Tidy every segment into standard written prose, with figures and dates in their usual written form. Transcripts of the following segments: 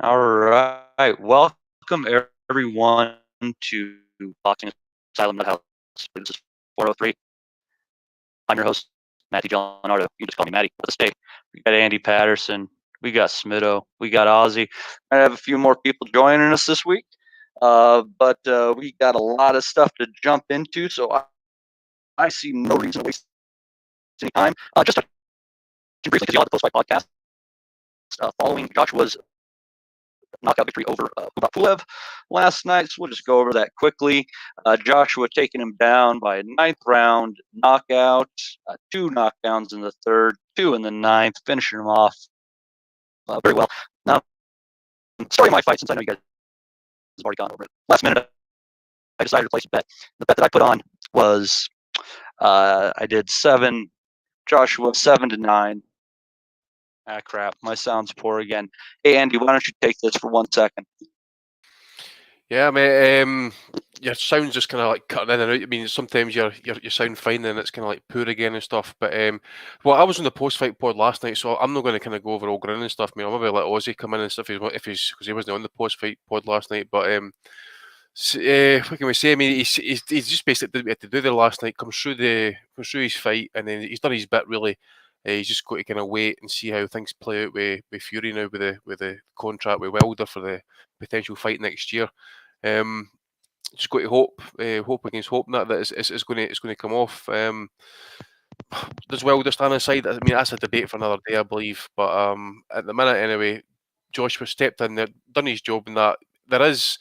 All right. Welcome everyone to Boxing Asylum Nuthouse. This is 403. I'm your host, Matty Leonardo. You can just call me Matty. Let's stay. We got Andy Patterson. We got Smitto. We got Ozzy. I have a few more people joining us this week. But we got a lot of stuff to jump into, so I see no reason to waste any time. Just to briefly, because you all have the post-fight podcast following Joshua's knockout victory over Pulev last night. So we'll just go over that quickly. Joshua taking him down by a ninth round knockout, 2 knockdowns in the third, 2 in the ninth, finishing him off very well. Now, starting my fight, since I know you guys have already gone over it, last minute I decided to place a bet. The bet that I put on was I did Joshua 7-9. Ah, crap. My sound's poor again. Hey, Andy, why don't you take this for 1 second? Yeah, mate. Your sound's just kind of like cutting in and out. I mean, sometimes you sound fine and it's kind of like poor again and stuff. But well, I was on the post-fight pod last night, so I'm not going to kind of go over all grin and stuff. I mean, I'll maybe let Ozzy come in and stuff if he's because he wasn't on the post-fight pod last night. But what can we say? I mean, he's just basically did what he had to do there last night. Comes through his fight, and then he's done his bit really. He's just got to kind of wait and see how things play out with Fury now with the contract with Wilder for the potential fight next year. Just got to hope against hope that it's going to come off. Does Wilder stand aside? I mean, that's a debate for another day, I believe. But at the minute, anyway, Joshua stepped in there, done his job, and that there is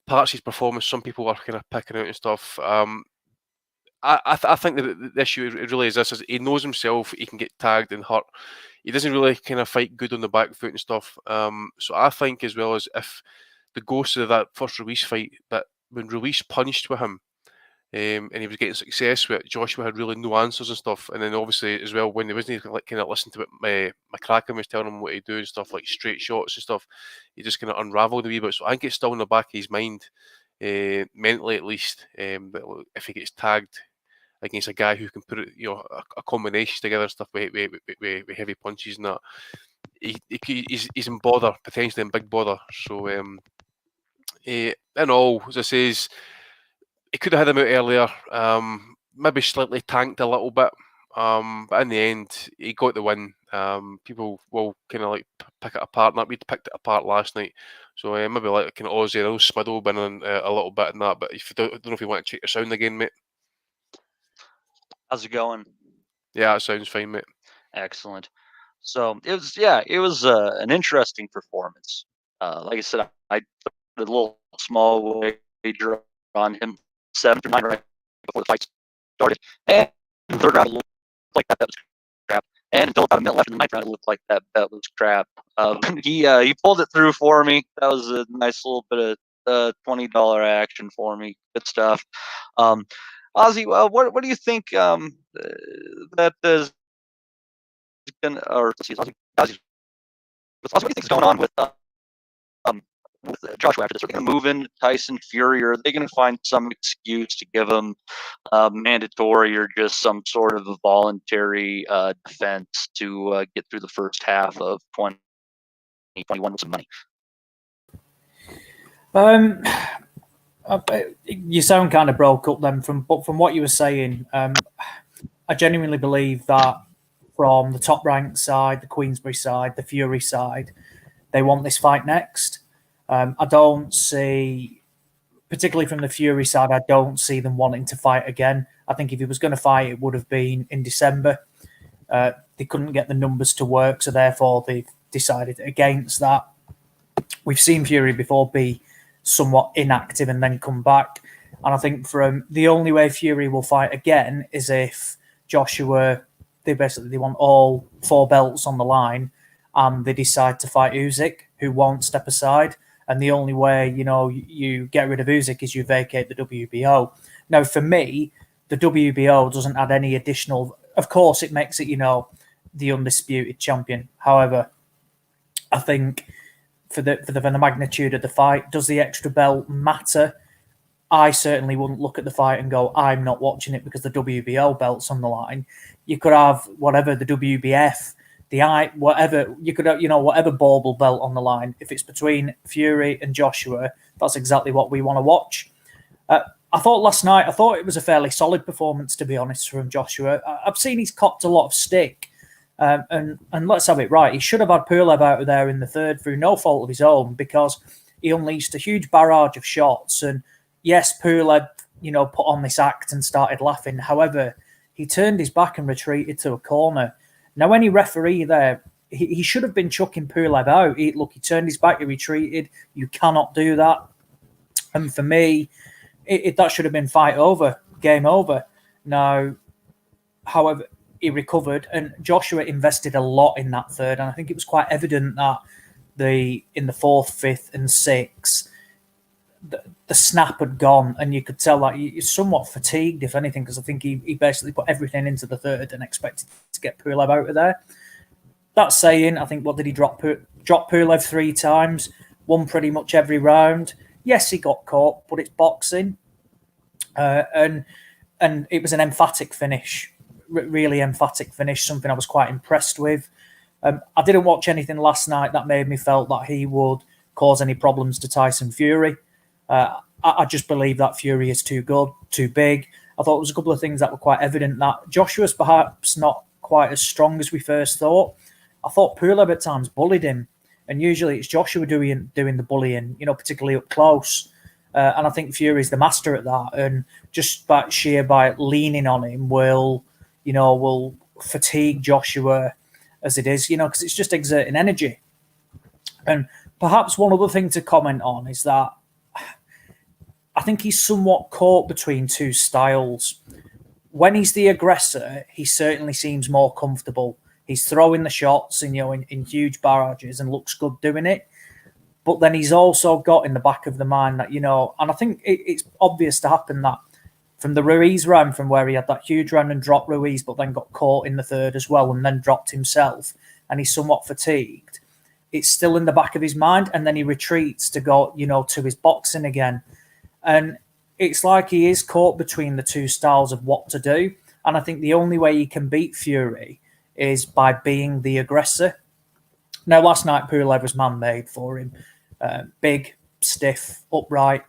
parts of his performance some people are kind of picking out and stuff. I think that the issue really is this: is he knows himself he can get tagged and hurt. He doesn't really kind of fight good on the back foot and stuff. So I think as well as if the ghost of that first Ruiz fight, that when Ruiz punched with him and he was getting success with it, Joshua had really no answers and stuff. And then obviously as well when he wasn't like kind of listening to what McCracken was telling him what to do and stuff, like straight shots and stuff, he just kind of unravelled a wee bit. So I think it's still in the back of his mind, mentally at least, that if he gets tagged against a guy who can put it, a combination together and stuff with heavy punches and that, he's in bother, potentially in big bother. So in all, as I says, he could have had him out earlier, maybe slightly tanked a little bit, but in the end, he got the win. People will kind of like pick it apart, and we'd picked it apart last night. So maybe like kind of Aussie, I know Smiddle been in a little bit in that, but if you don't know if you want to check your sound again, mate. How's it going? Yeah, it sounds fine, mate. Excellent. So it was an interesting performance. Like I said, I put a little small wager on him 7-9 right before the fight started, and the third round looked like that was crap. And until about a minute left in the ninth round, it looked like that was crap. He pulled it through for me. That was a nice little bit of $20 action for me. Good stuff. Ozzy, what do you think that is going to, or let's see, Ozzy, what do you think is going on with Joshua after this? Are they going to move in Tyson Fury, or are they going to find some excuse to give him mandatory or just some sort of a voluntary defense to get through the first half of 2021 with some money? You sound kind of broke up then. From what you were saying, I genuinely believe that from the top ranked side, the Queensberry side, the Fury side, they want this fight next. I don't see, particularly from the Fury side, I don't see them wanting to fight again. I think if he was going to fight, it would have been in December. They couldn't get the numbers to work, so therefore they've decided against that. We've seen Fury before be somewhat inactive and then come back. And I think from the only way Fury will fight again is if Joshua, they want all 4 belts on the line and they decide to fight Usyk, who won't step aside. And the only way, you get rid of Usyk is you vacate the WBO. Now, for me, the WBO doesn't add any additional... Of course, it makes it, the undisputed champion. However, I think for the magnitude of the fight, does the extra belt matter? I certainly wouldn't look at the fight and go, I'm not watching it because the WBO belt's on the line. You could have whatever, the WBF whatever you could, whatever bauble belt on the line. If it's between Fury and Joshua, that's exactly what we want to watch. I thought last night, it was a fairly solid performance, to be honest, from Joshua. I've seen he's copped a lot of stick, and let's have it right. He should have had Pulev out of there in the third through no fault of his own, because he unleashed a huge barrage of shots. And yes, Pulev, put on this act and started laughing. However, he turned his back and retreated to a corner. Now, any referee there, he should have been chucking Pulev out. He turned his back, he retreated. You cannot do that. And for me, that should have been fight over, game over. Now, however, he recovered, and Joshua invested a lot in that third. And I think it was quite evident that in the fourth, fifth, and sixth, the snap had gone, and you could tell that he's somewhat fatigued, if anything, because I think he basically put everything into the third and expected to get Pulev out of there. That saying, I think, what did he drop Pulev 3 times, won pretty much every round. Yes, he got caught, but it's boxing, and it was an emphatic finish, really emphatic finish, something I was quite impressed with. I didn't watch anything last night that made me felt that he would cause any problems to Tyson Fury. I just believe that Fury is too good, too big. I thought there was a couple of things that were quite evident, that Joshua's perhaps not quite as strong as we first thought. I thought Pulev at times bullied him, and usually it's Joshua doing the bullying, particularly up close. And I think Fury's the master at that, and just by leaning on him will fatigue Joshua as it is, because it's just exerting energy. And perhaps one other thing to comment on is that I think he's somewhat caught between two styles. When he's the aggressor, he certainly seems more comfortable. He's throwing the shots in huge barrages and looks good doing it. But then he's also got in the back of the mind that, and I think it's obvious to happen that from the Ruiz round, from where he had that huge round and dropped Ruiz, but then got caught in the third as well and then dropped himself, and he's somewhat fatigued. It's still in the back of his mind, and then he retreats to go, to his boxing again. And it's like he is caught between the two styles of what to do. And I think the only way he can beat Fury is by being the aggressor. Now, last night, Pulev was man-made for him. Big, stiff, upright,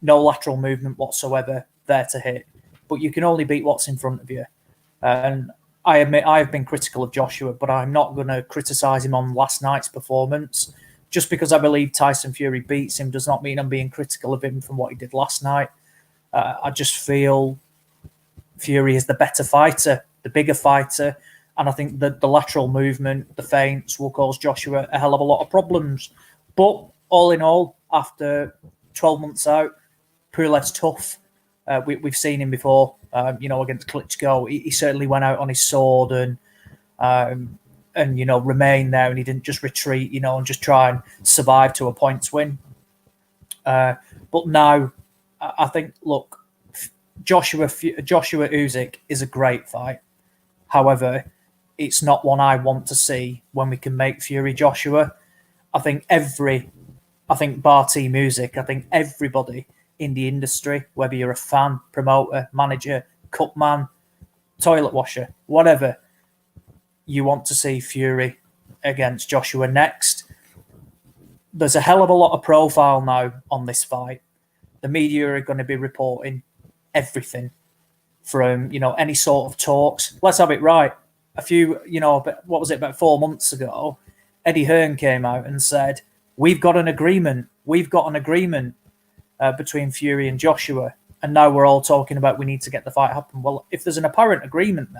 no lateral movement whatsoever, there to hit. But you can only beat what's in front of you. And I admit I've been critical of Joshua, but I'm not going to criticise him on last night's performance. Just because I believe Tyson Fury beats him does not mean I'm being critical of him from what he did last night. I just feel Fury is the better fighter, the bigger fighter, and I think that the lateral movement, the feints, will cause Joshua a hell of a lot of problems. But all in all, after 12 months out, Pulev's tough. We've seen him before, against Klitschko. He certainly went out on his sword and remain there, and he didn't just retreat, and just try and survive to a points win. But now, I think, look, Joshua Usyk is a great fight. However, it's not one I want to see when we can make Fury Joshua. I think bar Team Usyk, I think everybody in the industry, whether you're a fan, promoter, manager, cut man, toilet washer, whatever, you want to see Fury against Joshua next. There's a hell of a lot of profile now on this fight. The media are going to be reporting everything from, any sort of talks. Let's have it right. About 4 months ago, Eddie Hearn came out and said, we've got an agreement between Fury and Joshua. And now we're all talking about we need to get the fight happen. Well, if there's an apparent agreement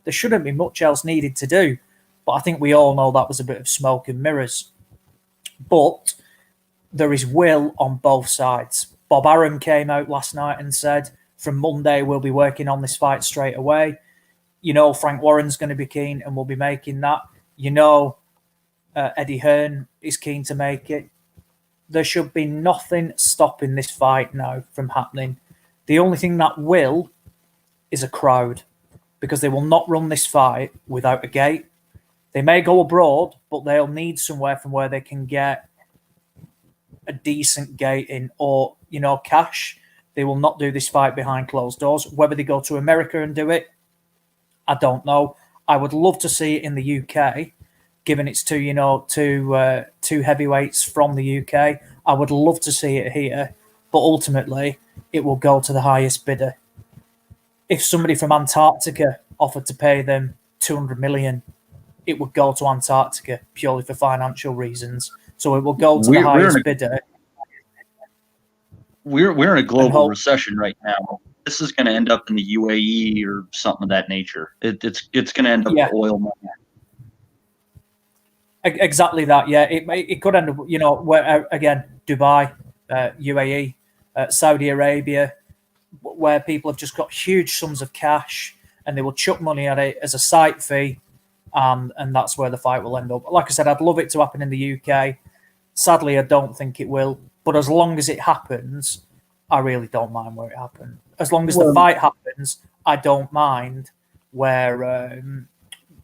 there shouldn't be much else needed to do. But I think we all know that was a bit of smoke and mirrors. But there is will on both sides. Bob Arum came out last night and said, from Monday, we'll be working on this fight straight away. Frank Warren's going to be keen and we'll be making that. Eddie Hearn is keen to make it. There should be nothing stopping this fight now from happening. The only thing that will is a crowd, because they will not run this fight without a gate. They may go abroad, but they'll need somewhere from where they can get a decent gate in or, cash. They will not do this fight behind closed doors. Whether they go to America and do it, I don't know. I would love to see it in the UK, given it's two heavyweights from the UK. I would love to see it here, but ultimately it will go to the highest bidder. If somebody from Antarctica offered to pay them 200 million, it would go to Antarctica purely for financial reasons. So it will go to the highest bidder. We're in a global recession right now. This is going to end up in the UAE or something of that nature. It's going to end up with oil money. Exactly that. Yeah, it could end up, where again, Dubai, UAE, Saudi Arabia, where people have just got huge sums of cash and they will chuck money at it as a site fee, and that's where the fight will end up. Like I said, I'd love it to happen in the UK. Sadly, I don't think it will. But as long as it happens, I really don't mind where it happened. As long as the fight happens, I don't mind where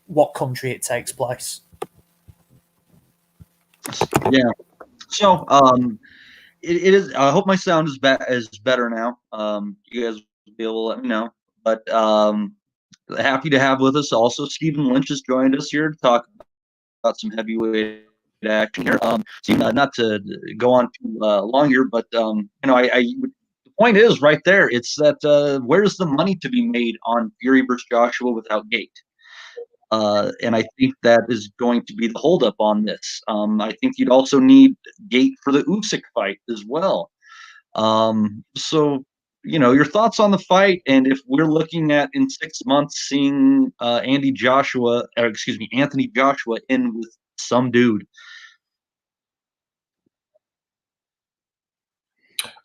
what country it takes place. Yeah. So it is. I hope my sound is better now. You guys will be able to let me know. But happy to have with us also Stephen Lynch has joined us here to talk about some heavyweight action here. Not to go on too long here, but the point is right there. It's that where's the money to be made on Fury versus Joshua without Gate? And I think that is going to be the holdup on this. I think you'd also need Gate for the Usyk fight as well. So, your thoughts on the fight, and if we're looking at in 6 months seeing Anthony Joshua in with some dude.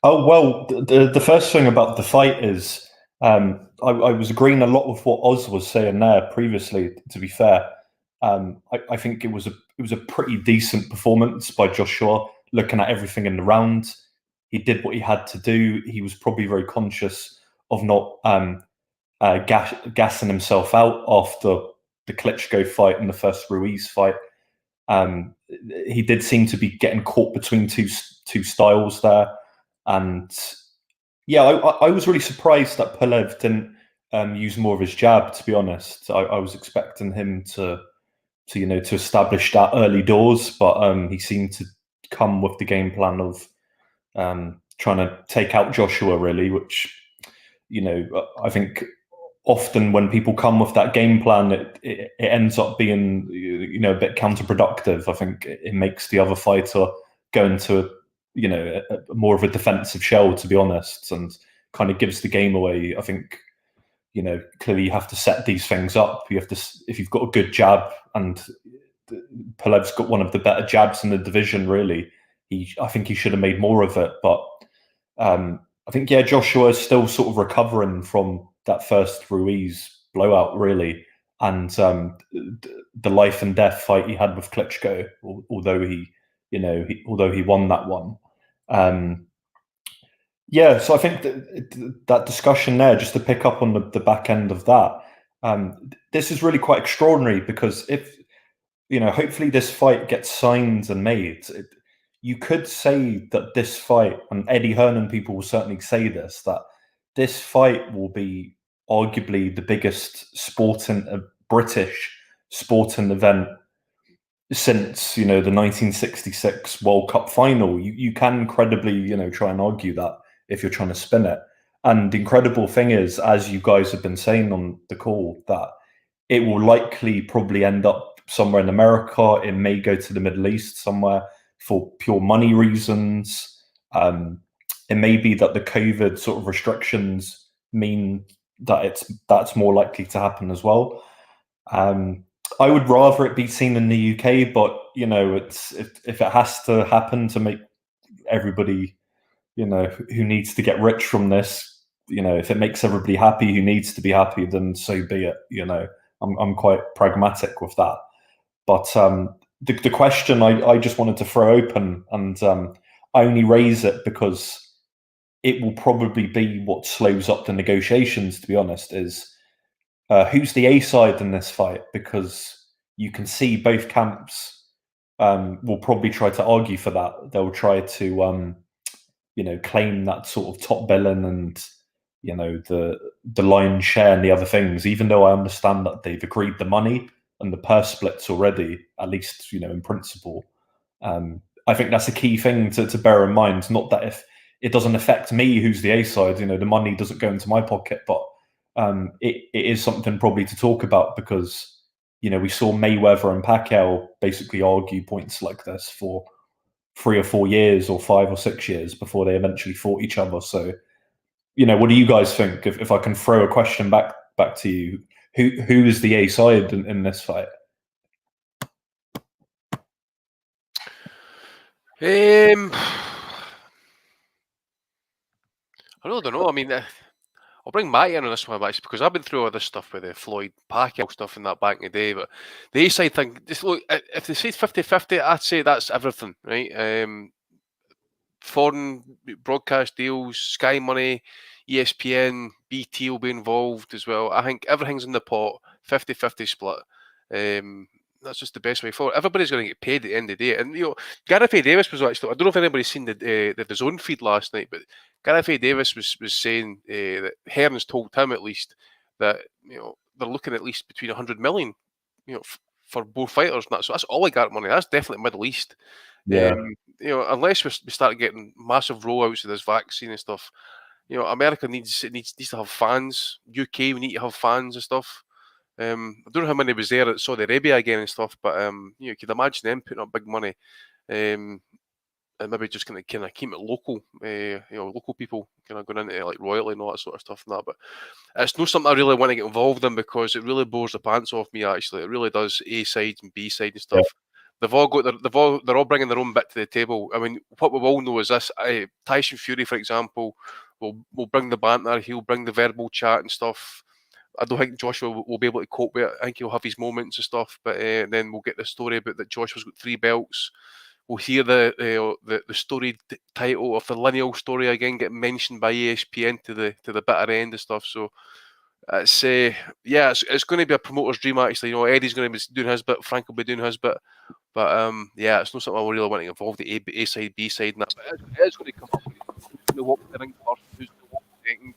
Oh, well, the first thing about the fight is I was agreeing a lot with what Oz was saying there previously, to be fair. I think it was a pretty decent performance by Joshua, looking at everything in the round. He did what he had to do. He was probably very conscious of not gassing himself out after the Klitschko fight and the first Ruiz fight. He did seem to be getting caught between two styles there. And yeah, I was really surprised that Pulev didn't use more of his jab, to be honest. I was expecting him to establish that early doors, but he seemed to come with the game plan of trying to take out Joshua, really, which, I think often when people come with that game plan, it ends up being, a bit counterproductive. I think it makes the other fighter go into more of a defensive shell, to be honest, and kind of gives the game away. I think, clearly you have to set these things up. You have to, if you've got a good jab, and Pulev's got one of the better jabs in the division, really. I think he should have made more of it, but I think, Joshua is still sort of recovering from that first Ruiz blowout, really, and the life and death fight he had with Klitschko, although he won that one. So I think that discussion there, just to pick up on the back end of that, this is really quite extraordinary, because if, hopefully this fight gets signed and made, you could say that this fight, and Eddie Hearn people will certainly say this, that this fight will be arguably the biggest British sporting event since, the 1966 World Cup final. You can credibly, try and argue that if you're trying to spin it. And the incredible thing is, as you guys have been saying on the call, that it will likely probably end up somewhere in America. It may go to the Middle East somewhere for pure money reasons. It may be that the COVID sort of restrictions mean that that's more likely to happen as well. I would rather it be seen in the UK, but it's if it has to happen to make everybody, who needs to get rich from this, if it makes everybody happy who needs to be happy, then so be it. I'm quite pragmatic with that. But the question I just wanted to throw open, and I only raise it because it will probably be what slows up the negotiations, to be honest, is who's the A side in this fight? Because you can see both camps will probably try to argue for that. They'll try to, claim that sort of top billing and the lion's share and the other things, even though I understand that they've agreed the money and the purse splits already, at least, in principle. I think that's a key thing to bear in mind. Not that if it doesn't affect me, who's the A side, the money doesn't go into my pocket, but it is something probably to talk about, because, we saw Mayweather and Pacquiao basically argue points like this for 3 or 4 years or 5 or 6 years before they eventually fought each other. So, what do you guys think? If I can throw a question back to you, who is the A side in this fight? I really don't know. I mean, I'll bring Matty in on this one, actually, because I've been through all this stuff with the Floyd Pacquiao stuff and that back in the day. But the A side thing, just look, if they say 50-50, I'd say that's everything, right? Foreign broadcast deals, Sky Money, ESPN, BT will be involved as well. I think everything's in the pot, 50-50 split. That's just the best way forward. Everybody's going to get paid at the end of the day. And, Gareth A. Davis was actually, I don't know if anybody's seen the zone feed last night, but Gareth A. Davis was saying that Hearns told him, at least, that, they're looking at least between 100 million, for both fighters. And so that's oligarch money. That's definitely Middle East. Yeah. Unless we start getting massive rollouts of this vaccine and stuff, America needs to have fans. UK, we need to have fans and stuff. I don't know how many was there at Saudi Arabia again and stuff, but you could imagine them putting up big money, and maybe just kind of keep it local. Local people kind of going into like royalty and all that sort of stuff and that. But it's not something I really want to get involved in, because it really bores the pants off me. Actually, it really does. A side and B side and stuff. Yeah. They're all bringing their own bit to the table. I mean, what we all know is this: Tyson Fury, for example, will bring the banter. He'll bring the verbal chat and stuff. I don't think Joshua will be able to cope with it. I think he'll have his moments and stuff, but then we'll get the story about that Joshua's got 3 belts. We'll hear the story title of the lineal story again get mentioned by ESPN to the bitter end and stuff. So it's it's going to be a promoter's dream, actually. Eddie's going to be doing his bit, Frank will be doing his bit, but it's not something I really want to get involved in. A side, B side, and that. But it's going to come up. Who's going to walk the ring first? Who's going to walk the second?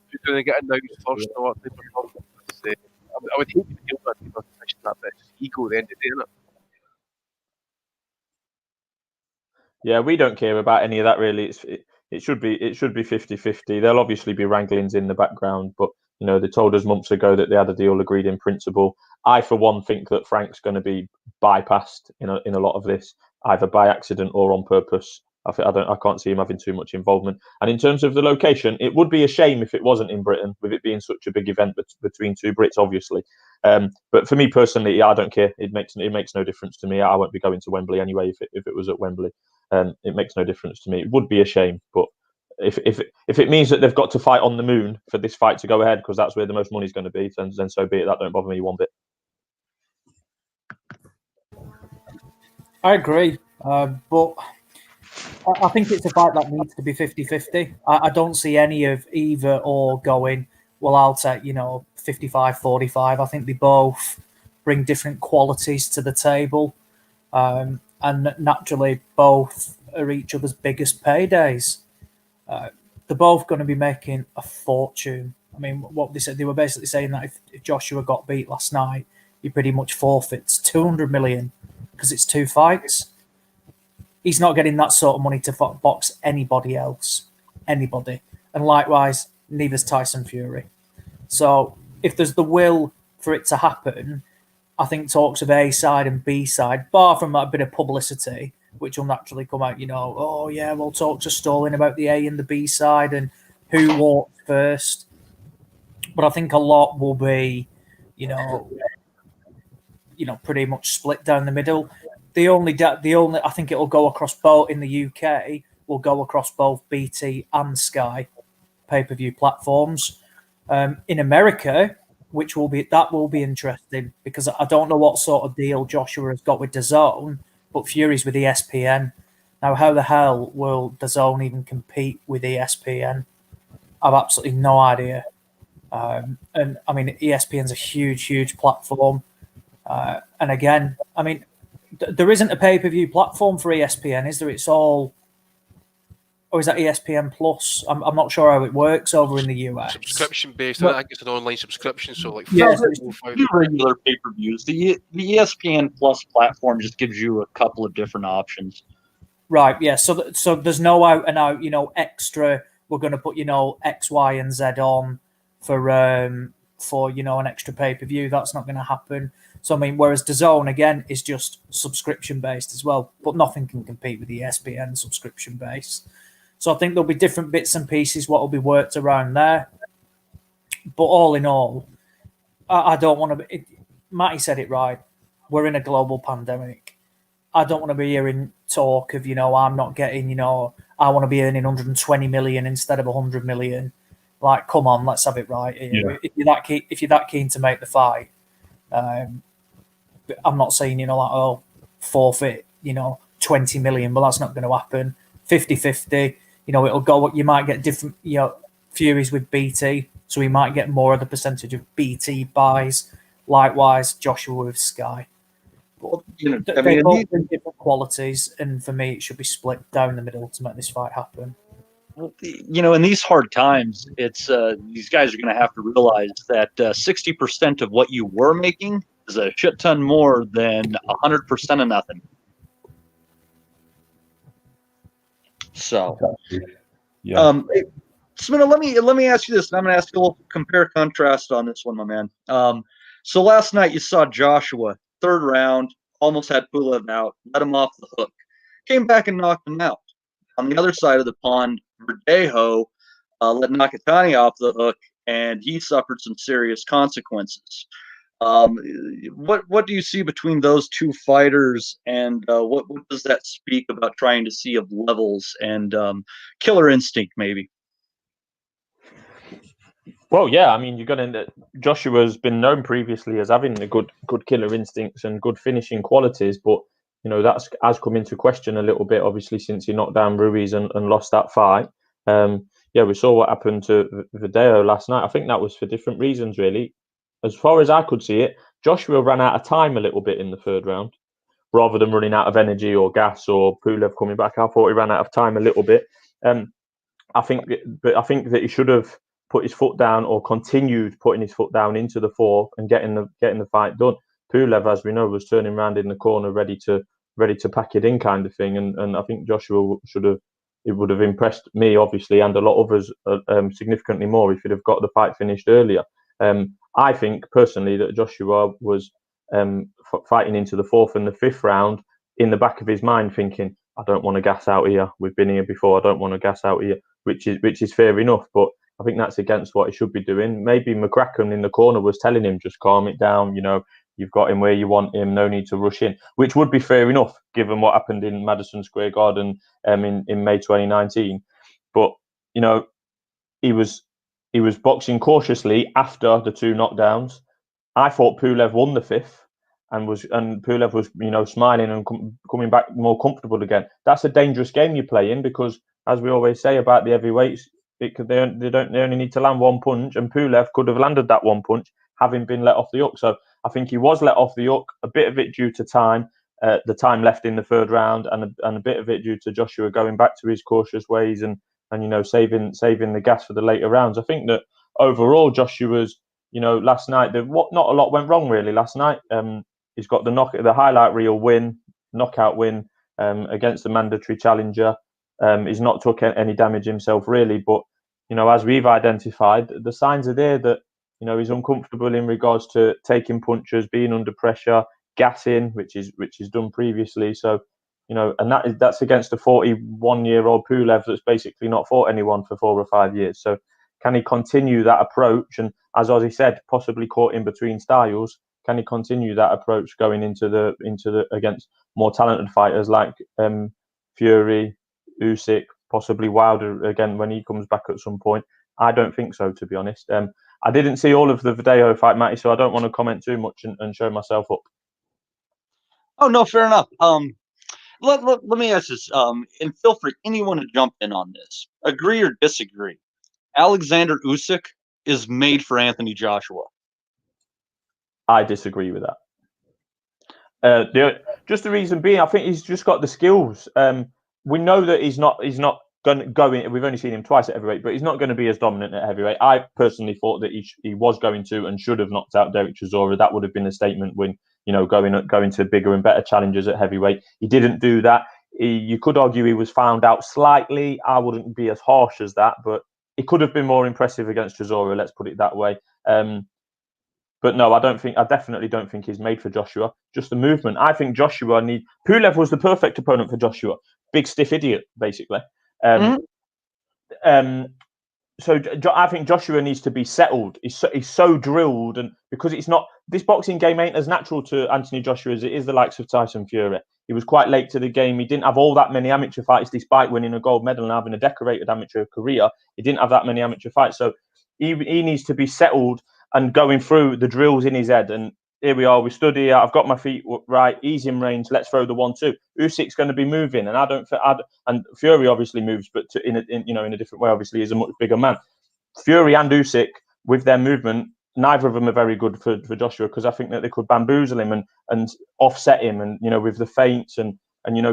Who's going to get announced first? All that type of stuff. I would hate to deal with that type of position, but it's ego at the end of the day, isn't it? Yeah, we don't care about any of that, really. It should be 50-50. There'll obviously be wranglings in the background, but they told us months ago that they had a deal agreed in principle. I, for one, think that Frank's going to be bypassed in a lot of this, either by accident or on purpose. I can't see him having too much involvement. And in terms of the location, it would be a shame if it wasn't in Britain, with it being such a big event between two Brits, obviously. But for me personally, I don't care. It makes no difference to me. I won't be going to Wembley anyway if it was at Wembley. It makes no difference to me. It would be a shame, but if it means that they've got to fight on the moon for this fight to go ahead, because that's where the most money's going to be, then so be it. That don't bother me one bit. I agree, but I think it's a fight that needs to be 50-50. I don't see any of either or going, well, I'll take, 55-45. I think they both bring different qualities to the table. And naturally, both are each other's biggest paydays. They're both going to be making a fortune. I mean, what they said, they were basically saying that if Joshua got beat last night, he pretty much forfeits 200 million because it's 2 fights. He's not getting that sort of money to box anybody else. Anybody. And likewise, neither's Tyson Fury. So if there's the will for it to happen, I think talks of A side and B side, bar from a bit of publicity, which will naturally come out, we'll talk to Stalling about the A and the B side and who walked first. But I think a lot will be, pretty much split down the middle. The only I think it will go across both in the UK, will go across both BT and Sky pay-per-view platforms. In America, which will be interesting, because I don't know what sort of deal Joshua has got with DAZN, but Fury's with ESPN. Now, how the hell will DAZN even compete with ESPN? I've absolutely no idea. And I mean, ESPN's a huge, huge platform. And again, I mean, there isn't a pay-per-view platform for ESPN, is there? It's all or is that ESPN Plus? I'm not sure how it works over in the US. Subscription based. I think it's an online subscription, so like Yeah, four, so five. Regular pay-per-views. The ESPN Plus platform just gives you a couple of different options. right, yeah. So there's no out and out, extra. We're going to put X, Y, and Z on for an extra pay-per-view. That's not going to happen. So I mean, whereas DAZN again is just subscription based as well, but nothing can compete with the ESPN subscription base. So I think there'll be different bits and pieces what will be worked around there. But all in all, I don't want to be. Matty said it right. We're in a global pandemic. I don't want to be hearing talk of, I'm not getting, I want to be earning 120 million instead of 100 million. Like, come on, let's have it right. Yeah. If you're that keen to make the fight, I'm not saying, forfeit, 20 million, but that's not going to happen. 50-50, it'll go, you might get different, Furies with BT, so we might get more of the percentage of BT buys. Likewise, Joshua with Sky. Well, They both bring different qualities, and for me, it should be split down the middle to make this fight happen. in these hard times, it's these guys are going to have to realize that 60% of what you were making is a shit ton more than 100% of nothing. So, Yeah. Smith, let me ask you this, and I'm going to ask you a little compare contrast on this one, my man. So last night you saw Joshua, third round, almost had Pulev out, let him off the hook, came back and knocked him out. On the other side of the pond, Verdejo let Nakatani off the hook, and he suffered some serious consequences. What do you see between those two fighters, and what does that speak about trying to see of levels and killer instinct, maybe? Well, yeah, I mean, Joshua's been known previously as having the good killer instincts and good finishing qualities, but that's has come into question a little bit, obviously, since he knocked down Ruiz and lost that fight. We saw what happened to Verdejo last night. I think that was for different reasons, really. As far as I could see it, Joshua ran out of time a little bit in the third round, rather than running out of energy or gas or Pulev coming back. I thought he ran out of time a little bit. I think that he should have put his foot down or continued putting his foot down into the fourth and getting the fight done. Pulev, as we know, was turning around in the corner, ready to pack it in, kind of thing. And I think Joshua would have impressed me, obviously, and a lot of others significantly more if he'd have got the fight finished earlier. I think personally that Joshua was fighting into the fourth and the fifth round in the back of his mind, thinking, I don't want to gas out here. We've been here before. I don't want to gas out here, which is fair enough. But I think that's against what he should be doing. Maybe McCracken in the corner was telling him, just calm it down. You've got him where you want him. No need to rush in, which would be fair enough given what happened in Madison Square Garden in May 2019. But he was boxing cautiously after the two knockdowns. I thought Pulev won the fifth, and Pulev was smiling and coming back more comfortable again. That's a dangerous game you play in, because, as we always say about the heavyweights, they only need to land one punch, and Pulev could have landed that one punch having been let off the hook. So I think he was let off the hook, a bit of it due to time, the time left in the third round, and a bit of it due to Joshua going back to his cautious ways and saving the gas for the later rounds. I think that overall Joshua's, last night, not a lot went wrong really last night. He's got the highlight reel win, knockout win against the mandatory challenger. He's not took any damage himself really, but as we've identified, the signs are there that he's uncomfortable in regards to taking punches, being under pressure, gassing, which is done previously. So and that's against a 41-year-old Pulev that's basically not fought anyone for 4 or 5 years. So can he continue that approach? And as Ozzy said, possibly caught in between styles. Can he continue that approach going into the against more talented fighters like Fury, Usyk, possibly Wilder again when he comes back at some point? I don't think so, to be honest. I didn't see all of the Verdejo fight, Matty, so I don't want to comment too much and show myself up. Oh no, fair enough. Let me ask this, and feel free anyone to jump in on this. Agree or disagree? Alexander Usyk is made for Anthony Joshua. I disagree with that. Just the reason being, I think he's just got the skills. We know that he's not going. We've only seen him twice at heavyweight, but he's not going to be as dominant at heavyweight. I personally thought that he was going to and should have knocked out Derek Chisora. That would have been a statement when, going to bigger and better challengers at heavyweight. He didn't do that. You could argue he was found out slightly. I wouldn't be as harsh as that, but he could have been more impressive against Chisora. Let's put it that way. But no, I definitely don't think he's made for Joshua. Just the movement. I think Joshua Pulev was the perfect opponent for Joshua. Big stiff idiot, basically. So I think Joshua needs to be settled. He's so drilled, and because this boxing game ain't as natural to Anthony Joshua as it is the likes of Tyson Fury. He was quite late to the game. He didn't have all that many amateur fights, despite winning a gold medal and having a decorated amateur career. He didn't have that many amateur fights, so he needs to be settled and going through the drills in his head. And here we are. We stood here. I've got my feet right. Easy in range. Let's throw the 1-2. Usyk's going to be moving, and and Fury obviously moves, but in a different way. Obviously, he's a much bigger man. Fury and Usyk with their movement, neither of them are very good for Joshua, because I think that they could bamboozle him and offset him, and with the feints and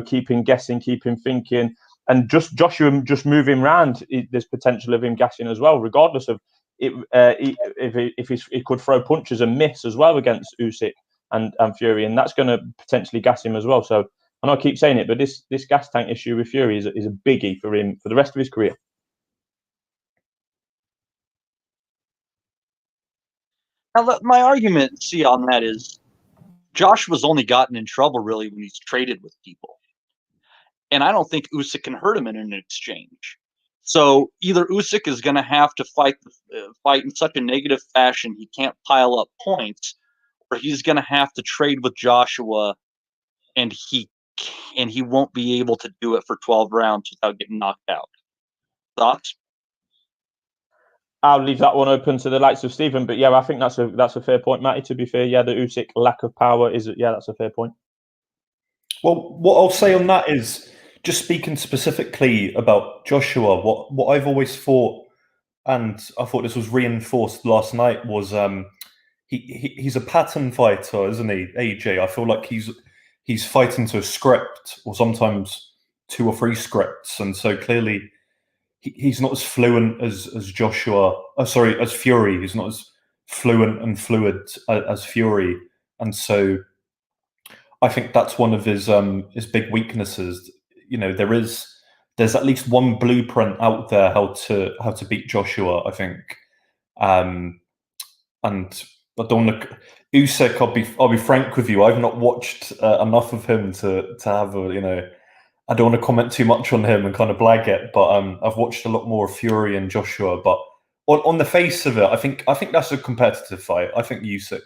keep him guessing, keep him thinking, and just Joshua just move him round. There's potential of him gassing as well, regardless of if he could throw punches and miss as well against Usyk and Fury, and that's going to potentially gas him as well. So I know I keep saying it, but this gas tank issue with Fury is a biggie for him for the rest of his career. Now, my argument, on that is Joshua's only gotten in trouble really when he's traded with people, and I don't think Usyk can hurt him in an exchange. So either Usyk is going to have to fight in such a negative fashion he can't pile up points, or he's going to have to trade with Joshua, and he won't be able to do it for 12 rounds without getting knocked out. Thoughts? I'll leave that one open to the likes of Stephen, but yeah, I think that's a fair point, Matty. To be fair, yeah, the Usyk lack of power that's a fair point. Well, what I'll say on that is, just speaking specifically about Joshua, what I've always thought, and I thought this was reinforced last night, was he's a pattern fighter, isn't he, AJ? I feel like he's fighting to a script, or sometimes 2 or 3 scripts, and so clearly he's not as fluent as Joshua. As Fury. He's not as fluent and fluid as Fury, and so I think that's one of his big weaknesses. There's at least one blueprint out there how to beat Joshua, I think. And I don't want to Usyk. I'll be frank with you. I've not watched enough of him to have I don't want to comment too much on him and kind of blag it, but I've watched a lot more of Fury and Joshua. But on the face of it, I think that's a competitive fight. I think Usyk,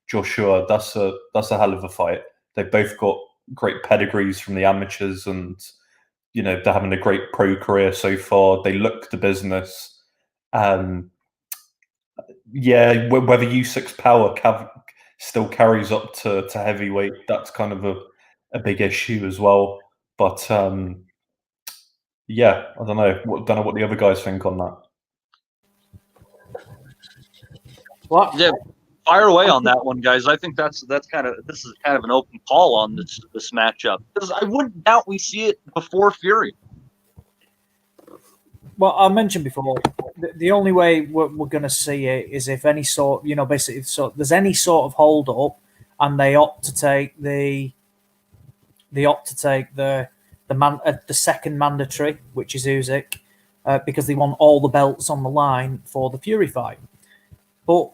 Joshua, that's a hell of a fight. They've both got great pedigrees from the amateurs, and they're having a great pro career so far. They look the business. Whether Usyk's power still carries up to heavyweight, that's kind of a big issue as well. But I don't know. Don't know what the other guys think on that. Well, yeah, fire away on that one, guys. I think this is kind of an open call on this matchup, because I wouldn't doubt we see it before Fury. Well, I mentioned before, the only way we're going to see it is if any sort, basically, so there's any sort of hold up, and they opt to take the second mandatory, which is Usyk, because they want all the belts on the line for the Fury fight. But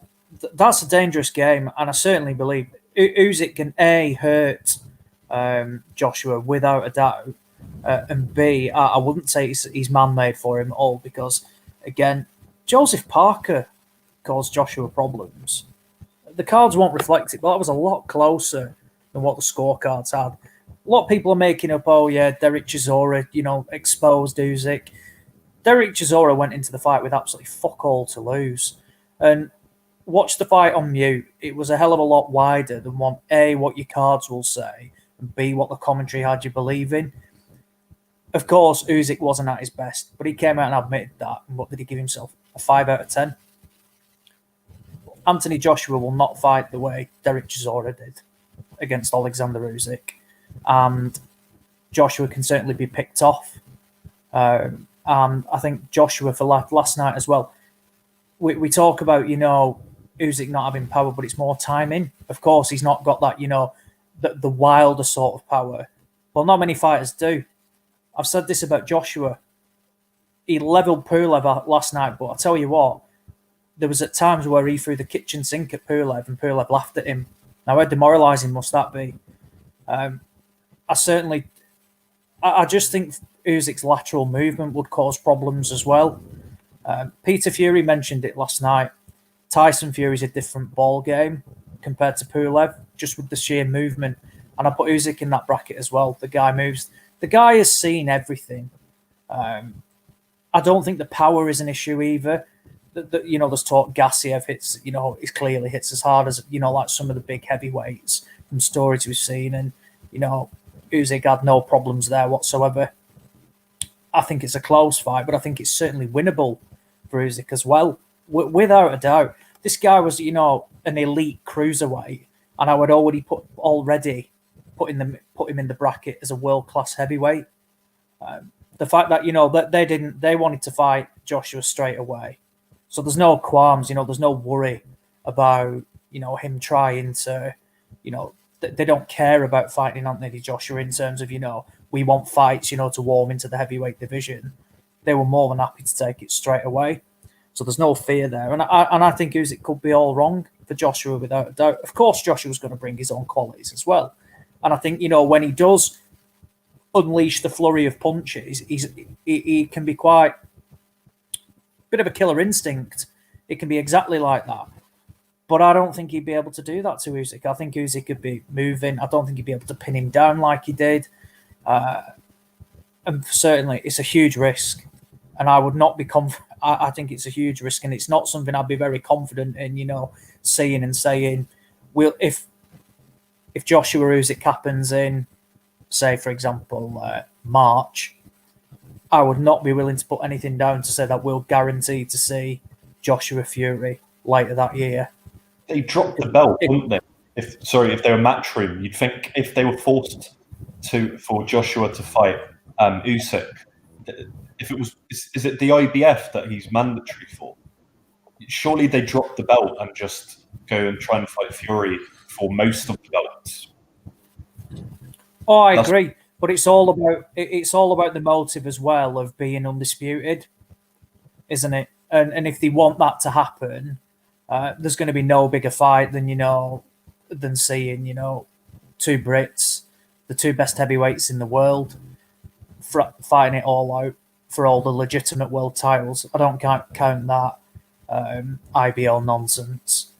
that's a dangerous game, and I certainly believe Usyk can A, hurt Joshua without a doubt, and B, I wouldn't say he's man-made for him at all, because, again, Joseph Parker caused Joshua problems. The cards won't reflect it, but that was a lot closer than what the scorecards had. A lot of people are making up, Derek Chisora, exposed Usyk. Derek Chisora went into the fight with absolutely fuck all to lose. And watch the fight on mute. It was a hell of a lot wider than what your cards will say, and B, what the commentary had you believing. Of course, Usyk wasn't at his best, but he came out and admitted that. And what did he give himself? A 5 out of 10? Anthony Joshua will not fight the way Derek Chisora did against Alexander Usyk. And Joshua can certainly be picked off. I think Joshua for last night as well. We talk about, Usyk not having power, but it's more timing. Of course, he's not got that, the wilder sort of power. Well, not many fighters do. I've said this about Joshua. He levelled Pulev last night, but I tell you what, there was at times where he threw the kitchen sink at Pulev and Pulev laughed at him. Now, how demoralising must that be? I just think Usyk's lateral movement would cause problems as well. Peter Fury mentioned it last night. Tyson Fury's a different ball game compared to Pulev, just with the sheer movement. And I put Usyk in that bracket as well. The guy moves. The guy has seen everything. I don't think the power is an issue either. There's talk Gassiev hits, it clearly hits as hard as, like some of the big heavyweights from stories we've seen. And, Usyk had no problems there whatsoever. I think it's a close fight, but I think it's certainly winnable for Usyk as well. Without a doubt. This guy was, an elite cruiserweight, and I would already put him in the bracket as a world-class heavyweight. The fact that, that they wanted to fight Joshua straight away. So there's no qualms, there's no worry about, him trying to, they don't care about fighting Anthony Joshua in terms of, we want fights, to warm into the heavyweight division. They were more than happy to take it straight away. So there's no fear there. And I think Usyk could be all wrong for Joshua without a doubt. Of course, Joshua's going to bring his own qualities as well. And I think, when he does unleash the flurry of punches, he can be quite a bit of a killer instinct. It can be exactly like that. But I don't think he'd be able to do that to Usyk. I think Usyk could be moving. I don't think he'd be able to pin him down like he did. And certainly, it's a huge risk. And I would not be confident. I think it's a huge risk, and it's not something I'd be very confident in, seeing and saying, if Joshua Usyk happens in, say, for example, March, I would not be willing to put anything down to say that we'll guarantee to see Joshua Fury later that year. They dropped the belt, wouldn't they? If they were Matchroom, you'd think if they were forced for Joshua to fight Usyk, if it was, is it the IBF that he's mandatory for? Surely they drop the belt and just go and try and fight Fury for most of the belts. Oh, I agree, but it's all about the motive as well of being undisputed, isn't it? And if they want that to happen, there's going to be no bigger fight than seeing two Brits, the two best heavyweights in the world, fighting it all out for all the legitimate world titles. I don't count that IBL nonsense.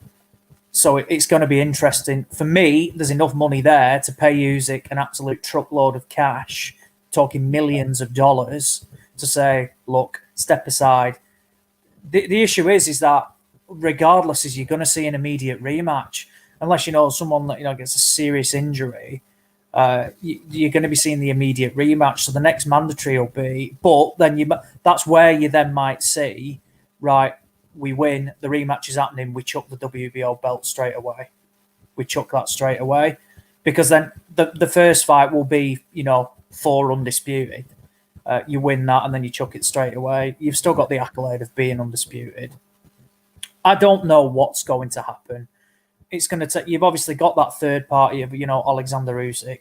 So it's going to be interesting. For me, there's enough money there to pay Usyk an absolute truckload of cash, talking millions of dollars, to say, look, step aside. The issue is that regardless, is you're going to see an immediate rematch. Unless, someone that, gets a serious injury, you're going to be seeing the immediate rematch. So the next mandatory will be, but then that's where you then might see, right, we win, the rematch is happening, we chuck the WBO belt straight away. We chuck that straight away. Because then the first fight will be, for undisputed. You win that and then you chuck it straight away. You've still got the accolade of being undisputed. I don't know what's going to happen. It's going to take. You've obviously got that third party of Alexander Usyk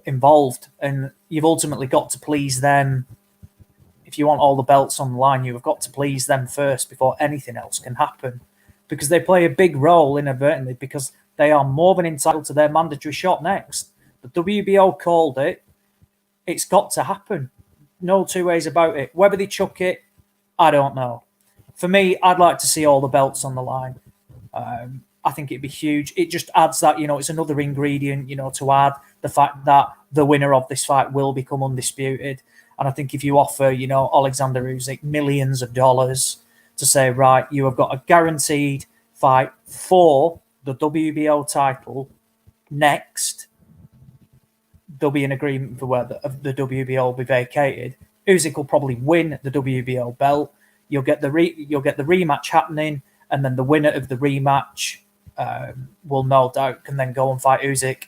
involved, and you've ultimately got to please them. If you want all the belts on the line, you've got to please them first before anything else can happen, because they play a big role inadvertently, because they are more than entitled to their mandatory shot next. The WBO called it. It's got to happen. No two ways about it. Whether they chuck it, I don't know. For me, I'd like to see all the belts on the line. I think it'd be huge. It just adds that, it's another ingredient, to add the fact that the winner of this fight will become undisputed. And I think if you offer, Alexander Usyk millions of dollars to say, right, you have got a guaranteed fight for the WBO title next, there'll be an agreement for where the WBO will be vacated. Usyk will probably win the WBO belt. You'll get the rematch happening, and then the winner of the rematch will no doubt can then go and fight Usyk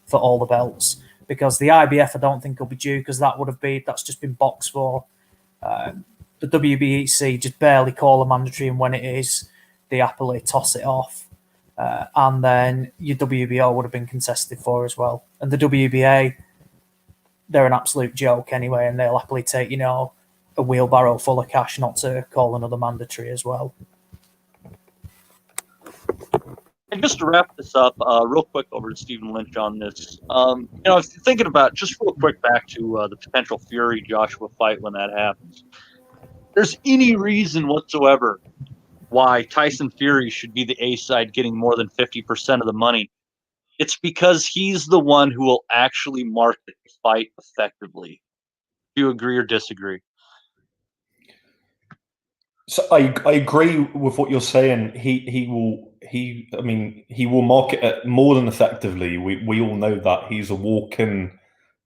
for all the belts. because the IBF I don't think will be due because that's just been boxed for. The WBC just barely call a mandatory, and when it is, they happily toss it off. And then your WBO would have been contested for as well. And the WBA, they're an absolute joke anyway, and they'll happily take, a wheelbarrow full of cash not to call another mandatory as well. And just to wrap this up, real quick over to Stephen Lynch on this. If you're thinking about, just real quick back to the potential Fury-Joshua fight when that happens. There's any reason whatsoever why Tyson Fury should be the A side getting more than 50% of the money. It's because he's the one who will actually market the fight effectively. Do you agree or disagree? So I agree with what you're saying. He will market it more than effectively. We all know that he's a walk-in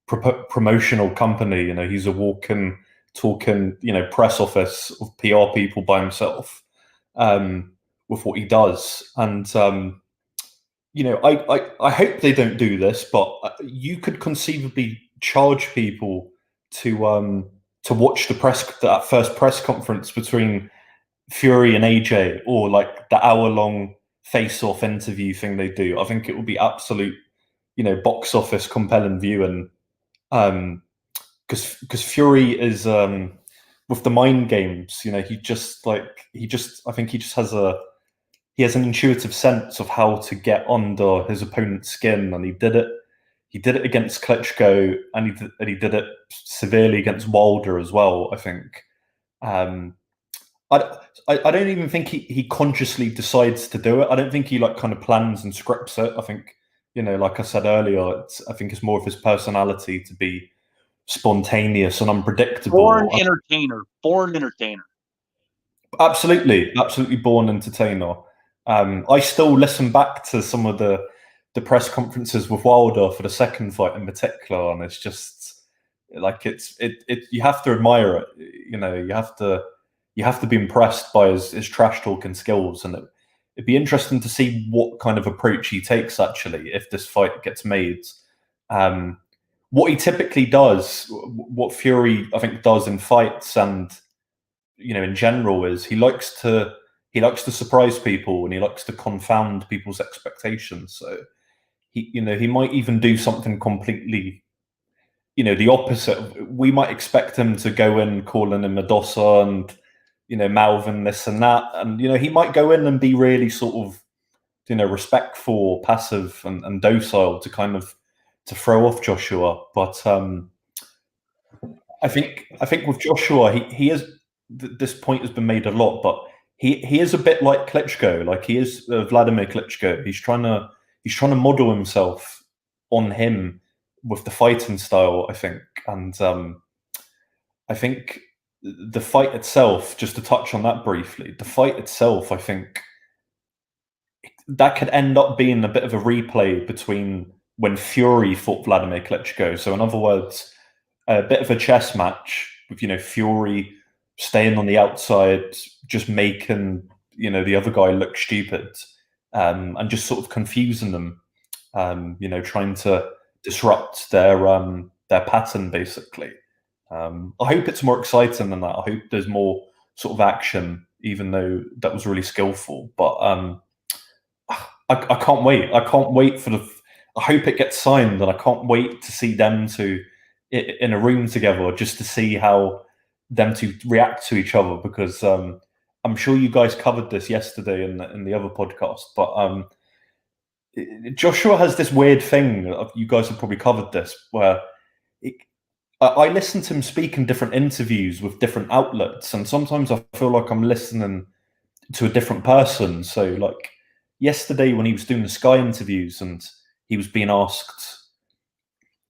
promotional company. He's a walk-in talking press office of PR people by himself with what he does. And I hope they don't do this, but you could conceivably charge people to watch that first press conference between Fury and AJ, or like the hour-long face-off interview thing they do. I think it would be absolute, box office compelling viewing. Because Fury is with the mind games, I think he just has an intuitive sense of how to get under his opponent's skin, and he did it against Klitschko, and he did it severely against Wilder as well, I think. I don't even think he consciously decides to do it. I don't think he kind of plans and scripts it. I think, like I said earlier, I think it's more of his personality to be spontaneous and unpredictable. Born entertainer. Absolutely born entertainer. I still listen back to some of the press conferences with Wilder for the second fight in particular, and it's just like you have to admire it. You have to be impressed by his trash talking skills, and it'd be interesting to see what kind of approach he takes actually if this fight gets made. What he typically does, what Fury I think does in fights and in general, is he likes to surprise people, and he likes to confound people's expectations. So he might even do something completely the opposite. We might expect him to go in calling him Medosa and Malvin this and that, and he might go in and be really sort of respectful, passive, and docile to kind of to throw off Joshua. But I think with Joshua, he is, this point has been made a lot, but he is a bit like Klitschko, like he is Vladimir Klitschko. He's trying to model himself on him with the fighting style, I think. And I think the fight itself, just to touch on that briefly, the fight itself, I think that could end up being a bit of a replay between when Fury fought Vladimir Klitschko. So in other words, a bit of a chess match with, Fury staying on the outside, just making, the other guy look stupid, and just sort of confusing them, trying to disrupt their pattern, basically. I hope it's more exciting than that. I hope there's more sort of action, even though that was really skillful. But I can't wait. I can't wait for I hope it gets signed, and I can't wait to see them two in a room together, just to see how them two react to each other. Because I'm sure you guys covered this yesterday in the other podcast, but Joshua has this weird thing. You guys have probably covered this, where I listen to him speak in different interviews with different outlets, and sometimes I feel like I'm listening to a different person. So, like yesterday when he was doing the Sky interviews, and he was being asked,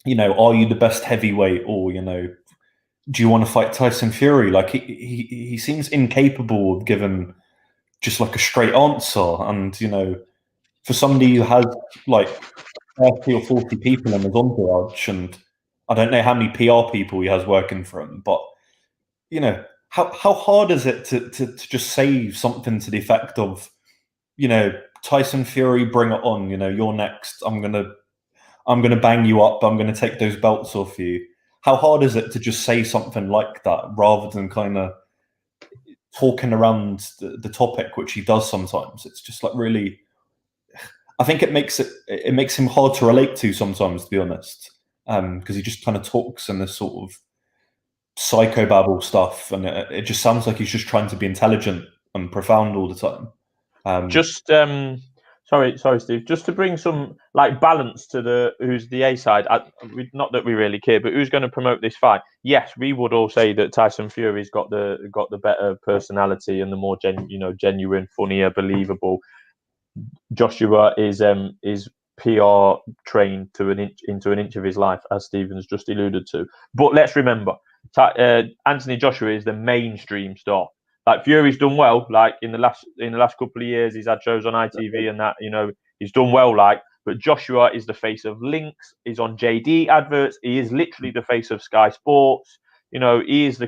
are you the best heavyweight, or do you want to fight Tyson Fury? Like he seems incapable of giving just like a straight answer, and for somebody who has like 30 or 40 people in his entourage, and I don't know how many PR people he has working for him, but how hard is it to just say something to the effect of, Tyson Fury, bring it on, you're next. I'm I'm going to bang you up, I'm going to take those belts off you. How hard is it to just say something like that rather than kind of talking around the topic, which he does sometimes? It's just like really, I think it makes him hard to relate to sometimes, to be honest, because he just kind of talks in this sort of psychobabble stuff, and it just sounds like he's just trying to be intelligent and profound all the time. Sorry, Steve. Just to bring some like balance to who's the A side. Not that we really care, but who's going to promote this fight? Yes, we would all say that Tyson Fury's got the better personality and the more genuine, funnier, believable. Joshua is PR trained to into an inch of his life, as Stephen's just alluded to. But let's remember, Anthony Joshua is the mainstream star. Like Fury's done well, like in the last couple of years, he's had shows on ITV and that, he's done well. Like, but Joshua is the face of Lynx. He's on JD adverts. He is literally the face of Sky Sports. He is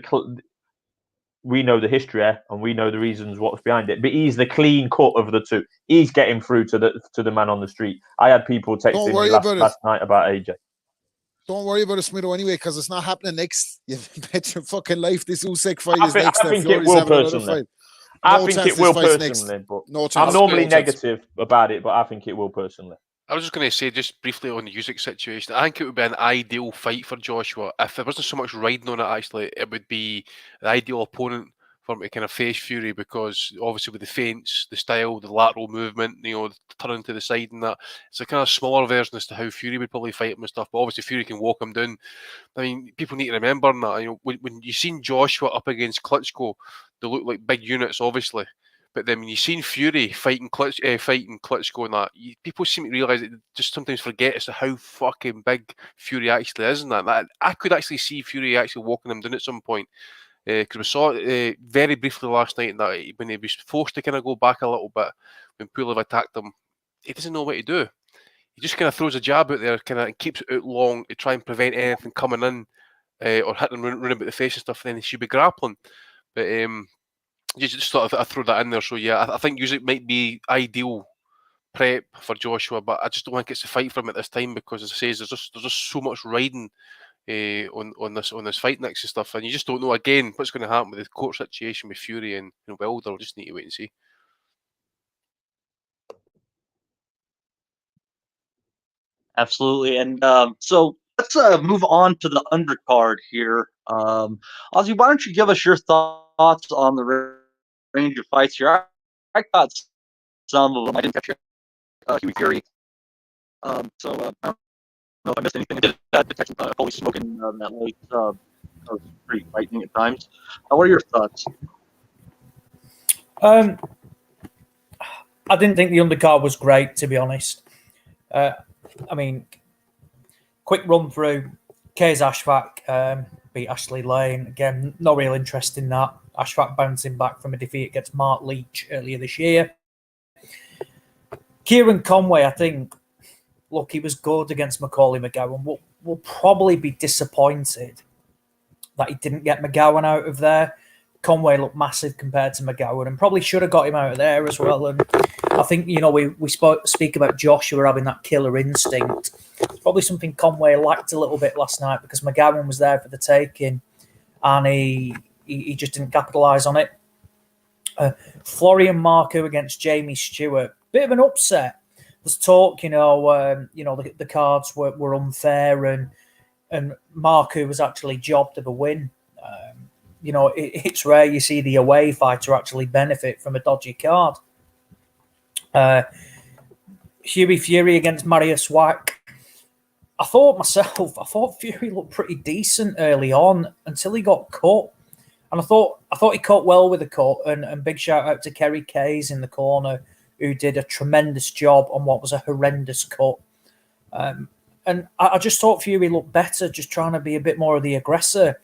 we know the history and we know the reasons what's behind it. But he's the clean cut of the two. He's getting through to the man on the street. I had people texting me last night about AJ. Don't worry about it, Smitho, anyway, because it's not happening next. You bet your fucking life this Usyk fight is next. I think it will personally. I think it will personally, but I'm normally negative about it, but I think it will personally. I was just going to say, just briefly on the Usyk situation, I think it would be an ideal fight for Joshua. If there wasn't so much riding on it, actually, it would be the ideal opponent for him to kind of face Fury, because obviously with the feints, the style, the lateral movement, turning to the side and that, it's a kind of smaller version as to how Fury would probably fight him and stuff. But obviously Fury can walk him down. I mean, people need to remember that. When you've seen Joshua up against Klitschko, they look like big units, obviously. But then when you've seen Fury fighting Klitschko and that, people seem to realise that just sometimes forget as to how fucking big Fury actually is. And that I could actually see Fury actually walking him down at some point. Because we saw it very briefly last night that when he was forced to kind of go back a little bit, when Pulev attacked him, he doesn't know what to do. He just kind of throws a jab out there, kind of keeps it out long to try and prevent anything coming in or hitting him run about the face and stuff. And then he should be grappling. But just thought I'd throw that in there. So yeah, I think Usyk might be ideal prep for Joshua, but I just don't think it's a fight for him at this time, because, as I say, there's just so much riding on this fight next and stuff, and you just don't know again what's going to happen with the court situation with Fury and Wilder. We'll just need to wait and see. Absolutely, and so let's move on to the undercard here. Ozzy, why don't you give us your thoughts on the range of fights here? I caught some of them. I didn't catch Huey Fury. I don't know if I missed anything. I did detect Holy smoking that late. That was pretty frightening at times. What are your thoughts? I didn't think the undercard was great, to be honest. I mean, quick run through. Kaz Ashfaq beat Ashley Lane. Again, no real interest in that. Ashfaq bouncing back from a defeat against Mark Leach earlier this year. Kieran Conway, I think, look, he was good against Macaulay McGowan. We'll probably be disappointed that he didn't get McGowan out of there. Conway looked massive compared to McGowan and probably should have got him out of there as well. And I think, we speak about Joshua having that killer instinct. It's probably something Conway lacked a little bit last night, because McGowan was there for the taking and he just didn't capitalise on it. Florian Marco against Jamie Stewart. Bit of an upset. There's talk, the cards were unfair and Marco was actually jobbed of a win. It's rare you see the away fighter actually benefit from a dodgy card. Huey Fury against Marius Wack. I thought Fury looked pretty decent early on until he got cut. And I thought he cut well with the cut, and big shout out to Kerry Kays in the corner, who did a tremendous job on what was a horrendous cut. And I just thought Fury looked better, just trying to be a bit more of the aggressor.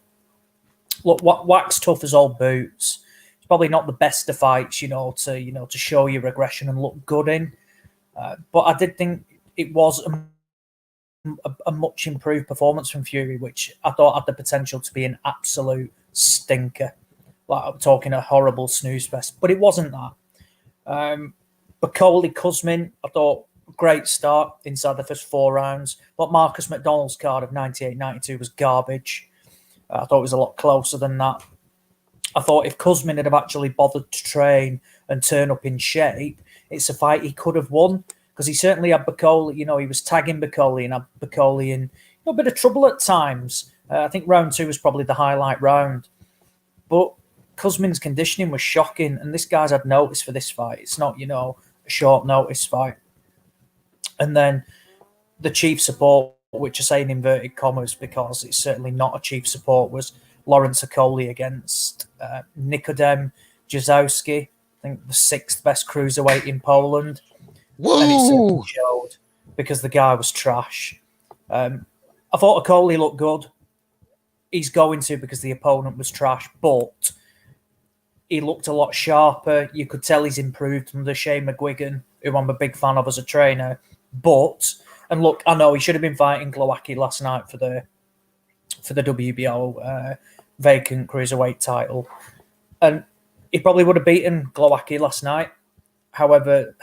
Look, Wack's tough as old boots. It's probably not the best of fights, to show your aggression and look good in. But I did think it was a much improved performance from Fury, which I thought had the potential to be an absolute stinker. Like, I'm talking a horrible snooze fest, but it wasn't that. But Coley Kuzmin, I thought great start inside the first 4 rounds. But Marcus McDonald's card of 98-92 was garbage. I thought it was a lot closer than that. I thought if Kuzmin had have actually bothered to train and turn up in shape, it's a fight he could have won, because he certainly had Bakole. You know, he was tagging Bakole and had Bakole in a bit of trouble at times. I think round 2 was probably the highlight round. But Kuzmin's conditioning was shocking, and this guy's had notice for this fight. It's not, a short notice fight. And then the chief support, which I say in inverted commas because it's certainly not a chief support, was Lawrence Okoli against Nikodem Jazowski, I think the 6th best cruiserweight in Poland. Whoa! And it certainly showed, because the guy was trash. I thought Okoli looked good. He's going to, because the opponent was trash, but he looked a lot sharper. You could tell he's improved under Shane McGuigan, who I'm a big fan of as a trainer. But, and look, I know he should have been fighting Glowacki last night for the WBO vacant cruiserweight title, and he probably would have beaten Glowacki last night. However,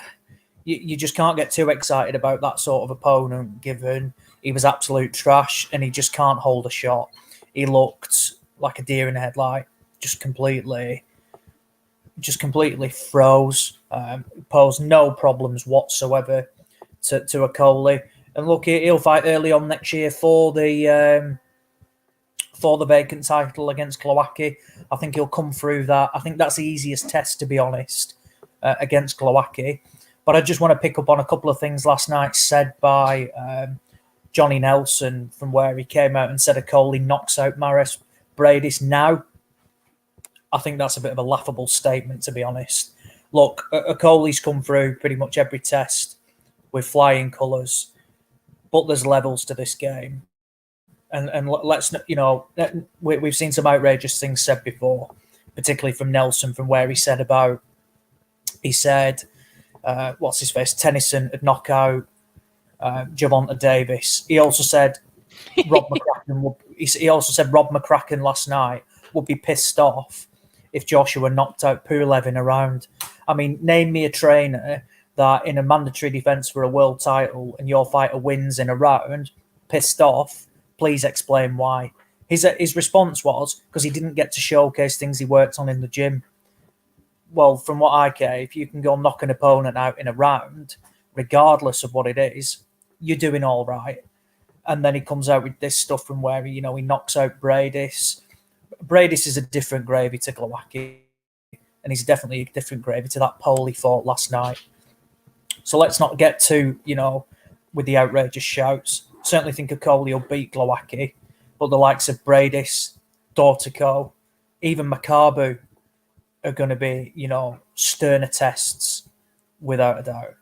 you just can't get too excited about that sort of opponent, given he was absolute trash and he just can't hold a shot. He looked like a deer in a headlight, just completely froze. Posed no problems whatsoever to Okoli. And look, he'll fight early on next year for the vacant title against Glowacki. I think he'll come through that. I think that's the easiest test, to be honest, against Glowacki. But I just want to pick up on a couple of things last night said by Johnny Nelson, from where he came out and said Okoli knocks out Maris Bradis now. I think that's a bit of a laughable statement, to be honest. Look, Okoli's come through pretty much every test with flying colours, but there's levels to this game. And let's, we've seen some outrageous things said before, particularly from Nelson, from where he said, what's his face, Tennyson had knocked out Gervonta Davis. He also said Rob McCracken last night would be pissed off if Joshua knocked out Pulev in a round. I mean, name me a trainer that in a mandatory defence for a world title and your fighter wins in a round, pissed off. Please explain why. His response was because he didn't get to showcase things he worked on in the gym. Well, from what I care, if you can go knock an opponent out in a round, regardless of what it is, you're doing all right. And then he comes out with this stuff from where he knocks out Bradis. Bradis is a different gravy to Glowacki, and he's definitely a different gravy to that pole he fought last night. So let's not get too, with the outrageous shouts. Certainly think Okoli will beat Glowacki, but the likes of Bradis, Dortico, even Makabu are going to be, sterner tests, without a doubt.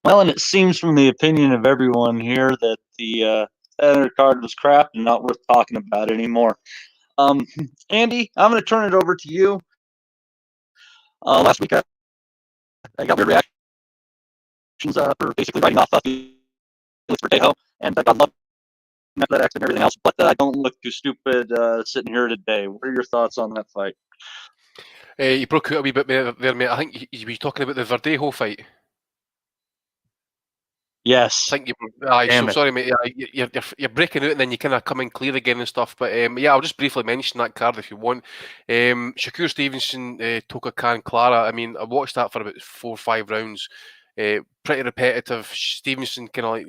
Well, and it seems from the opinion of everyone here that the undercard was crap and not worth talking about anymore. Andy, I'm going to turn it over to you. Last week, I got your reactions for basically writing off Felix Verdejo, and I love that accident and everything else, but I don't look too stupid sitting here today. What are your thoughts on that fight? You broke out a wee bit there, mate. I think you were talking about the Verdejo fight. Yes. I think sorry, mate. You're breaking out and then you kind of come in clear again and stuff. But I'll just briefly mention that card if you want. Shakur Stevenson, Toka Khan Clara. I mean, I watched that for about 4 or 5 rounds. Pretty repetitive. Stevenson kind of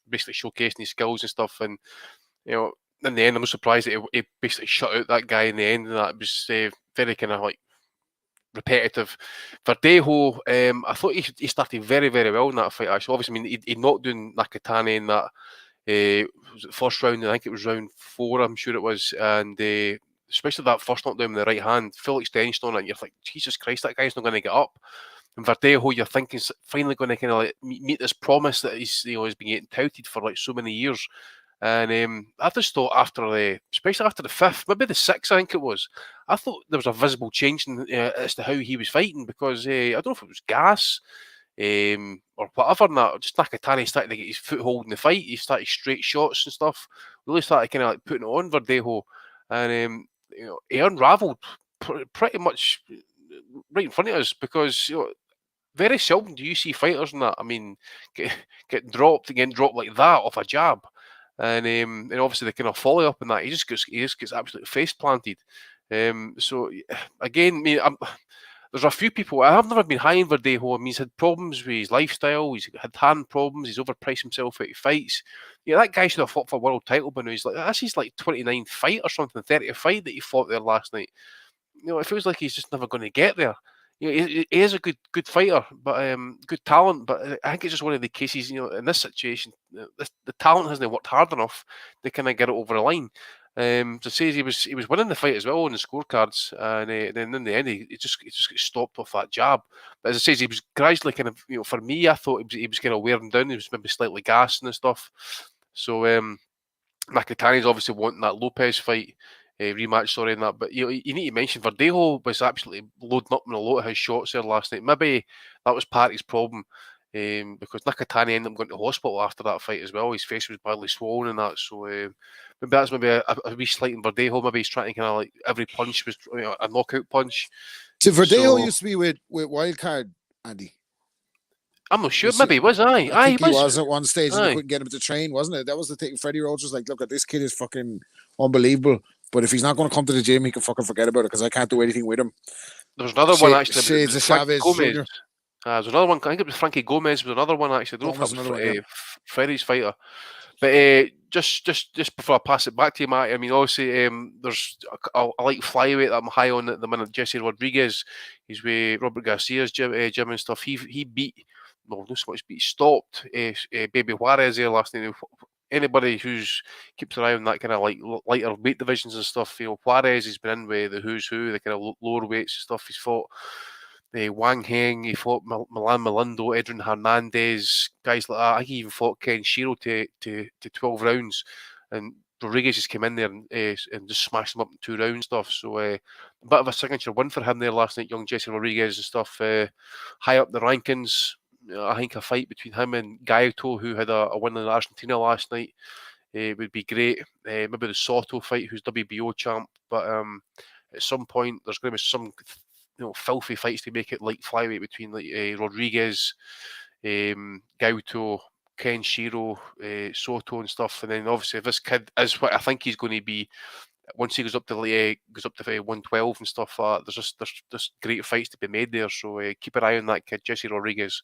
basically showcasing his skills and stuff. And in the end, I'm surprised that he basically shut out that guy in the end. And that was very kind of repetitive. Verdejo, I thought he started very, very well in that fight, actually. Obviously, I mean, he knocked down Nakatani in that was it first round. I think it was round 4, I'm sure it was. And especially that first knockdown with the right hand, full extension on it, and you're like, Jesus Christ, that guy's not going to get up. And Verdejo, you're thinking is finally going to kind of meet this promise that he's been getting touted for so many years. And I just thought especially after the 5th, maybe the 6th, I think it was, I thought there was a visible change as to how he was fighting, because I don't know if it was gas, or whatever. And that just Nakatani started to get his foothold in the fight. He started straight shots and stuff. Really started kind of like putting it on Verdejo, and he unravelled pretty much right in front of us, because very seldom do you see fighters in that. I mean, getting dropped like that off a jab, and obviously the kind of follow up in that, he just gets absolutely face planted. So again, there's a few people. I have never been high in Verdejo. I mean, he's had problems with his lifestyle. He's had hand problems. He's overpriced himself out of fights. That guy should have fought for a world title, but now that's his 29th fight or something, 30th fight that he fought there last night. It feels like he's just never going to get there. He is a good fighter, but good talent. But I think it's just one of the cases. In this situation, the talent hasn't worked hard enough to kind of get it over the line. To say he was winning the fight as well on the scorecards, and then in the end he just got stopped off that jab. But as I say, he was gradually kind of, for me, I thought he was kind of wearing down. He was maybe slightly gassing and stuff. So Nakatani's obviously wanting that Lopez fight. Rematch, sorry, in that, but you need to mention Verdejo was absolutely loading up on a lot of his shots there last night. Maybe that was part of his problem, because Nakatani ended up going to hospital after that fight as well. His face was badly swollen and that, so maybe that's a wee slight in Verdejo. Maybe he's trying to kind of like every punch was a knockout punch. So Verdejo used to be with Wildcard, Andy. I'm not sure. Maybe he was. I think he was at one stage, and they couldn't get him to train, wasn't it? That was the thing. Freddie Rhodes was like, "Look, this kid is fucking unbelievable. But if he's not going to come to the gym, he can fucking forget about it, because I can't do anything with him." There was another one actually. Shades of Chavez Jr. There was another one. I think it was Frankie Gomez. Was another one actually. I don't know if that was Freddie's fighter. But just before I pass it back to you, Matt, I mean, obviously, there's I like flyweight that I'm high on at the minute. Jesse Rodriguez, he's with Robert Garcia's gym and stuff. He beat, well, not so much beat, stopped Baby Juarez there last night. Anybody who's keeps an eye on that kind of like lighter weight divisions and stuff, Juarez has been in with the who's who, the kind of lower weights and stuff. He's fought Wang Heng, he fought Milan Melindo, Adrian Hernandez, guys like that. I think he even fought Ken Shiro to 12 rounds, and Rodriguez just came in there and just smashed him up in 2 rounds stuff. So a bit of a signature win for him there last night, young Jesse Rodriguez and stuff. High up the rankings. I think a fight between him and Gaito, who had a win in Argentina last night, would be great. Maybe the Soto fight, who's WBO champ. But at some point, there's going to be some filthy fights to make it like flyweight between Rodriguez, Gaito, Ken Shiro, Soto and stuff. And then obviously, if this kid is what I think he's going to be, once he goes up to 112 and stuff, there's just great fights to be made there. So keep an eye on that kid, Jesse Rodriguez.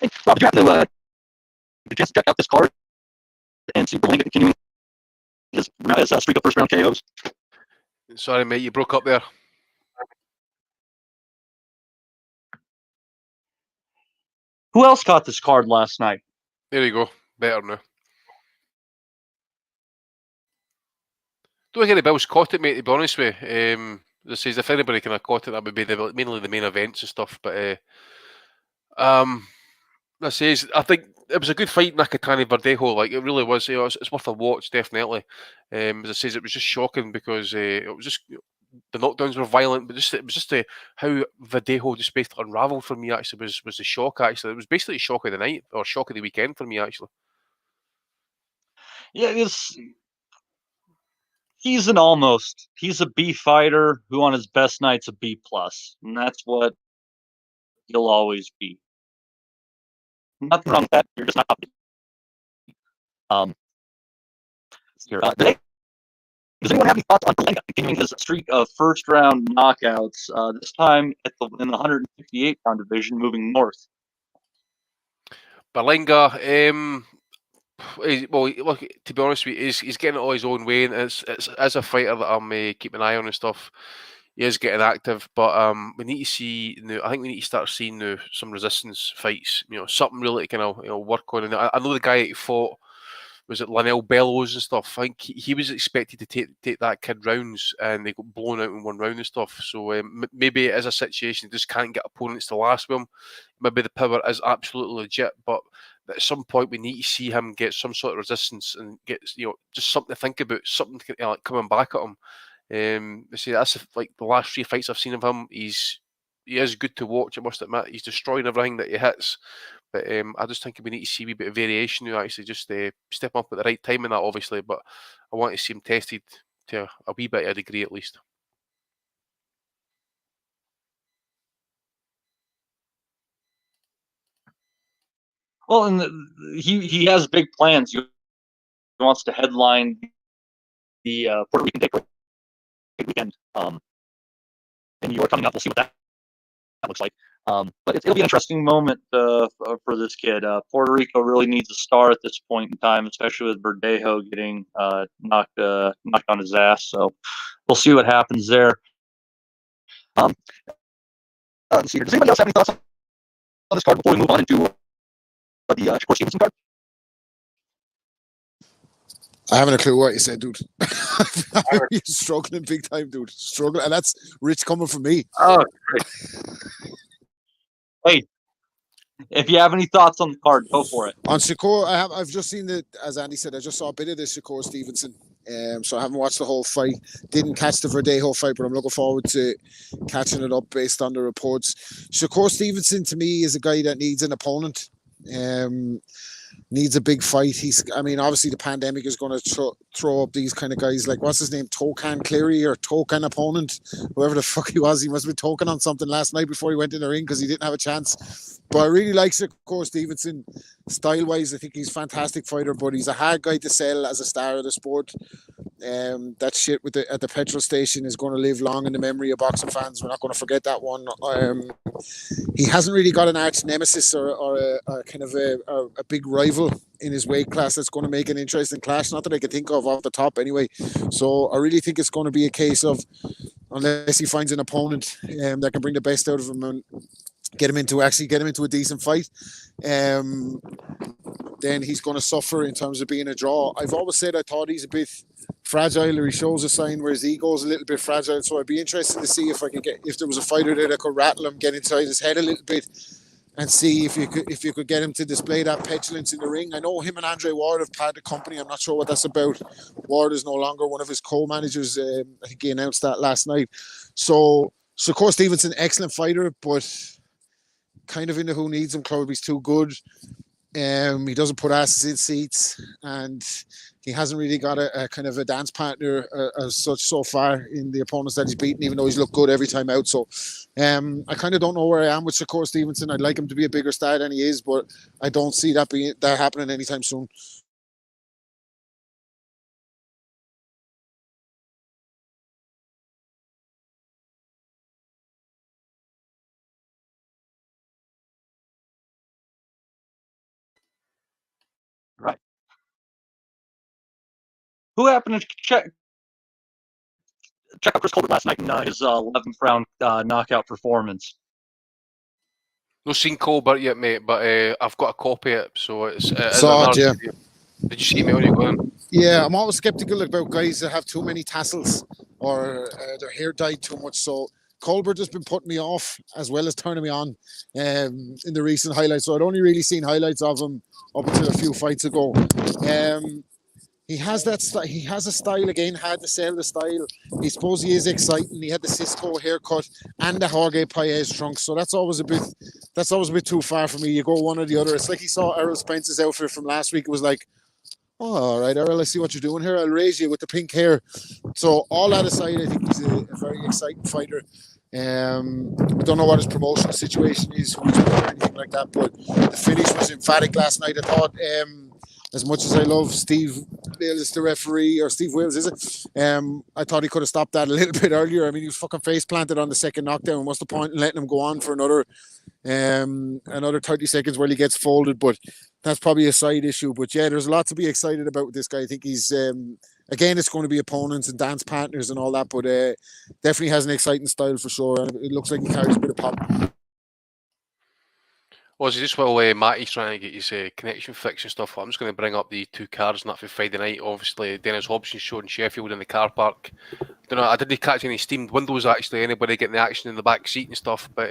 Hey, Rob, did you have to just check out this card and see Berlanga continuing his streak of first round KOs? Sorry, mate, you broke up there. Who else caught this card last night? There you go. Better now. Don't think anybody else caught it, mate, to be honest with you. This says if anybody kind of caught it, that would be mainly the main events and stuff. But that says, I think it was a good fight, Nakatani Verdejo. Like, it really was. It's worth a watch, definitely. As I says, it was just shocking because it was just the knockdowns were violent, but it was just how Verdejo just basically unravelled for me. Actually, was the shock. Actually, it was basically a shock of the night or shock of the weekend for me. Actually, yeah, he's an almost. He's a B fighter who, on his best night's, a B plus, and that's what he'll always be. Nothing wrong with that. You're just not up. Does anyone have any thoughts on Berlanga continuing his streak of first round knockouts? This time in the 158 pound division, moving north. Berlanga, well, look, to be honest with you, he's getting it all his own way, and it's as a fighter that I'm keeping an eye on and stuff. He is getting active, but we need to see. I think we need to start seeing some resistance fights. Something really to kind of work on. And I know the guy that he fought, was it Linnell Bellows and stuff. I think he was expected to take that kid rounds, and they got blown out in 1 round and stuff. So maybe it is a situation he just can't get opponents to last with him. Maybe the power is absolutely legit, but at some point we need to see him get some sort of resistance and get just something to think about, something like coming back at him. See, that's like the last 3 fights I've seen of him. He is good to watch, I must admit. He's destroying everything that he hits. But I just think we need to see a wee bit of variation now, actually, just step up at the right time in that, obviously. But I want to see him tested to a wee bit of a degree at least. Well, and he has big plans. He wants to headline the Puerto Rican Day weekend in New York coming up. We'll see what that looks like. But it'll be an interesting moment for this kid. Puerto Rico really needs a star at this point in time, especially with Verdejo getting knocked on his ass. So we'll see what happens there. Let's see here. Does anybody else have any thoughts on this card before we move on into the Shakur Stevenson card? I haven't a clue what you said, dude. You're struggling big time, dude. Struggling, and that's rich coming from me. Oh, great. Hey, if you have any thoughts on the card, go for it. On Shakur, I've just seen as Andy said, I just saw a bit of this Shakur Stevenson. So I haven't watched the whole fight. Didn't catch the Verdejo fight, but I'm looking forward to catching it up based on the reports. Shakur Stevenson to me is a guy that needs an opponent. Needs a big fight. Obviously the pandemic is going to throw up these kind of guys like, what's his name, Tokan Cleary or Tokan opponent, whoever the fuck he was. He must have been token on something last night before he went in the ring because he didn't have a chance. But I really like Shakur Stevenson style-wise. I think he's a fantastic fighter, but he's a hard guy to sell as a star of the sport. That shit at the petrol station is going to live long in the memory of boxing fans. We're not going to forget that one. He hasn't really got an arch nemesis or a kind of a big rival in his weight class that's going to make an interesting clash. Not that I can think of off the top anyway. So I really think it's going to be a case of, unless he finds an opponent that can bring the best out of him and get him into a decent fight, then he's going to suffer in terms of being a draw. I've always said I thought he's a bit fragile, or he shows a sign where his ego is a little bit fragile. So I'd be interested to see if there was a fighter there that could rattle him, get inside his head a little bit, and see if you could get him to display that petulance in the ring. I know him and Andre Ward have parted company. I'm not sure what that's about. Ward is no longer one of his co-managers. I think he announced that last night. So Shakur Stevenson, excellent fighter, but kind of in the who needs him club. He's too good. He doesn't put asses in seats, and he hasn't really got a kind of a dance partner as such so far in the opponents that he's beaten, even though he's looked good every time out. So I kind of don't know where I am with Shakur Stevenson. I'd like him to be a bigger star than he is, but I don't see that happening anytime soon. Right. Who happened to check out Chris Colbert last night in his 11th round knockout performance? Not seen Colbert yet, mate, but I've got a copy of it, so it's saw it, yeah. Did you see me when you got in? Yeah, I'm always skeptical about guys that have too many tassels or their hair dyed too much. So Colbert has been putting me off as well as turning me on in the recent highlights. So I'd only really seen highlights of him up until a few fights ago. He has that. He has a style again. Hard to sell the style. He suppose he is exciting. He had the Cisco haircut and the Jorge Paez trunks. So that's always a bit too far for me. You go one or the other. It's like he saw Errol Spence's outfit from last week. It was like, oh, all right, Errol, I see what you're doing here. I'll raise you with the pink hair. So all that aside, I think he's a very exciting fighter. I don't know what his promotional situation is, or anything like that, but the finish was emphatic last night. I thought, as much as I love Steve Wills, the referee, or Steve Wills, is it? I thought he could have stopped that a little bit earlier. I mean, he was fucking face planted on the second knockdown. What's the point in letting him go on for another 30 seconds while he gets folded? But that's probably a side issue. But yeah, there's a lot to be excited about with this guy. I think he's again, it's going to be opponents and dance partners and all that, but definitely has an exciting style for sure. And it looks like he carries a bit of pop. Well, just while Matty's trying to get his connection fixed and stuff, I'm just going to bring up the two cars and that for Friday night. Obviously, Dennis Hobson's show in Sheffield in the car park. I didn't catch any steamed windows, actually, anybody getting the action in the back seat and stuff, but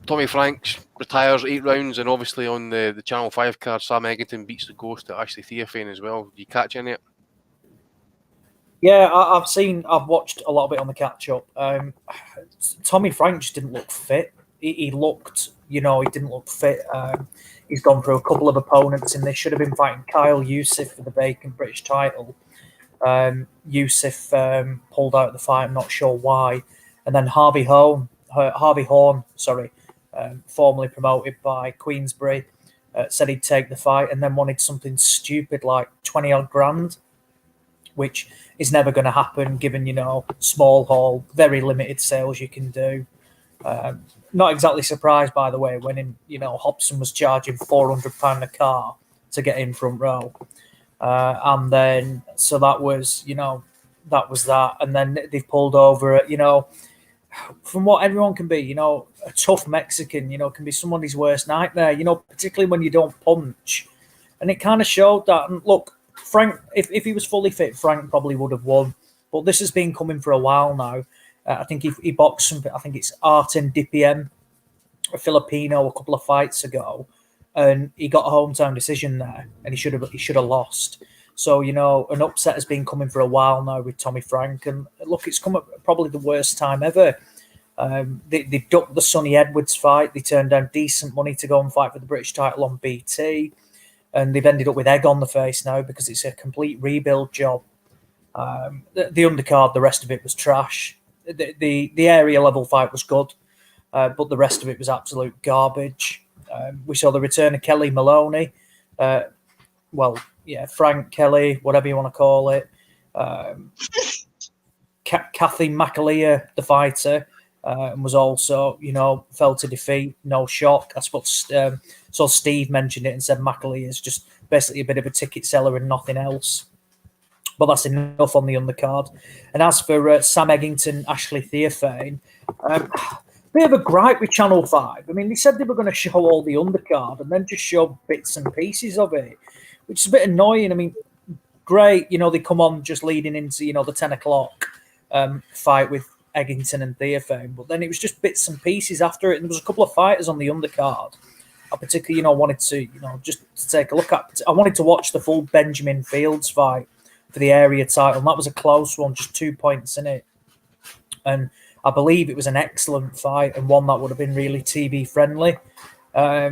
Tommy Franks retires 8 rounds, and obviously on the Channel 5 card, Sam Eggington beats the Ghost at Ashley Theophane as well. Did you catch any of it? Yeah, I've watched a lot of it on the catch up. Tommy Franks didn't look fit. He looked, he didn't look fit. He's gone through a couple of opponents, and they should have been fighting Kyle Usyk for the vacant British title. Usyk pulled out of the fight. I'm not sure why. And then Harvey Horn, formerly promoted by Queensbury, said he'd take the fight, and then wanted something stupid like 20 odd grand, which is never going to happen given, small hall, very limited sales you can do. Not exactly surprised, by the way, when Hobson was charging £400 a car to get in front row. And then, so that was that. And then they've pulled over it, from what everyone can be, a tough Mexican, can be somebody's worst nightmare, particularly when you don't punch. And it kind of showed that. And look, Frank, if he was fully fit, Frank probably would have won. But this has been coming for a while now. I think he boxed something. I think it's Artem Dipiem, a Filipino, a couple of fights ago, and he got a hometown decision there, and he should have lost. So an upset has been coming for a while now with Tommy Frank, and look, it's come at probably the worst time ever. They ducked the Sonny Edwards fight. They turned down decent money to go and fight for the British title on BT, and they've ended up with egg on the face now because it's a complete rebuild job. The undercard, the rest of it was trash. The area level fight was good, but the rest of it was absolute garbage. We saw the return of Kelly Maloney. Frank Kelly, whatever you want to call it. Kathy McAleer, the fighter, and was also, fell to defeat. No shock. I suppose so. Steve mentioned it and said McAleer is just basically a bit of a ticket seller and nothing else. But that's enough on the undercard. And as for Sam Eggington, Ashley Theophane, bit of a gripe with Channel 5. I mean, they said they were going to show all the undercard and then just show bits and pieces of it, which is a bit annoying. I mean, great, they come on just leading into, the 10 o'clock fight with Eggington and Theophane, but then it was just bits and pieces after it. And there was a couple of fighters on the undercard I particularly, wanted to, just to take a look at. I wanted to watch the full Benjamin Fields fight for the area title, and that was a close one, just 2 points in it. And I believe it was an excellent fight and one that would have been really TV friendly. A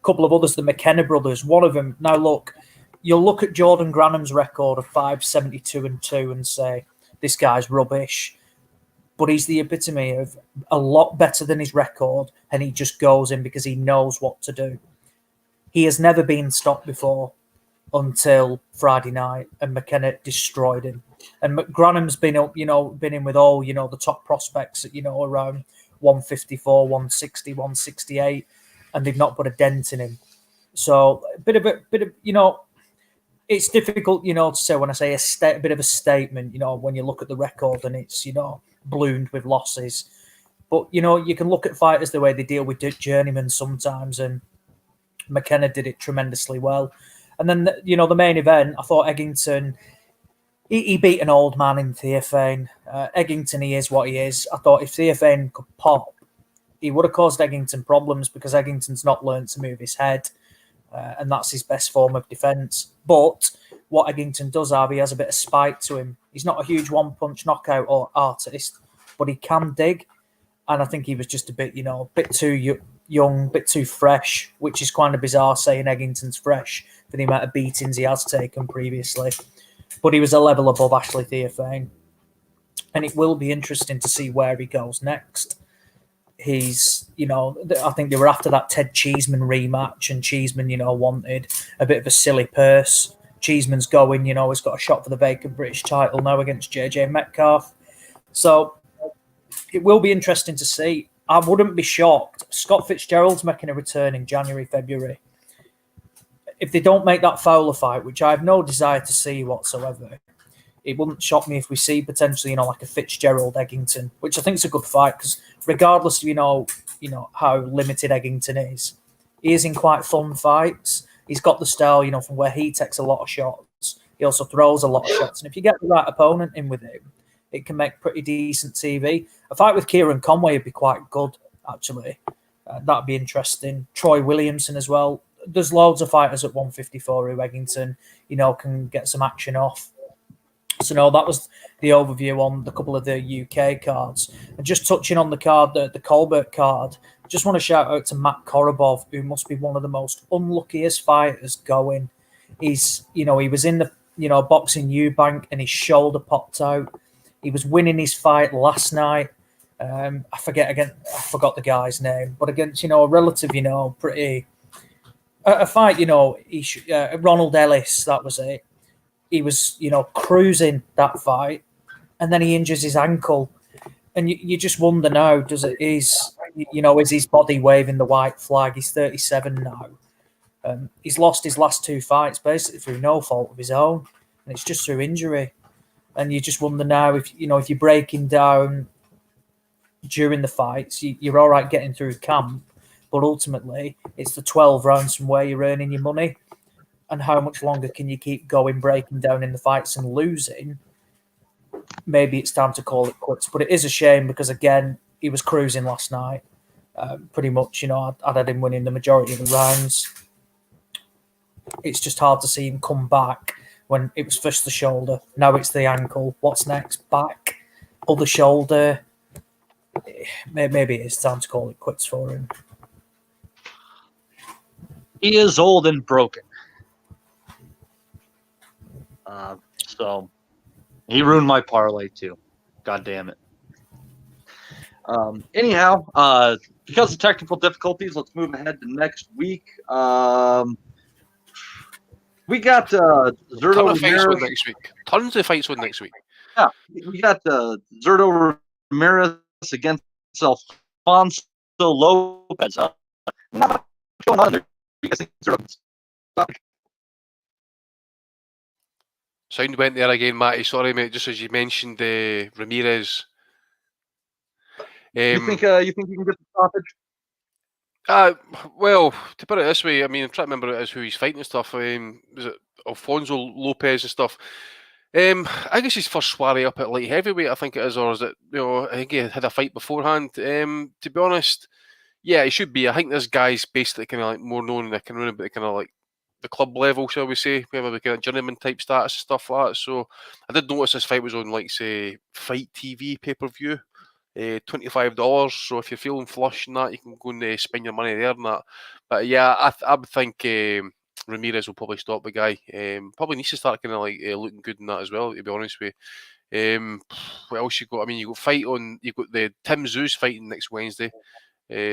couple of others, the McKenna brothers, one of them. Now look, you'll look at Jordan Granham's record of 5-72-2 and say, this guy's rubbish. But he's the epitome of a lot better than his record, and he just goes in because he knows what to do. He has never been stopped before until Friday night, and McKenna destroyed him. And Granham's been up, been in with all, the top prospects at, around 154, 160, 168, and they've not put a dent in him. So a bit of, it's difficult, to say when I say a bit of a statement, when you look at the record and it's, ballooned with losses. But, you can look at fighters the way they deal with journeymen sometimes, and McKenna did it tremendously well. And then, the main event, I thought Eggington, he beat an old man in Theophane. Eggington, he is what he is. I thought if Theophane could pop, he would have caused Eggington problems because Eggington's not learned to move his head, and that's his best form of defence. But what Eggington does have, he has a bit of spite to him. He's not a huge one-punch knockout or artist, but he can dig. And I think he was just a bit, a bit too young, a bit too fresh, which is kind of bizarre saying Eggington's fresh for the amount of beatings he has taken previously. But he was a level above Ashley Theophane. And it will be interesting to see where he goes next. He's, I think they were after that Ted Cheeseman rematch, and Cheeseman, wanted a bit of a silly purse. Cheeseman's going, he's got a shot for the vacant British title now against JJ Metcalf. So it will be interesting to see. I wouldn't be shocked. Scott Fitzgerald's making a return in January, February. If they don't make that Fowler fight, which I have no desire to see whatsoever, it wouldn't shock me if we see potentially, like a Fitzgerald Eggington, which I think is a good fight because regardless of, how limited Eggington is, he is in quite fun fights. He's got the style, from where he takes a lot of shots. He also throws a lot of shots. And if you get the right opponent in with him, it can make pretty decent TV. A fight with Kieran Conway would be quite good. actually. That'd be interesting. Troy Williamson as well. There's loads of fighters at 154 who Eggington, can get some action off. So no, that was the overview on the couple of the UK cards. And just touching on the card, the Colbert card, just want to shout out to Matt Korobov, who must be one of the most unluckiest fighters going. He was in the boxing Eubank and his shoulder popped out. He was winning his fight last night. I forgot the guy's name, but against a relative, pretty a fight, Ronald Ellis, that was it. He was, cruising that fight, and then he injures his ankle, and you just wonder now, is his body waving the white flag? He's 37 now. He's lost his last 2 fights basically through no fault of his own, and it's just through injury. And you just wonder now if you're breaking down during the fights, you're all right getting through camp, but ultimately it's the 12 rounds from where you're earning your money. And how much longer can you keep going, breaking down in the fights and losing? Maybe it's time to call it quits. But it is a shame because, again, he was cruising last night. Pretty much, I'd had him winning the majority of the rounds. It's just hard to see him come back when it was first the shoulder. Now it's the ankle. What's next? Back, other shoulder. Maybe it is time to call it quits for him. He is old and broken. So he ruined my parlay too. God damn it. Anyhow, because of technical difficulties, let's move ahead to next week. We got Zurdo Ramirez next week. Tons of fights on next week. Yeah, we got Zurdo Ramirez against Alfonso Lopez. What's going on there? You guys think Zurdo's Sound went there again, Matty. Sorry, mate. Just as you mentioned, Ramirez. you think you can get the stoppage? Well, to put it this way, I mean, I'm trying to remember who he's fighting and stuff. Was it Alfonso Lopez and stuff? I guess his first soiree up at light heavyweight, I think it is, or is it? I think he had a fight beforehand. To be honest, yeah, he should be. I think this guy's basically kind of like more known than kind of like the club level, shall we say, we have a kind of journeyman type status and stuff like that. So I did notice this fight was on, like, say, Fight TV pay-per-view, $25. So if you're feeling flush and that, you can go and spend your money there and that. But yeah, I would think Ramirez will probably stop the guy. Probably needs to start kind of like looking good in that as well, to be honest with you. What else you got? I mean, you've got the Tim Zeus fighting next Wednesday.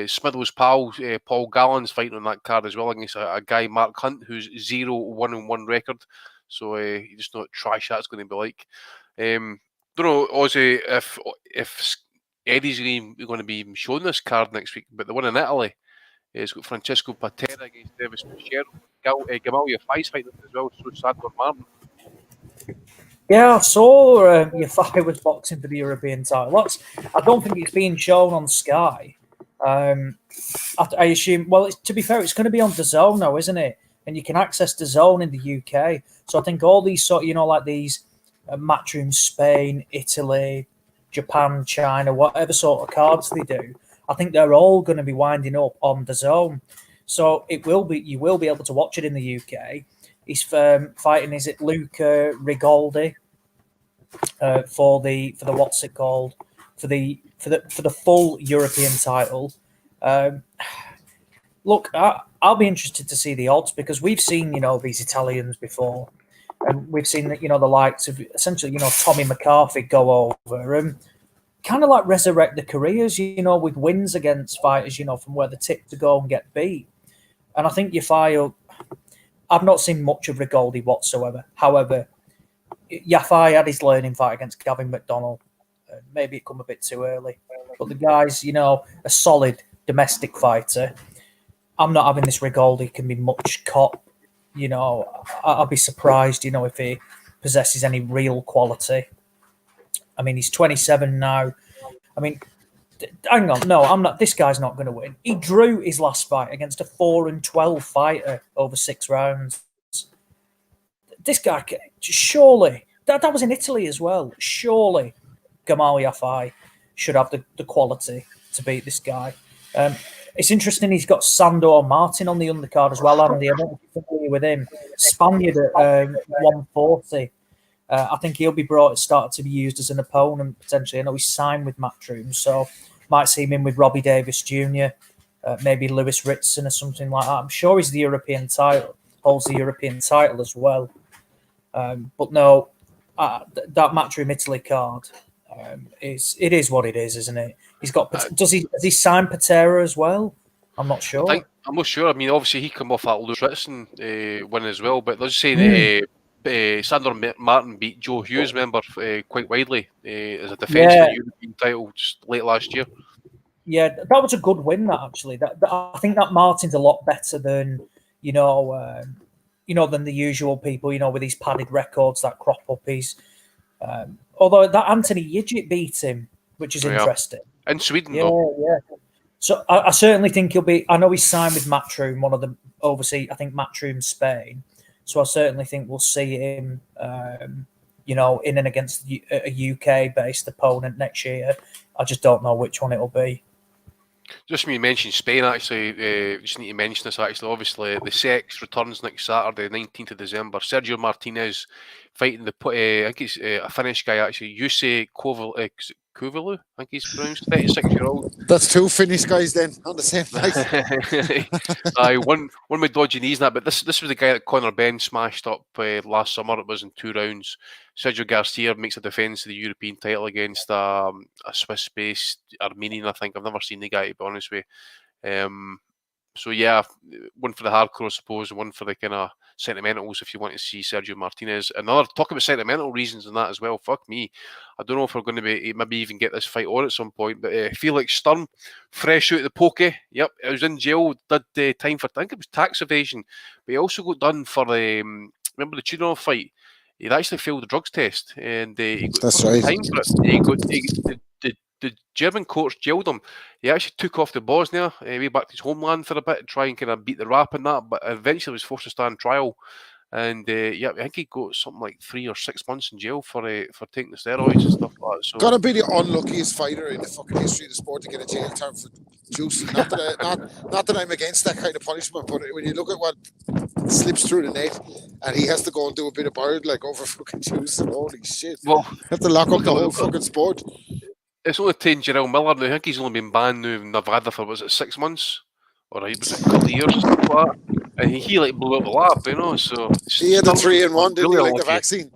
Smithers pal Paul Gallen's fighting on that card as well against a guy, Mark Hunt, who's 0-1-1 record. So you just know what trash that's going to be like. Don't know, Ozzy, if Eddie's going to be showing this card next week, but the one in Italy, it's got Francesco Patera against Davis Pichero. Gamal Yafai's fighting as well, so Sadler Martin. Yeah, I saw Yafai was boxing for the European title. I don't think it's being shown on Sky. I assume, well, to be fair, it's going to be on DAZN now, isn't it? And you can access DAZN in the UK. So I think all these like these Matchroom Spain, Italy, Japan, China, whatever sort of cards they do, I think they're all going to be winding up on DAZN. So you will be able to watch it in the UK. He's fighting, is it Luca Rigoldi for the what's it called? For the full European title. Look, I'll be interested to see the odds because we've seen these Italians before, and we've seen that the likes of essentially Tommy McCarthy go over and kind of like resurrect the careers with wins against fighters from where they tip to go and get beat. And I think Yafai, I've not seen much of Rigoldi whatsoever. However, Yafai had his learning fight against Gavin McDonnell. Maybe it come a bit too early. But the guy's, a solid domestic fighter. I'm not having this Rigoldi can be much cop. I'll be surprised, if he possesses any real quality. I mean, he's 27 now. I mean, hang on. No, I'm not. This guy's not going to win. He drew his last fight against a 4-12 fighter over 6 rounds. This guy, surely, that was in Italy as well. Surely Gamal Yafai should have the quality to beat this guy. It's interesting. He's got Sandor Martin on the undercard as well, Andy. I don't know if you're familiar with him. Spaniard at 140. I think he'll be started to be used as an opponent potentially. I know he's signed with Matchroom, so might see him in with Robbie Davis Jr., maybe Lewis Ritson or something like that. I'm sure he's the European title, holds the European title as well. But no, that Matchroom Italy card is what it is, isn't it? He's got. Has he signed Patera as well? I'm not sure. I'm not sure. I mean, obviously he come off that Lewis Ritson win as well, but let's say Sandor Martin beat Joe Hughes, remember, quite widely as a defence of the European title just late last year. Yeah, that was a good win. That actually, I think that Martin's a lot better than than the usual people. With these padded records that crop up. Although that Anthony Yigit beat him, which is interesting. In Sweden, though. Yeah. So I certainly think he'll be. I know he's signed with Matchroom, one of the overseas. I think Matchroom Spain. So I certainly think we'll see him, in and against a UK-based opponent next year. I just don't know which one it'll be. Just when you mentioned Spain, actually, just need to mention this, actually. Obviously, the Sex returns next Saturday, 19th of December. Sergio Martinez fighting I think he's a Finnish guy, actually. Usyk Kovalu, I think he's pronounced, 36-year-old. That's two Finnish guys then on the same night. One with dodgy knees and that, but this was the guy that Conor Ben smashed up last summer. It was in 2 rounds. Sergio Garcia makes a defence of the European title against a Swiss-based Armenian, I think. I've never seen the guy, to be honest with you. So yeah, one for the hardcore, I suppose, and one for the kind of sentimentals if you want to see Sergio Martinez. Another, talk about sentimental reasons and that as well. Fuck me. I don't know if we're going to be maybe even get this fight on at some point, but Felix Sturm, fresh out of the poke. Yep, I was in jail, did time for, I think it was tax evasion, but he also got done for remember the Tudor fight? He'd actually failed the drugs test, and he got time for it. The German courts jailed him. He actually took off to Bosnia, way back to his homeland for a bit, to try and kind of beat the rap and that, but eventually was forced to stand trial. And I think he got something like 3 or 6 months in jail for taking the steroids and stuff like that. So gotta be the unluckiest fighter in the fucking history of the sport to get a jail term for juicing. Not that I'm against that kind of punishment, but when you look at what slips through the net and he has to go and do a bit of bird like over fucking juicing, holy shit! Well, have to lock up the whole fucking sport. It's only taken Jarrell Miller now. I think he's only been banned now in Nevada for, was it 6 months? Or was it a couple of years or stuff like that? And he like blew up the lap, so... He had the 3-in-1, didn't he, like the vaccine?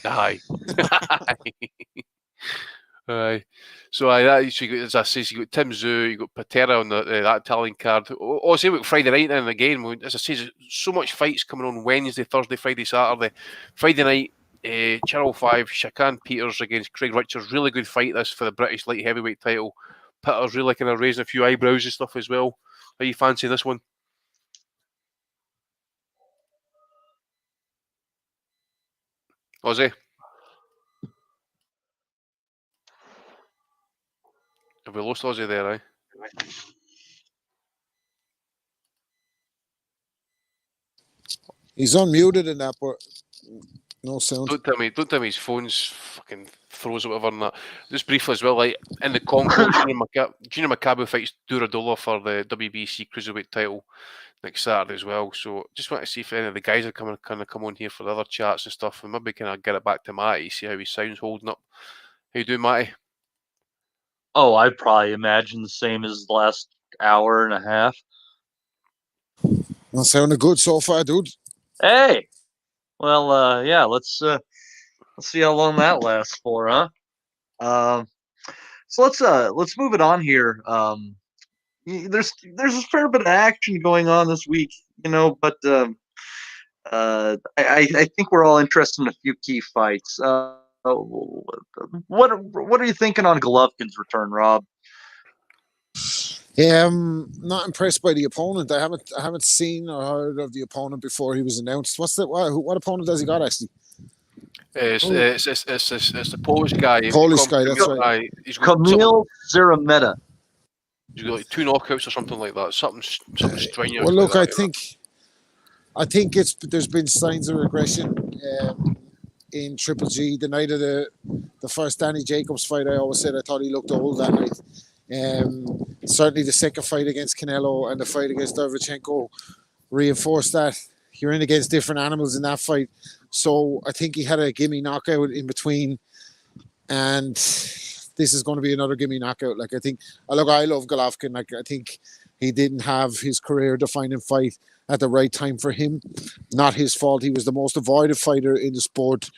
Aye. Aye. So as I say, you got Tim Tszyu, you got Patera on that Italian card. Also, we got Friday night then again. As I say, there's so much fights coming on Wednesday, Thursday, Friday, Saturday. Friday night, Channel 5, Shakan Peters against Craig Richards. Really good fight this for the British light heavyweight title. Peters really kind of raising a few eyebrows and stuff as well. How you fancy this one? Ozzy? Have we lost Ozzy there, eh? He's unmuted in that, but no sound. Don't tell me his phone's fucking froze or whatever. And that. Just briefly as well, like in the Congo, Gina Makabu fights Duradola for the WBC Cruiserweight title next Saturday as well. So just want to see if any of the guys are kind of come on here for the other chats and stuff, and maybe kind of get it back to Matty, see how he sounds holding up. How you doing, Matty? Oh, I'd probably imagine the same as the last hour and a half. Not sounding good so far, dude. Hey, well, yeah, let's see how long that lasts for, huh? So let's move it on here. There's a fair bit of action going on this week, but I think we're all interested in a few key fights. What are you thinking on Golovkin's return, Rob? Yeah, I'm not impressed by the opponent. I haven't seen or heard of the opponent before he was announced. What opponent has he got actually? It's the Polish guy. Polish guy, that's right. Kamil Zirameta. He's got like 2 knockouts or something like that. Something strenuous. Well, look, like I think there's been signs of regression in Triple G. The night of the first Danny Jacobs fight, I always said I thought he looked old that night. Certainly the second fight against Canelo and the fight against Derevchenko reinforced that. You're in against different animals in that fight. So I think he had a gimme knockout in between. And this is going to be another gimme knockout. Like, I think, I love Golovkin. Like, I think he didn't have his career-defining fight at the right time for him. Not his fault. He was the most avoided fighter in the sport,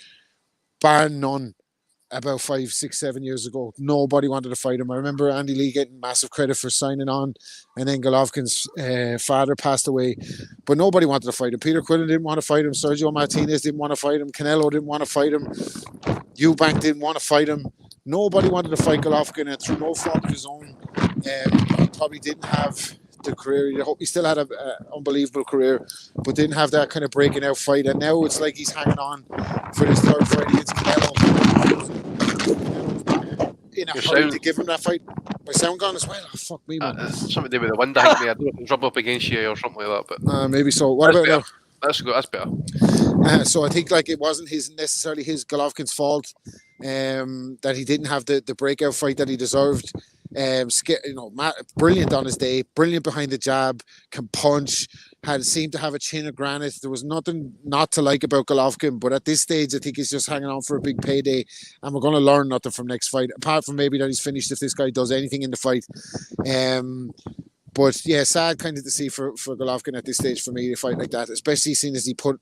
bar none. About 5, 6, 7 years ago, nobody wanted to fight him. I remember Andy Lee getting massive credit for signing on, and then Golovkin's father passed away, but nobody wanted to fight him. Peter Quillen didn't want to fight him. Sergio Martinez didn't want to fight him. Canelo didn't want to fight him. Eubank didn't want to fight him. Nobody wanted to fight Golovkin, and through no fault of his own, he probably didn't have the career. He still had an unbelievable career, but didn't have that kind of breaking out fight. And now it's like he's hanging on for this third fight against Canelo. In a hurry to give him that fight. My sound gone as well. Oh, fuck me, man. Something to do with the wind. I think they rub up against you or something like that. But maybe so. What about now? That's good. That's better. So I think like it wasn't necessarily his Golovkin's fault that he didn't have the breakout fight that he deserved. Brilliant on his day, brilliant behind the jab, can punch, seemed to have a chin of granite. There was nothing not to like about Golovkin, but at this stage I think he's just hanging on for a big payday, and we're going to learn nothing from next fight, apart from maybe that he's finished if this guy does anything in the fight. But yeah, sad kind of to see for Golovkin at this stage for me to fight like that, especially seeing as he put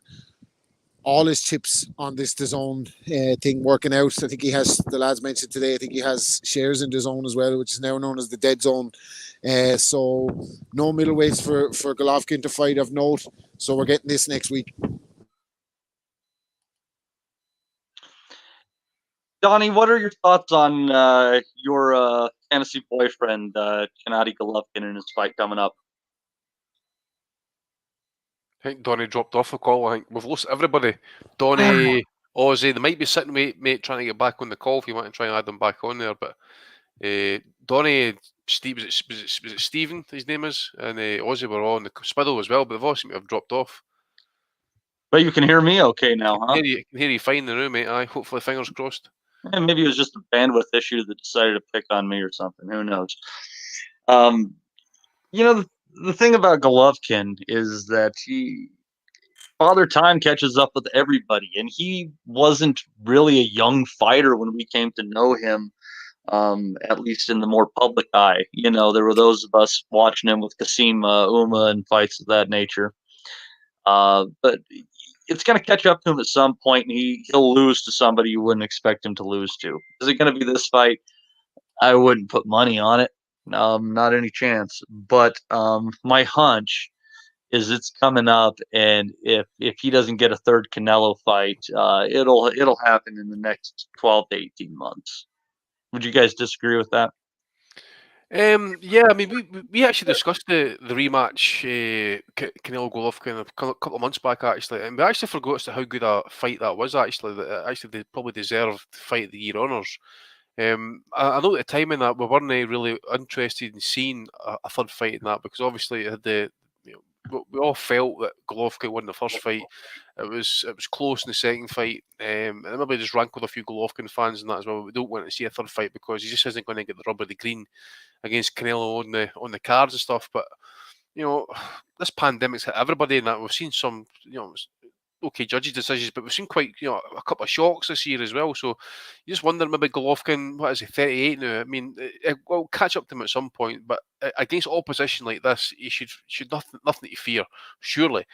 all his chips on this DAZN thing working out. I think he has, the lads mentioned today, I think he has shares in DAZN as well, which is now known as the Dead Zone. So no middleweights for Golovkin to fight of note. So we're getting this next week. Donnie, what are your thoughts on your fantasy boyfriend, Gennady Golovkin, and his fight coming up? I think Donnie dropped off a call. I think we've lost everybody. Donnie, Ozzy, they might be sitting mate trying to get back on the call if you want to try and add them back on there. But Donnie, Steve, was it Stephen, his name is, and Ozzy were on the Spiddle as well, but they've all seemed to have dropped off. But you can hear me okay now, huh? I can hear you fine in the room, mate. Aye, hopefully, fingers crossed. Yeah, maybe it was just a bandwidth issue that decided to pick on me or something. Who knows? The thing about Golovkin is that Father Time catches up with everybody, and he wasn't really a young fighter when we came to know him, at least in the more public eye. There were those of us watching him with Kasim Uma and fights of that nature. But it's going to catch up to him at some point, and he'll lose to somebody you wouldn't expect him to lose to. Is it going to be this fight? I wouldn't put money on it. Not any chance. But my hunch is it's coming up, and if he doesn't get a third Canelo fight, it'll happen in the next 12 to 18 months. Would you guys disagree with that? Yeah, I mean, we actually discussed the rematch, Canelo Golovkin, a couple of months back, actually, and we actually forgot as to how good a fight that was, actually. That actually they probably deserved Fight of the Year honours. I know at the time in that we weren't really interested in seeing a third fight in that, because obviously it had we all felt that Golovkin won the first fight. It was close in the second fight, and maybe just rankled a few Golovkin fans and that as well. We don't want to see a third fight because he just isn't going to get the rub of the green against Canelo on the cards and stuff. But this pandemic's hit everybody, and that we've seen some okay judges' decisions, but we've seen quite a couple of shocks this year as well. So you just wonder, maybe Golovkin, what is he, 38 now? I mean, we'll catch up to him at some point, but against opposition like this, he should nothing to fear, surely.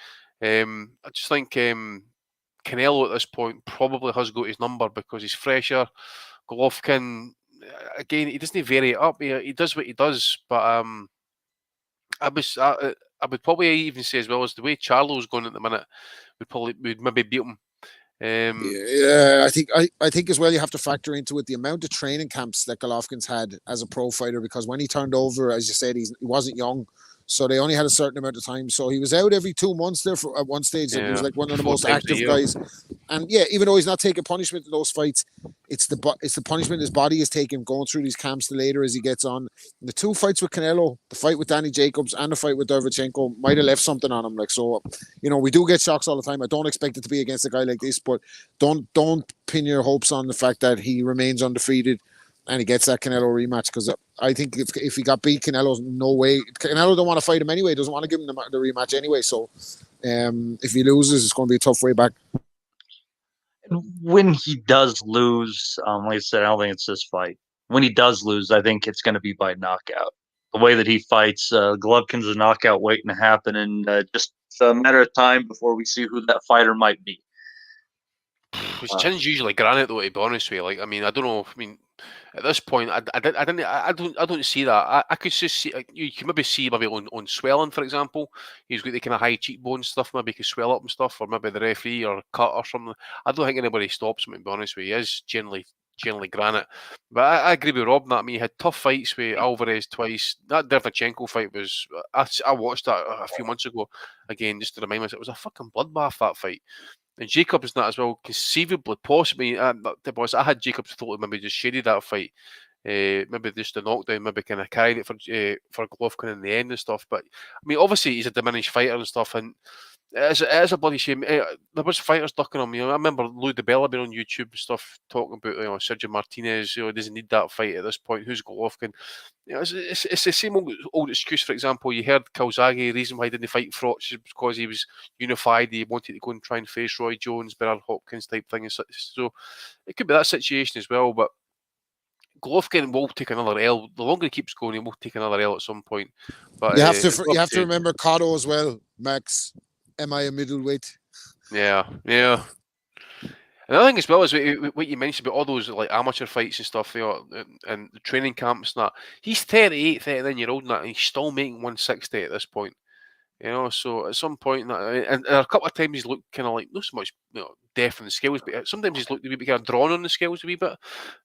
I just think Canelo at this point probably has got his number because he's fresher. Golovkin, again, he doesn't vary it up. He does what he does, but I would probably even say as well as the way Charlo's going at the minute, would maybe beat him. Yeah, I think as well you have to factor into it the amount of training camps that Golovkin's had as a pro fighter, because when he turned over, as you said, he wasn't young, so they only had a certain amount of time. So he was out every 2 months there at one stage. Yeah, he was like one of the most active guys. And yeah, even though he's not taking punishment in those fights, it's the punishment his body is taking going through these camps the later as he gets on. And the 2 fights with Canelo, the fight with Danny Jacobs and the fight with Derevchenko, might have left something on him. Like, so, we do get shocks all the time. I don't expect it to be against a guy like this, but don't pin your hopes on the fact that he remains undefeated. and he gets that Canelo rematch, because I think if he got beat, Canelo's no way. Canelo don't want to fight him anyway. Doesn't want to give him the rematch anyway. So if he loses, it's going to be a tough way back. When he does lose, like I said, I don't think it's this fight. When he does lose, I think it's going to be by knockout. The way that he fights, Golovkin's a knockout waiting to happen, and just a matter of time before we see who that fighter might be. His chin's usually granite, though. To be honest with you, like, I mean, I don't know. I mean, at this point, I don't see that. I could just see, you can maybe see on swelling, for example. He's got the kind of high cheekbone stuff. Maybe he could swell up and stuff, or maybe the referee or cut or something. I don't think anybody stops him. To be honest with you, he is generally granite. But I agree with Rob on that. I mean, he had tough fights with Alvarez twice. That Derevchenko fight was. I watched that a few months ago again, just to remind myself, it was a fucking bloodbath, that fight. And Jacobs not as well, conceivably, possibly. I had Jacobs totally maybe just shaded that fight. Maybe just a knockdown, maybe kind of carried it for Golovkin in the end and stuff. But I mean, obviously he's a diminished fighter and stuff, and it is a bloody shame. There was fighters ducking on me. I remember Lou DeBella being on YouTube and stuff talking about Sergio Martinez. Doesn't need that fight at this point. Who's Golovkin? It's the same old excuse. For example, you heard Calzaghe. The reason why he didn't fight Froch is because he was unified. He wanted to go and try and face Roy Jones, Bernard Hopkins type thing. So it could be that situation as well. But Golovkin will take another L. The longer he keeps going, he will take another L at some point. But you have to remember Cotto as well, Max. Am I a middleweight? Yeah. Another thing as well is what you mentioned about all those like amateur fights and stuff, and the training camps and that. He's 38, 39-year-old, and he's still making 160 at this point. So at some point, and a couple of times he's looked kind of like not so much deaf in the scales, but sometimes he's looked a wee bit kind of drawn on the scales a wee bit.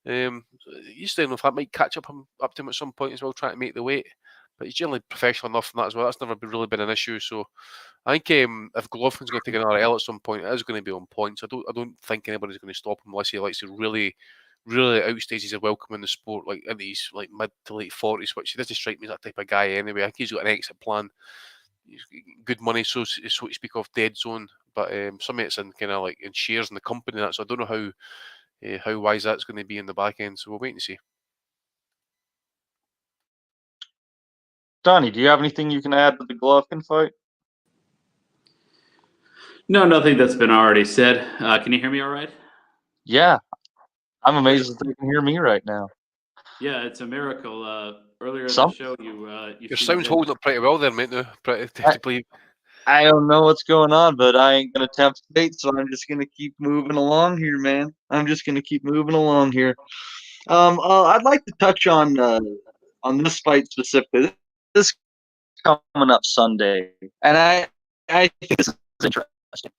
You still don't know if that might catch up to him at some point as well, trying to make the weight. But he's generally professional enough in that as well. That's never really been an issue. So I think if Golovkin's going to take another L at some point, it is going to be on points. I don't think anybody's going to stop him unless he likes to really, really outstages his welcome in the sport, like in his like mid to late 40s, which he doesn't strike me as that type of guy anyway. I think he's got an exit plan. He's good money, so to speak, off dead zone. But some of it's in kind of like in shares in the company. So I don't know how wise that's going to be in the back end. So we'll wait and see. Donnie, do you have anything you can add to the Golovkin fight? No, nothing that's been already said. Can you hear me all right? Yeah. I'm amazed that they can hear me right now. Yeah, it's a miracle. Earlier in the show, you your sound's holding up pretty well there, mate. Now, to believe. I don't know what's going on, but I ain't gonna tempt fate, so I'm just gonna keep moving along here, man. I'm just gonna keep moving along here. I'd like to touch on this fight specifically. This coming up Sunday, and I think this is interesting.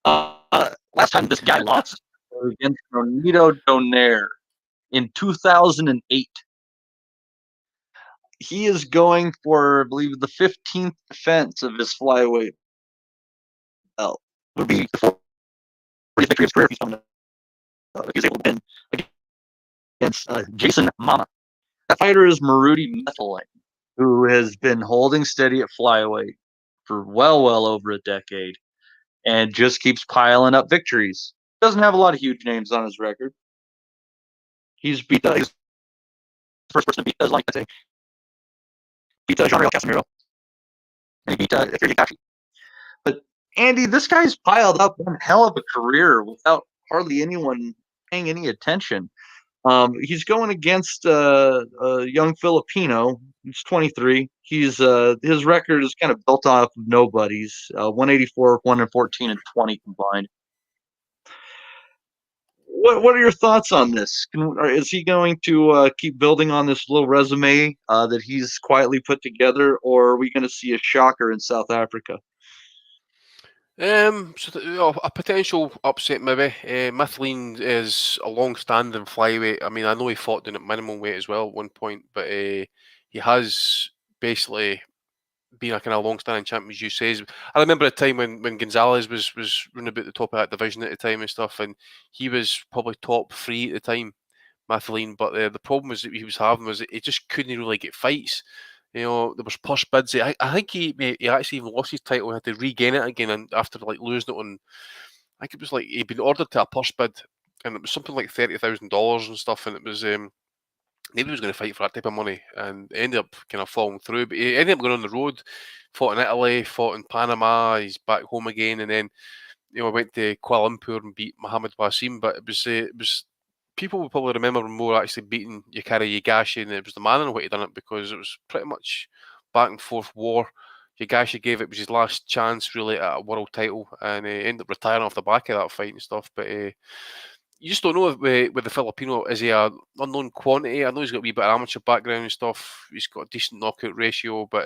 Last time this guy lost against Ronito Donaire in 2008. He is going for, I believe, the 15th defense of his flyweight belt. Would be the 40th victory of his career. He's able to win against Jason Mama. That fighter is Maruti Methylene, who has been holding steady at flyweight for well over a decade and just keeps piling up victories. Doesn't have a lot of huge names on his record. He's beat he's the first person to beat like I say. Beat Jean-Real Casimiro. And he beat Ikiri. But Andy, this guy's piled up one hell of a career without hardly anyone paying any attention. He's going against a young Filipino. He's 23. He's his record is kind of built off of nobodies. 184, 114, and 20 combined. What are your thoughts on this? Is he going to keep building on this little resume that he's quietly put together, or are we going to see a shocker in South Africa? A potential upset maybe. Methylene is a long-standing flyweight. I mean, I know he fought down at minimum weight as well at one point, but he has basically been a kind of long-standing champion, as you say. I remember a time when Gonzalez was running about the top of that division at the time and stuff, and he was probably top 3 at the time, Methylene. But the problem was that he was having was that he just couldn't really get fights. There was purse bids. I think he actually even lost his title and had to regain it again, and after like losing it on, I think it was like he'd been ordered to a purse bid, and it was something like $30,000 and stuff, and it was maybe he was going to fight for that type of money, and it ended up kind of falling through. But he ended up going on the road, fought in Italy, fought in Panama. He's back home again, and then went to Kuala Lumpur and beat Mohammed Wasim. But it was people will probably remember him more actually beating Yukari Yagashi, and it was the manner in which he done it, because it was pretty much back and forth war. Yagashi gave it was his last chance really at a world title, and he ended up retiring off the back of that fight and stuff. But you just don't know with the Filipino, is he an unknown quantity? I know he's got a wee bit of amateur background and stuff. He's got a decent knockout ratio, but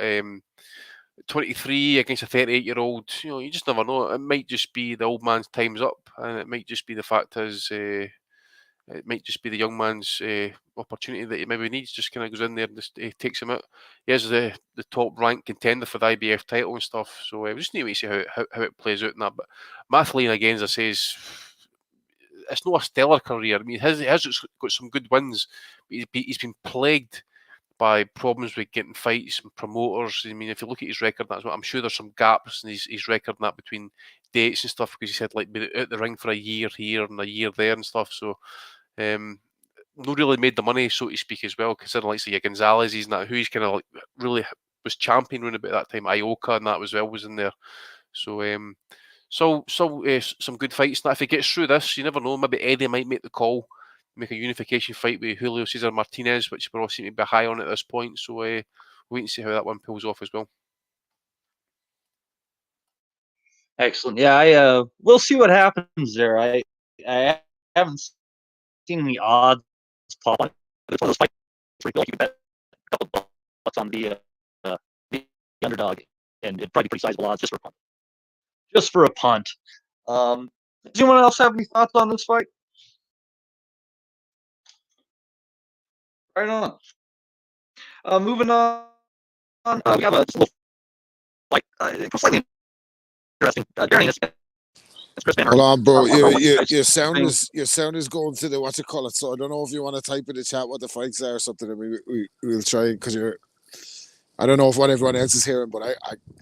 23 against a 38-year-old, you just never know. It might just be the old man's time's up, and it might just be the fact it might just be the young man's opportunity that he maybe needs. Just kind of goes in there and just takes him out. He is the top ranked contender for the IBF title and stuff. So we just need to see how it plays out in that. But Mathlene, again, as I say, it's not a stellar career. I mean, he has got some good wins, but he's been plagued by problems with getting fights and promoters. I mean, if you look at his record, I'm sure there's some gaps in his record and that between dates and stuff, because he said like be out the ring for a year here and a year there and stuff. So not really made the money, so to speak, as well, considering like say Gonzalez, he's not who he's kind of like really was champion around about that time. Ioka and that as well was in there. So some good fights. Now, if he gets through this, you never know. Maybe Eddie might make the call, make a unification fight with Julio Cesar Martinez, which we're all seem to be high on at this point. So wait and see how that one pulls off as well. Excellent. Yeah, we'll see what happens there. I haven't seen any odds pop up. It's one of those fights where you feel like you can bet a couple bucks on the underdog, and it'd probably be pretty sizable odds just for a punt. Just for a punt. Does anyone else have any thoughts on this fight? Right on. Moving on. We have a little fight. Slightly interesting. Hold on, bro. Your sound is going to the whatchamacallit. So I don't know if you want to type in the chat what the fights are or something, and we'll try, because I don't know if what everyone else is hearing, but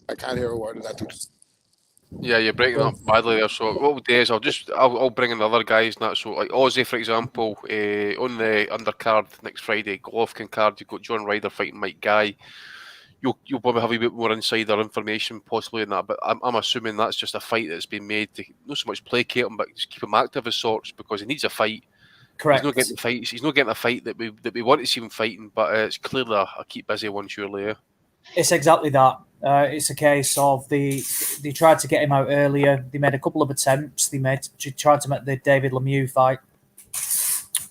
I can't hear a word of that. Yeah, you're breaking up badly there. So what we'll do is I'll bring in the other guys and that. So like Aussie, for example, on the undercard next Friday, Golovkin card, you've got John Ryder fighting Mike Guy. You'll probably have a bit more insider information possibly in that, but I'm assuming that's just a fight that's been made to not so much placate him, but just keep him active as sorts, because he needs a fight. Correct. He's not getting fights. He's not getting a fight that we want to see him fighting, but it's clearly a keep busy one, surely. Yeah. It's exactly that. It's a case of they tried to get him out earlier. They made a couple of attempts. They tried to make the David Lemieux fight,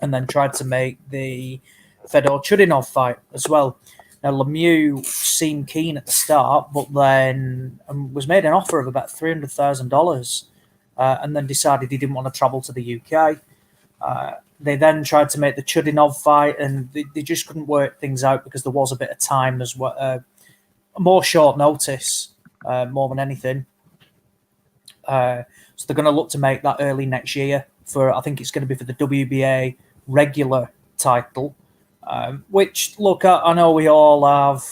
and then tried to make the Fedor Chudinov fight as well. Now, Lemieux seemed keen at the start, but then was made an offer of about $300,000, and then decided he didn't want to travel to the UK. They then tried to make the Chudinov fight, and they just couldn't work things out because there was a bit of time as well, more short notice, more than anything. So they're going to look to make that early next year I think it's going to be for the WBA regular title. Which, look, I know we all have,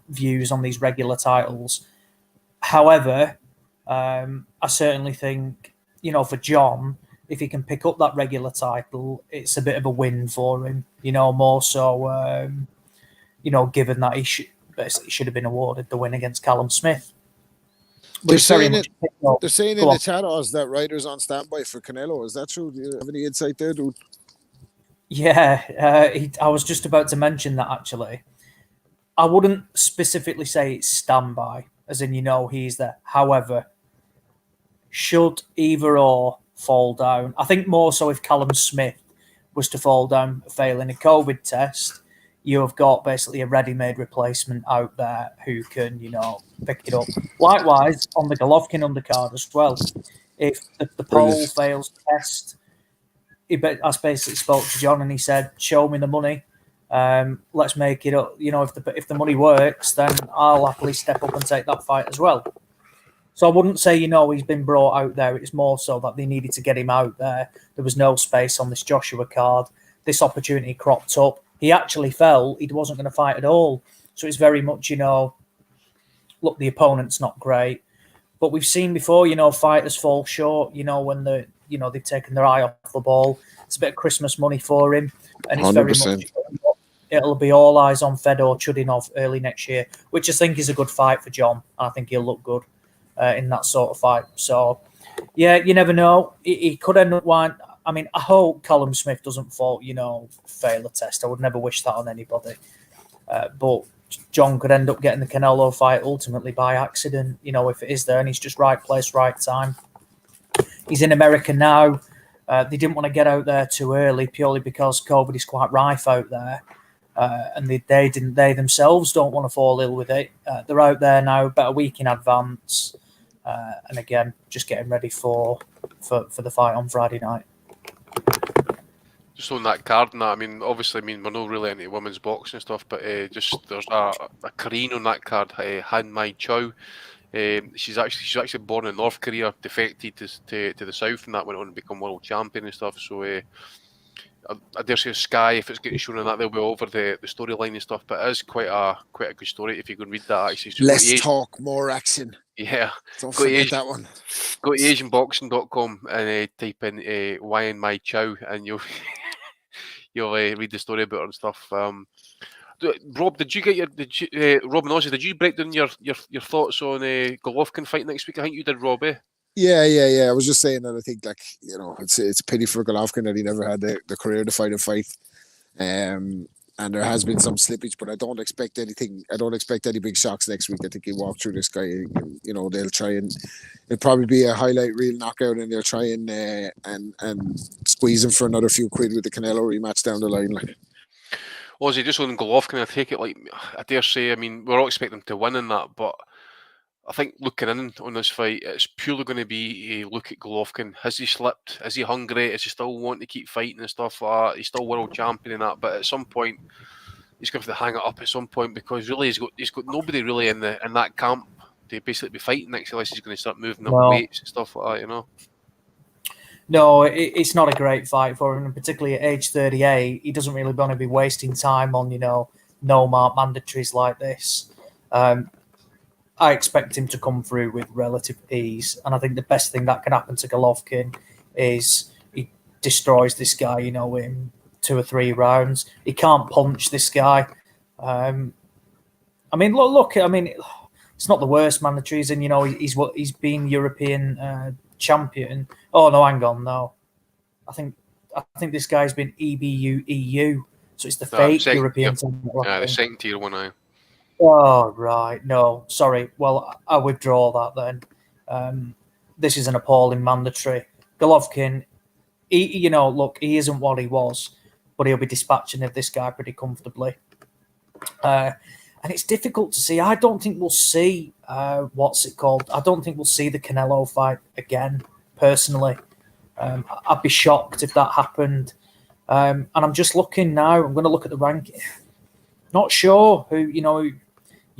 views on these regular titles. However, I certainly think, for John, if he can pick up that regular title, it's a bit of a win for him. More so, given that he should have been awarded the win against Callum Smith. They're saying in the chat that Ryder's on standby for Canelo. Is that true? Do you have any insight there, dude? Yeah, I was just about to mention that, actually. I wouldn't specifically say it's standby, as in, he's there. However, should either or fall down, I think more so if Callum Smith was to fall down, failing a COVID test, you have got basically a ready-made replacement out there who can, pick it up. Likewise, on the Golovkin undercard as well. If the poll fails the test, I basically spoke to John and he said, "Show me the money. Let's make it up. If the money works, then I'll happily step up and take that fight as well." So I wouldn't say, he's been brought out there. It's more so that they needed to get him out there. There was no space on this Joshua card. This opportunity cropped up. He actually felt he wasn't going to fight at all. So it's very much, look, the opponent's not great. But we've seen before, fighters fall short, when the they've taken their eye off the ball. It's a bit of Christmas money for him, and it's 100%. very much it'll be all eyes on Fedor Chudinov early next year, which I think is a good fight for John. I think he'll look good in that sort of fight. So, yeah, you never know. He could end up winning. I mean, I hope Callum Smith doesn't fail a test. I would never wish that on anybody. But John could end up getting the Canelo fight ultimately by accident, if it is there, and he's just right place, right time. He's in America now. They didn't want to get out there too early purely because COVID is quite rife out there. And they themselves don't want to fall ill with it. They're out there now about a week in advance. And again, just getting ready for the fight on Friday night. Just on that card and that, I mean, obviously, we're not really into women's boxing and stuff, but just there's a Korean on that card, Han Mai Chow. She's actually born in North Korea, defected to the south, and that went on to become world champion and stuff. So I dare say Sky, if it's getting shown on that, they'll be over the storyline and stuff. But it is quite a good story if you go and read that. Actually, so less talk, more action. Yeah, don't forget that one. Go to AsianBoxing.com and type in Yan Mai Chow, and you'll read the story about her and stuff. Rob, did you Rob and Ozzy? Did you break down your thoughts on Golovkin fight next week? I think you did, Rob. Yeah. I was just saying that I think it's a pity for Golovkin that he never had the career to fight a fight. And there has been some slippage, but I don't expect anything. I don't expect any big shocks next week. I think he'll walk through this guy. They'll try and it'll probably be a highlight reel knockout, and they'll try and squeeze him for another few quid with the Canelo rematch down the line. Ozzy, just on Golovkin, I take it I dare say. I mean, we're all expecting him to win in that, but I think looking in on this fight, it's purely going to be a look at Golovkin. Has he slipped? Is he hungry? Is he still wanting to keep fighting and stuff like that? He's still world champion and that, but at some point, he's going to have to hang it up at some point, because really he's got nobody really in that camp to basically be fighting next, unless he's going to start moving up weights and stuff like that, No, it's not a great fight for him, and particularly at age 38, he doesn't really want to be wasting time on no-mark mandatories like this. I expect him to come through with relative ease, and I think the best thing that can happen to Golovkin is he destroys this guy, in 2 or 3 rounds. He can't punch this guy. I mean, look. I mean, it's not the worst mandatories, and he's been European champion. Oh no, hang on, no. I think this guy's been EBU EU, so it's the fake European team. Yeah, the second tier one now. Oh, right. No, sorry. Well, I withdraw that then. This is an appalling mandatory. Golovkin, he isn't what he was, but he'll be dispatching of this guy pretty comfortably. And it's difficult to see. I don't think we'll see, what's it called? I don't think we'll see the Canelo fight again, personally. I'd be shocked if that happened. And I'm just looking now. I'm going to look at the ranking. Not sure who,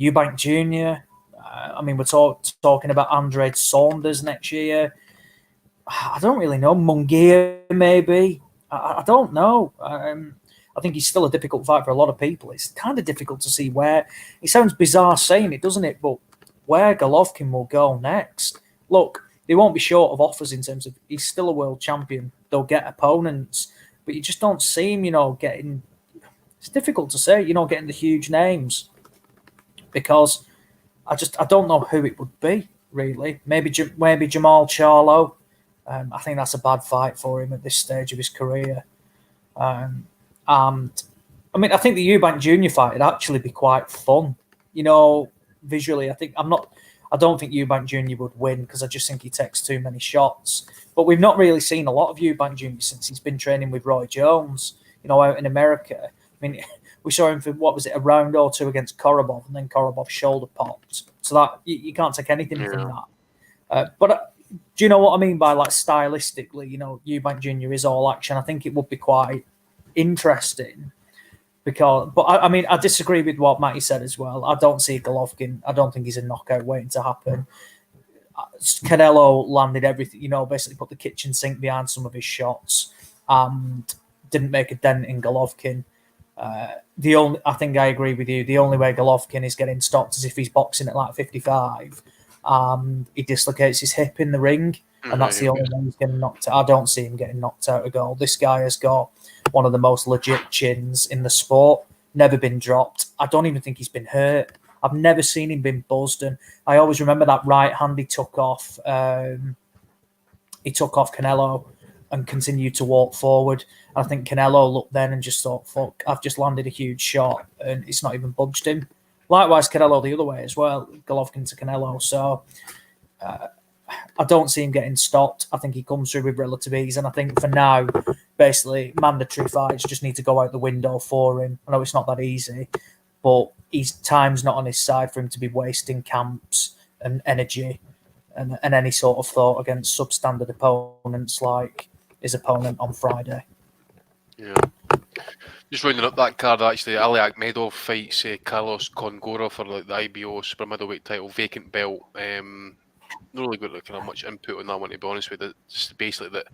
Eubank Jr. I mean, we're talking about Andre Saunders next year. I don't really know. Munguia, maybe. I don't know. I think he's still a difficult fight for a lot of people. It's kind of difficult to see where. It sounds bizarre saying it, doesn't it? But where Golovkin will go next. Look, they won't be short of offers in terms of he's still a world champion. They'll get opponents, but you just don't see him, getting. It's difficult to say, getting the huge names, because I don't know who it would be, really. Maybe Jamal Charlo. I think that's a bad fight for him at this stage of his career. And I mean, I think the Eubank Jr. fight would actually be quite fun. Visually, I don't think Eubank Jr. would win, because I just think he takes too many shots. But we've not really seen a lot of Eubank Jr. since he's been training with Roy Jones, out in America. I mean, we saw him for, a round or 2 against Korobov, and then Korobov's shoulder popped. So that you can't take anything from that. But do you know what I mean by, stylistically, Eubank Jr. is all action. I think it would be quite interesting. But I disagree with what Matty said as well. I don't see Golovkin. I don't think he's a knockout waiting to happen. Canelo landed everything, basically put the kitchen sink behind some of his shots and didn't make a dent in Golovkin. I think I agree with you. The only way Golovkin is getting stopped is if he's boxing at 55 and he dislocates his hip in the ring, and that's the only way he's getting knocked out. I don't see him getting knocked out of goal. This guy has got one of the most legit chins in the sport, never been dropped. I don't even think he's been hurt. I've never seen him been buzzed, and I always remember that right hand he took off. He took off Canelo and continued to walk forward. I think Canelo looked then and just thought, fuck, I've just landed a huge shot and it's not even budged him. Likewise, Canelo the other way as well, Golovkin to Canelo. So I don't see him getting stopped. I think he comes through with relative ease. And I think for now, basically, mandatory fights just need to go out the window for him. I know it's not that easy, but his time's not on his side for him to be wasting camps and energy and any sort of thought against substandard opponents like his opponent on Friday. Yeah. Just rounding up that card, actually, Ali Akhmedov fights Carlos Congora for the IBO super middleweight title, vacant belt. Not really got kind of much input on that one, to be honest with you. Just basically that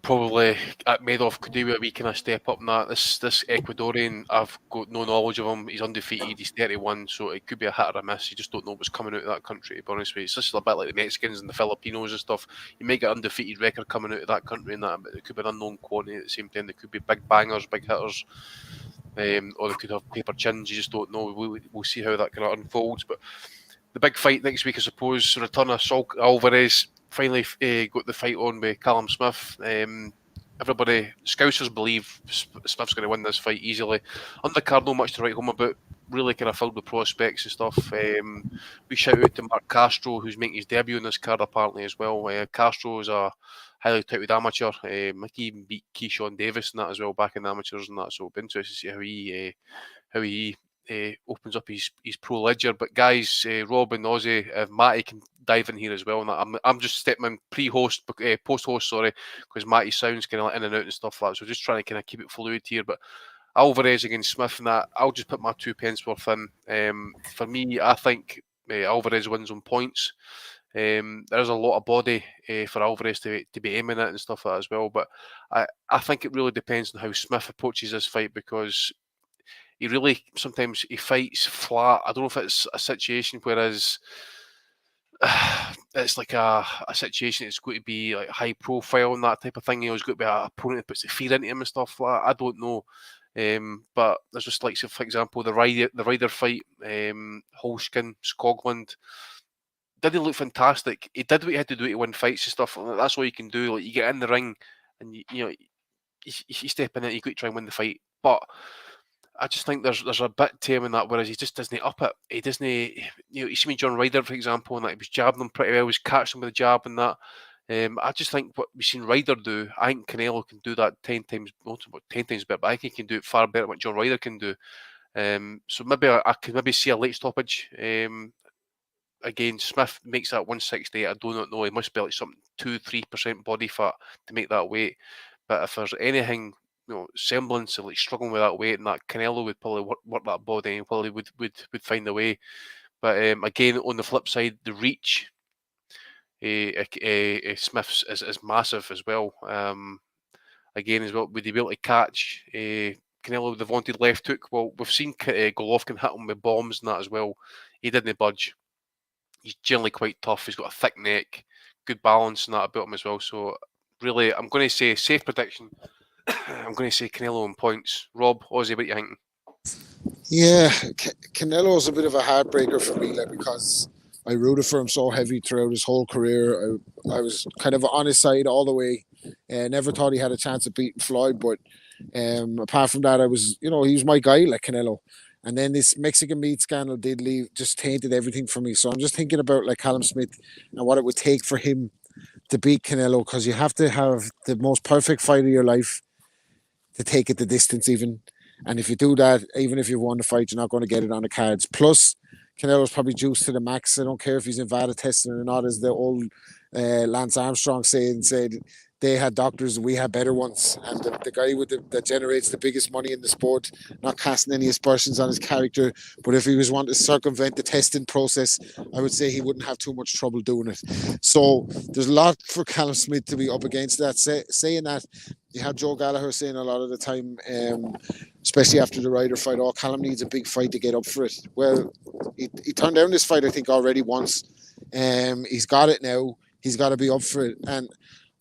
probably Akhmedov could do a wee kind of step up in that. This Ecuadorian, I've got no knowledge of him. He's undefeated. He's 31, so it could be a hit or a miss. You just don't know what's coming out of that country, to be honest with you. It's just a bit like the Mexicans and the Filipinos and stuff. You may get an undefeated record coming out of that country and that, but it could be an unknown quantity at the same time. There could be big bangers, big hitters, or they could have paper chins. You just don't know. We'll see how that kind of unfolds. But the big fight next week, I suppose, return of Saul Alvarez. Finally got the fight on with Callum Smith. Everybody, Scousers believe Smith's going to win this fight easily. Undercard, not much to write home about. Really kind of filled with prospects and stuff. We shout out to Mark Castro, who's making his debut in this card apparently as well. Castro is a highly touted amateur. He even beat Keyshawn Davis and that as well back in the amateurs and that. So it'll be interesting to see how he opens up his pro ledger. But guys, Rob and Ozzy, if Matty can dive in here as well. And I'm just stepping in post-host, because Matty's sounds kind of like in and out and stuff like that. So just trying to kind of keep it fluid here. But Alvarez against Smith and that, I'll just put my 2 pence worth in. For me, I think Alvarez wins on points. There's a lot of body for Alvarez to be aiming at and stuff like that as well. But I think it really depends on how Smith approaches this fight, because he really sometimes he fights flat. I don't know if it's a situation whereas it's like a situation that's going to be like high profile and that type of thing. You know, he's got to be an opponent that puts the fear into him and stuff like that. I don't know. But there's just like, for example, the Ryder fight, Holskin, Skoglund. Did he look fantastic? He did what he had to do to win fights and stuff. That's all you can do. Like, you get in the ring and you step in it, you got to try and win the fight. But I just think there's a bit to him in that, whereas he just doesn't up it. He doesn't, you see me John Ryder, for example, and that he was jabbing him pretty well, he was catching him with a jab and that. I just think what we've seen Ryder do, I think Canelo can do that 10 times, not about 10 times better, but I think he can do it far better than what John Ryder can do. So maybe I could maybe see a late stoppage. Again, Smith makes that 168. I do not know. He must be like something 2-3% body fat to make that weight. But if there's anything, semblance of like struggling with that weight, and that Canelo would probably work that body and probably would find a way. But again, on the flip side, the reach, Smith's is massive as well. Again, as well, would he be able to catch Canelo with the vaunted left hook? Well, we've seen Golovkin hit him with bombs and that as well. He didn't budge. He's generally quite tough. He's got a thick neck, good balance and that about him as well. So really, I'm going to say safe prediction. I'm going to say Canelo on points. Rob, Ozzy, what are you thinking? Yeah, Canelo's a bit of a heartbreaker for me, because I rooted for him so heavy throughout his whole career. I was kind of on his side all the way. Never thought he had a chance of beating Floyd, but apart from that, I was, he was my guy, like Canelo. And then this Mexican meat scandal just tainted everything for me. So I'm just thinking about like Callum Smith and what it would take for him to beat Canelo, because you have to have the most perfect fight of your life to take it the distance even. And if you do that, even if you've won the fight, you're not going to get it on the cards. Plus, Canelo's probably juiced to the max. I don't care if he's in VADA testing or not, as the old Lance Armstrong said, they had doctors and we had better ones. And the guy that generates the biggest money in the sport, not casting any aspersions on his character, but if he was wanting to circumvent the testing process, I would say he wouldn't have too much trouble doing it. So there's a lot for Callum Smith to be up against that. Saying that, you had Joe Gallagher saying a lot of the time, especially after the Ryder fight, Callum needs a big fight to get up for it. Well, he turned down this fight, I think, already once. He's got it now. he's got to be up for it. And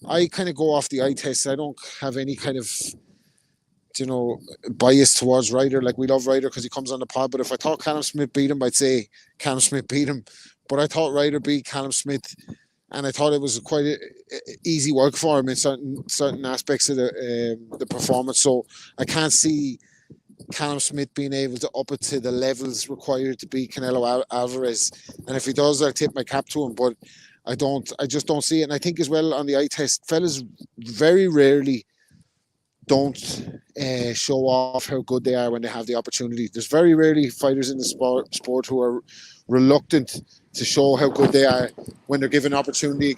I kind of go off the eye test. I don't have any kind of, bias towards Ryder. Like, we love Ryder because he comes on the pod. But if I thought Callum Smith beat him, I'd say Callum Smith beat him. But I thought Ryder beat Callum Smith, and I thought it was quite easy work for him in certain aspects of the performance. So I can't see Callum Smith being able to up it to the levels required to beat Canelo Alvarez. And if he does, I'll tip my cap to him. But I just don't see it. And I think as well on the eye test, fellas very rarely don't show off how good they are when they have the opportunity. There's very rarely fighters in the sport who are reluctant to show how good they are when they're given opportunity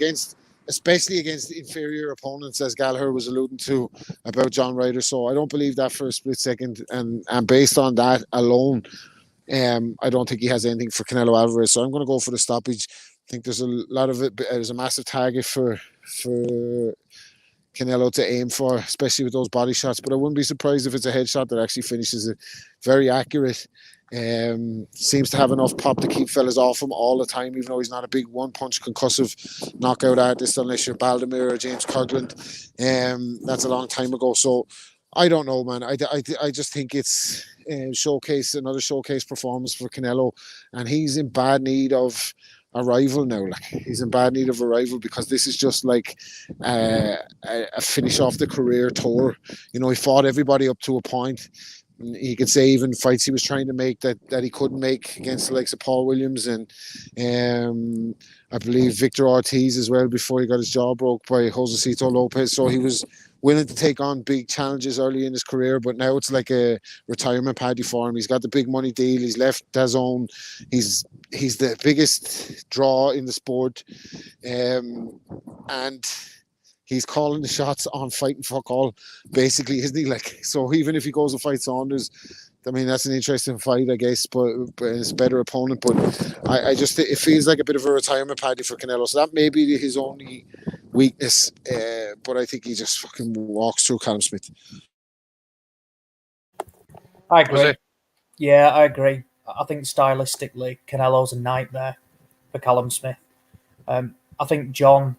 especially against inferior opponents, as Gallagher was alluding to about John Ryder. So I don't believe that for a split second. And based on that alone, I don't think he has anything for Canelo Alvarez. So I'm going to go for the stoppage. I think there's a lot of it. There's a massive target for Canelo to aim for, especially with those body shots. But I wouldn't be surprised if it's a headshot that actually finishes it. Very accurate. Seems to have enough pop to keep fellas off him all the time, even though he's not a big one-punch concussive knockout artist, unless you're Baldomir or James Coughlin. That's a long time ago. So I don't know, man. I just think it's another showcase performance for Canelo, and he's in bad need of a rival now. Like, he's in bad need of a rival, because this is just like a finish off the career tour. He fought everybody up to a point. You could say even fights he was trying to make that he couldn't make against the likes of Paul Williams and I believe Victor Ortiz as well, before he got his jaw broke by Josecito Lopez. So he was willing to take on big challenges early in his career, but now it's like a retirement party for him. He's got the big money deal. He's left DAZN. He's the biggest draw in the sport, and he's calling the shots on Fighting Fuck All, basically, isn't he? Like, so even if he goes and fights Saunders, I mean, that's an interesting fight, I guess, but it's a better opponent. But I just it feels like a bit of a retirement party for Canelo. So that may be his only weakness. But I think he just fucking walks through Callum Smith. I agree. Yeah, I agree. I think stylistically, Canelo's a nightmare for Callum Smith. I think John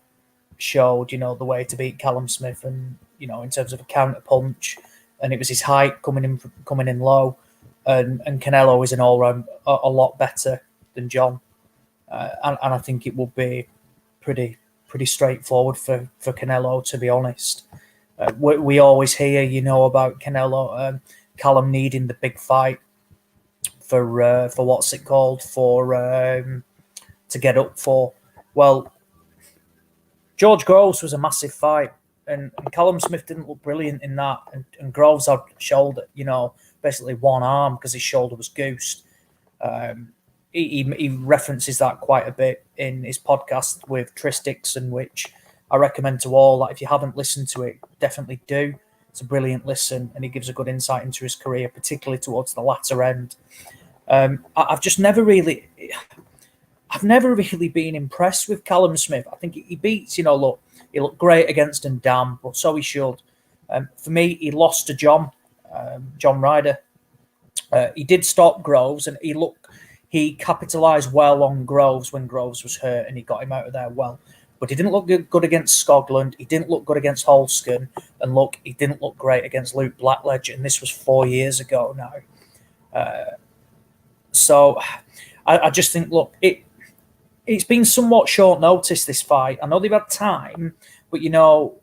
showed, the way to beat Callum Smith, and in terms of a counter punch, and it was his height coming in low, and Canelo is an all round a lot better than John, and I think it will be pretty straightforward for Canelo, to be honest. We always hear, about Canelo, Callum needing the big fight for what's it called, to get up for. Well, George Groves was a massive fight, and Callum Smith didn't look brilliant in that. And Groves had shoulder, basically one arm, because his shoulder was goosed. He references that quite a bit in his podcast with Tris Dixon, which I recommend to all. That if you haven't listened to it, definitely do. It's a brilliant listen, and he gives a good insight into his career, particularly towards the latter end. I've never really been impressed with Callum Smith. I think he beats, he looked great against Ndam, but so he should. For me, he lost to John Ryder. He did stop Groves, and he capitalised well on Groves when Groves was hurt, and he got him out of there well. But he didn't look good against Skoglund. He didn't look good against Holsken. And look, he didn't look great against Luke Blackledge, and this was 4 years ago now. So I just think, look, it's been somewhat short notice, this fight. I know they've had time, but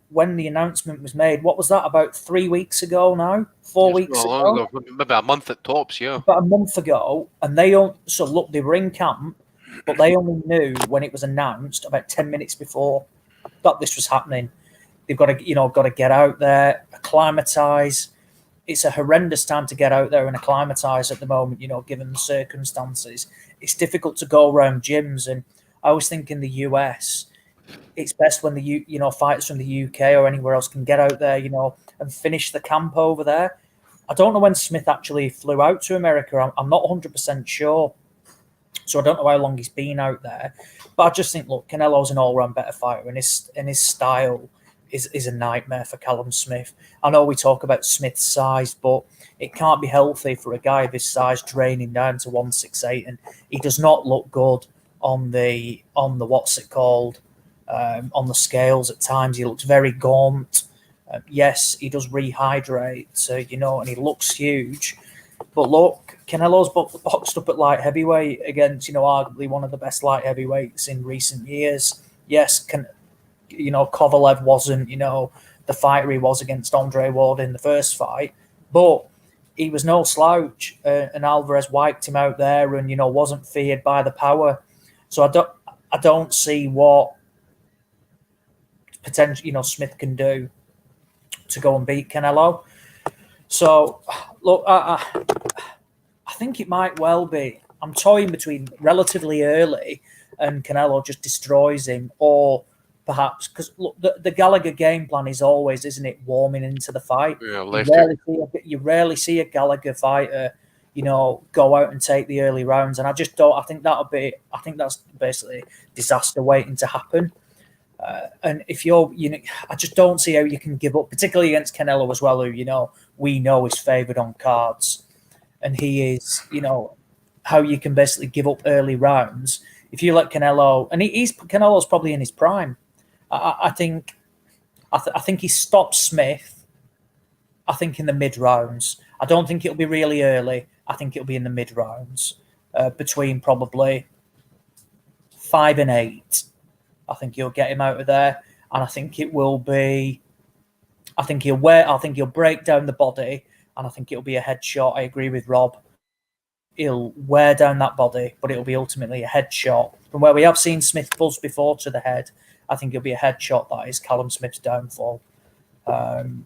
when the announcement was made, what was that, about 3 weeks ago now? 4 weeks ago? Maybe a month at tops, yeah. About a month ago, and they were in camp, but they only knew when it was announced about 10 minutes before that this was happening. They've got to get out there, acclimatise. It's a horrendous time to get out there and acclimatise at the moment, given the circumstances. It's difficult to go around gyms, and I always think in the US, it's best when the fighters from the UK or anywhere else can get out there, and finish the camp over there. I don't know when Smith actually flew out to America. I'm not 100% sure, so I don't know how long he's been out there. But I just think, look, Canelo's an all-round better fighter, and his style is a nightmare for Callum Smith. I know we talk about Smith's size, but it can't be healthy for a guy of his size draining down to 168, and he does not look good on the what's it called, on the scales at times. He looks very gaunt. Yes, he does rehydrate, and he looks huge. But look, Canelo's boxed up at light heavyweight against, arguably one of the best light heavyweights in recent years. Yes, Kovalev wasn't, the fighter he was against Andre Ward in the first fight, but he was no slouch, and Alvarez wiped him out there, and wasn't feared by the power. So I don't see what potential Smith can do to go and beat Canelo. So look, I think it might well be. I'm toying between relatively early and Canelo just destroys him, or perhaps because look, the Gallagher game plan is always, isn't it, warming into the fight. Yeah, you rarely see a Gallagher fighter, go out and take the early rounds, and I just don't. I think that's basically disaster waiting to happen. And if I just don't see how you can give up, particularly against Canelo as well, who we know is favoured on cards, and he is, how you can basically give up early rounds if you let Canelo, and Canelo's probably in his prime. I think he stops Smith. I think in the mid rounds. I don't think it'll be really early. I think it'll be in the mid rounds, between probably 5 and 8. I think he'll get him out of there, and I think it will be. I think he'll break down the body, and I think it'll be a headshot. I agree with Rob. He'll wear down that body, but it'll be ultimately a headshot. From where we have seen Smith buzz before to the head, I think it'll be a headshot that is Callum Smith's downfall, and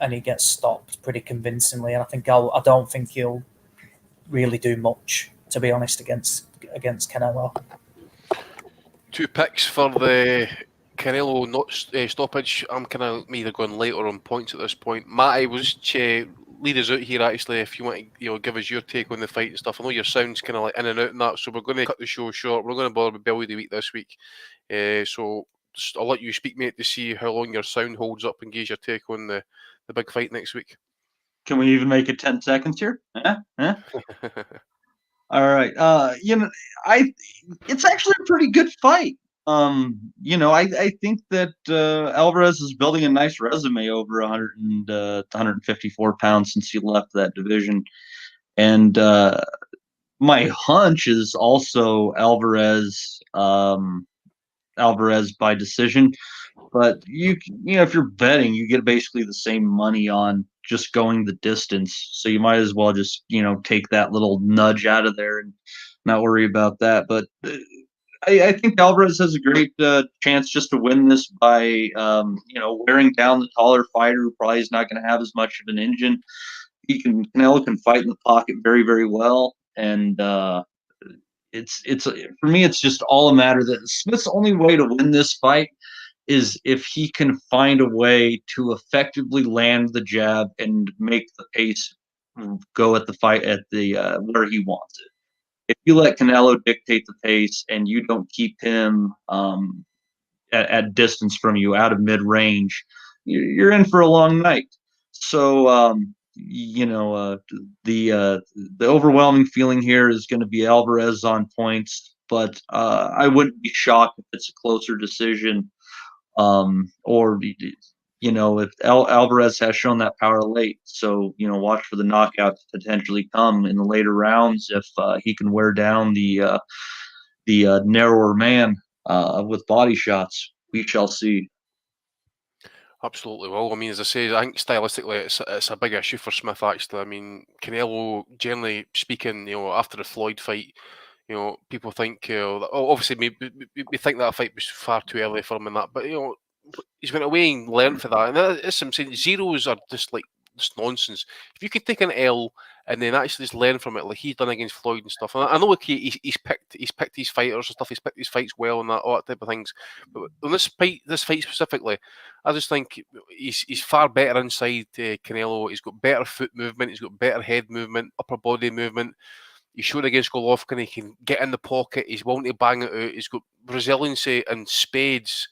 he gets stopped pretty convincingly. And I don't think he'll really do much, to be honest, against Canelo. 2 picks for the Canelo stoppage. I'm kind of either going late or on points at this point. Matty, will just lead us out here, actually, if you want to give us your take on the fight and stuff. I know your sound's kind of like in and out and that, so we're going to cut the show short. We're going to bother with Belly of the Week this week. So I'll let you speak, mate, to see how long your sound holds up and gives your take on the big fight next week. Can we even make it 10 seconds here? All right. It's actually a pretty good fight. I think that Alvarez is building a nice resume over 154 pounds since he left that division. And my hunch is also Alvarez by decision. But if you're betting, you get basically the same money on just going the distance. So you might as well just, take that little nudge out of there and not worry about that. But I think Alvarez has a great chance just to win this by, wearing down the taller fighter who probably is not going to have as much of an engine. Canelo can fight in the pocket very, very well. And it's for me, it's just all a matter that Smith's only way to win this fight is if he can find a way to effectively land the jab and make the pace go at the fight at the where he wants it. If you let Canelo dictate the pace and you don't keep him at distance from you, out of mid-range, you're in for a long night. So, the overwhelming feeling here is going to be Alvarez on points, but I wouldn't be shocked if it's a closer decision. Or if Alvarez has shown that power late, so watch for the knockout to potentially come in the later rounds if he can wear down the narrower man with body shots. We shall see. Absolutely. Well, I mean, as I say, I think stylistically it's a big issue for Smith, actually. I mean, Canelo, generally speaking, after the Floyd fight, people think, obviously we think that fight was far too early for him and that, but he's went away and learned for that. And that's what I'm saying. Zeros are just nonsense. If you could take an L and then actually just learn from it, like he's done against Floyd and stuff. And I know he's picked his fighters and stuff. He's picked his fights well and all that type of things. But on this fight specifically, I just think he's far better inside Canelo. He's got better foot movement. He's got better head movement, upper body movement. He showed against Golovkin he can get in the pocket. He's willing to bang it out. He's got resiliency and spades.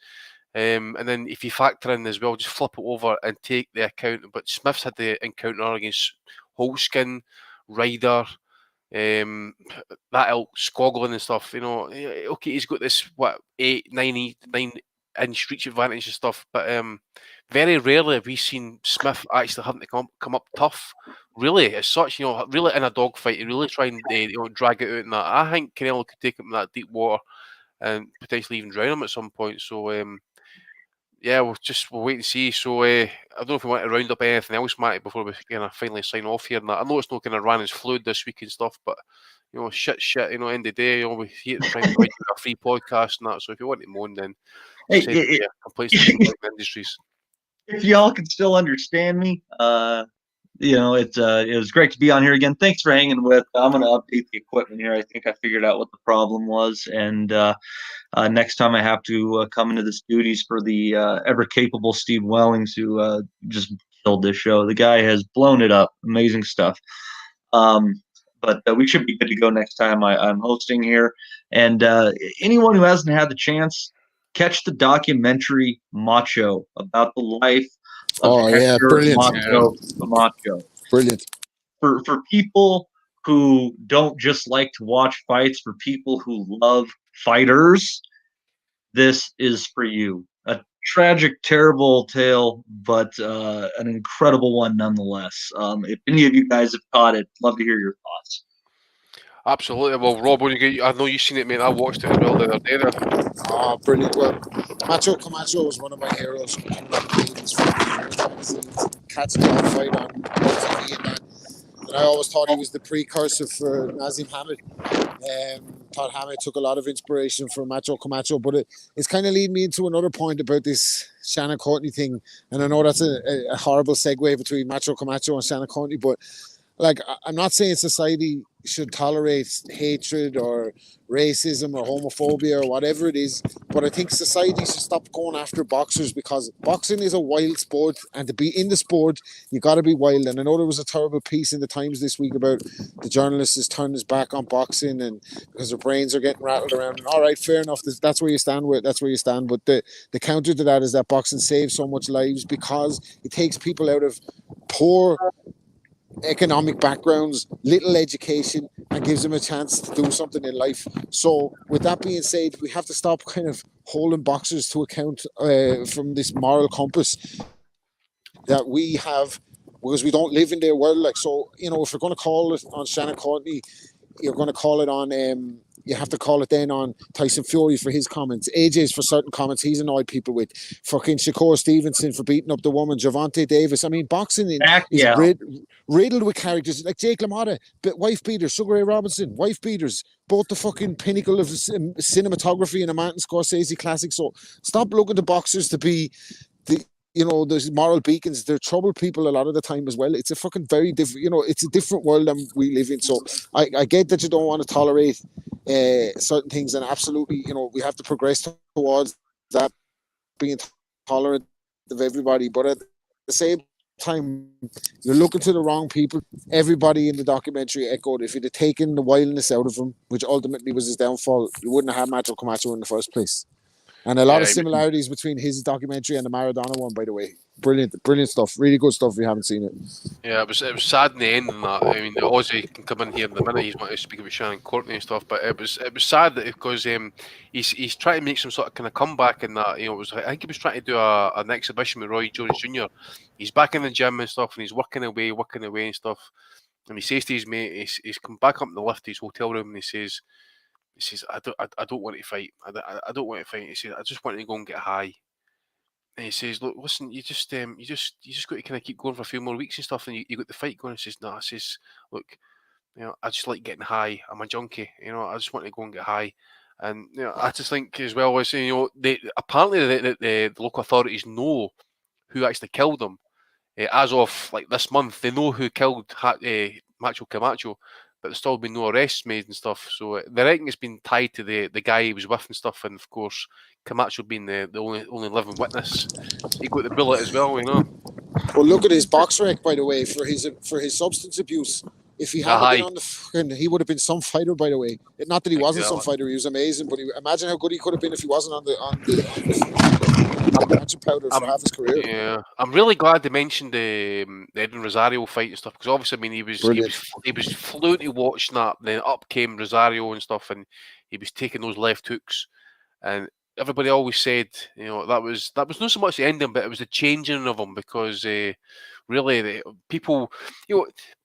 And then if you factor in as well, just flip it over and take the account. But Smith's had the encounter against Holskin, Ryder, that ilk, Skoglund and stuff. Okay, he's got this 9 inch reach advantage and stuff. But very rarely have we seen Smith actually having to come up tough. Really, as such, really in a dogfight, and really try and drag it out. And that, I think Canelo could take him in that deep water and potentially even drown him at some point. So yeah, we'll wait and see. So I don't know if we want to round up anything else, Matt, before we kind of finally sign off here. And that. I know it's not kind of ran as fluid this week and stuff, but shit. End of the day, we here to try and provide you a free podcast and that. So if you want to moan, then complaints to Industries. If y'all can still understand me, it was great to be on here again. Thanks for hanging with. I'm going to update the equipment here. I think I figured out what the problem was, and next time I have to come into the studios for the ever capable Steve Wellings, who just killed this show. The guy has blown it up. Amazing stuff. But we should be good to go next time I'm hosting here. And anyone who hasn't had the chance, catch the documentary Macho about the life of Hector brilliant. Macho. Brilliant. For people who don't just like to watch fights, for people who love fighters, this is for you. A tragic, terrible tale, but an incredible one nonetheless. If any of you guys have caught it, love to hear your thoughts. Absolutely. Well, Rob, I know you've seen it, mate. I watched it as well the other day. Oh, brilliant. Well, Macho Camacho was one of my heroes. Catching that fight on TV and that. And I always thought he was the precursor for Nazim Hamed. Thought Hamed took a lot of inspiration from Macho Camacho, but it's kind of leading me into another point about this Shannon Courtney thing. And I know that's a horrible segue between Macho Camacho and Shannon Courtney, but like, I'm not saying society should tolerate hatred or racism or homophobia or whatever it is, but I think society should stop going after boxers, because boxing is a wild sport, and to be in the sport, you got to be wild. And I know there was a terrible piece in the Times this week about the journalist has turned his back on boxing and because their brains are getting rattled around. And all right, fair enough, that's where you stand with. That's where you stand. But the counter to that is that boxing saves so much lives because it takes people out of poor economic backgrounds, little education, and gives them a chance to do something in life. So with that being said, we have to stop kind of holding boxers to account from this moral compass that we have, because we don't live in their world. Like, so, if you're going to call it on Shannon Courtney, you're going to call it on you have to call it then on Tyson Fury for his comments, AJ's for certain comments he's annoyed people with, fucking Shakur Stevenson for beating up the woman, Gervonta Davis. I mean, boxing is riddled with characters like Jake LaMotta, wife beaters, Sugar Ray Robinson, wife beaters, both the fucking pinnacle of cinematography in a Martin Scorsese classic. So stop looking to boxers to be those moral beacons. They're troubled people a lot of the time as well. It's a fucking very different, it's a different world than we live in. So I get that you don't want to tolerate certain things, and absolutely, we have to progress towards that, being tolerant of everybody. But at the same time, you're looking to the wrong people. Everybody in the documentary echoed, if you'd have taken the wildness out of him, which ultimately was his downfall, you wouldn't have Macho Camacho in the first place. And a lot of similarities between his documentary and the Maradona one, by the way. Brilliant stuff. Really good stuff if you haven't seen it. Yeah, it was sad in the end. And that, I mean, Ozzy can come in here in a minute. He's wanting to speak about Shannon Courtney and stuff, but it was sad that because he's trying to make some sort of kind of comeback in that. I think he was trying to do an exhibition with Roy Jones Jr. He's back in the gym and stuff, and he's working away and stuff. And he says to his mate, he's come back up in the lift to his hotel room, and he says, I don't want to fight. I don't want to fight. He says, I just want to go and get high. And he says, look, listen, you just got to kind of keep going for a few more weeks and stuff, and you got the fight going. He says, no. I says, look, I just like getting high. I'm a junkie. I just want to go and get high. And I just think as well as apparently the local authorities know who actually killed him. As of like this month, they know who killed Macho Camacho. But there's still been no arrests made and stuff. So they reckon it's been tied to the guy he was with and stuff. And of course, Camacho being the only living witness, he got the bullet as well, Well, look at his box rec, by the way, for his substance abuse. If he hadn't been on the fucking, he would have been some fighter, by the way. Not that he wasn't some fighter, he was amazing. But imagine how good he could have been if he wasn't on the powder for half his career. Yeah, I'm really glad they mentioned the Edwin Rosario fight and stuff, because obviously, I mean, he was fluent to watching that. Then up came Rosario and stuff, and he was taking those left hooks, and everybody always said, that was not so much the ending, but it was the changing of him, because really people,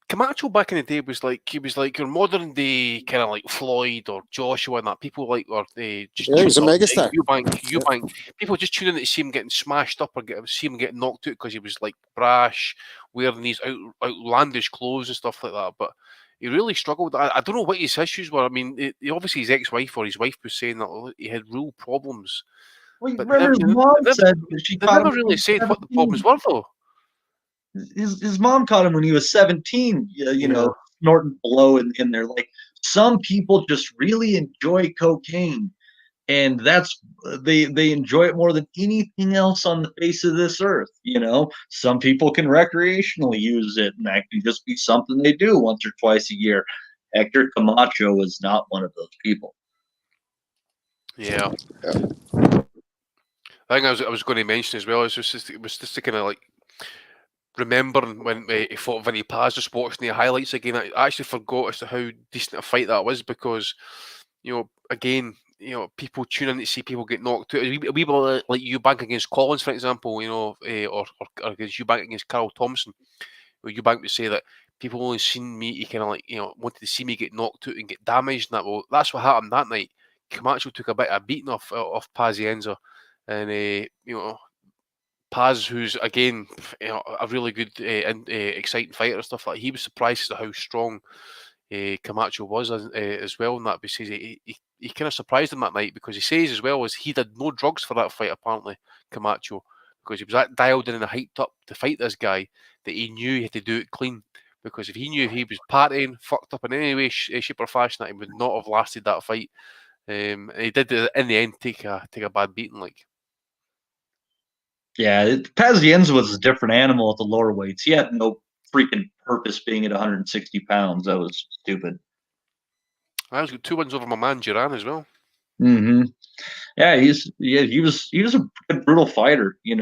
Camacho back in the day was like, he was like your modern day kind of like Floyd or Joshua and that. People like, or just he was a megastar. Eubank. People just tune in to see him getting smashed up or see him getting knocked out because he was like brash, wearing these outlandish clothes and stuff like that. But he really struggled. I don't know what his issues were. I mean, obviously his ex-wife or his wife was saying that he had real problems. Well, But remember his mom said that she they caught never him really said what the problems were, though. His mom caught him when he was 17, snorting blow in there. Like, some people just really enjoy cocaine, and that's they enjoy it more than anything else on the face of this earth. Some people can recreationally use it, and that can just be something they do once or twice a year. Hector Camacho was not one of those people. Yeah. I think I was going to mention as well, it was just to kind of like remembering when he fought Vinny Paz, just watching the highlights again. I actually forgot as to how decent a fight that was, because again, people tune in to see people get knocked out. A wee bit like Eubank against Collins, for example, or against Eubank against Carl Thompson. Eubank would say that people only seen me, he kind of like, wanted to see me get knocked out and get damaged. And that, well, that's what happened that night. Camacho took a bit of a beating off Pazienza, and Paz, who's again a really good, exciting fighter and stuff like that, he was surprised as to how strong Camacho was as well in that, because he kind of surprised him that night, because he says as well as he did no drugs for that fight, apparently, Camacho, because he was that dialed in and hyped up to fight this guy that he knew he had to do it clean. Because if he knew he was partying, fucked up in any way, shape or fashion, that he would not have lasted that fight. And he did in the end take a bad beating, like. Yeah, Pazienza was a different animal at the lower weights. He had no freaking purpose being at 160 pounds. That was stupid. I was got 2 wins over my man Duran as well. Mm-hmm. Yeah, he was a good, brutal fighter. I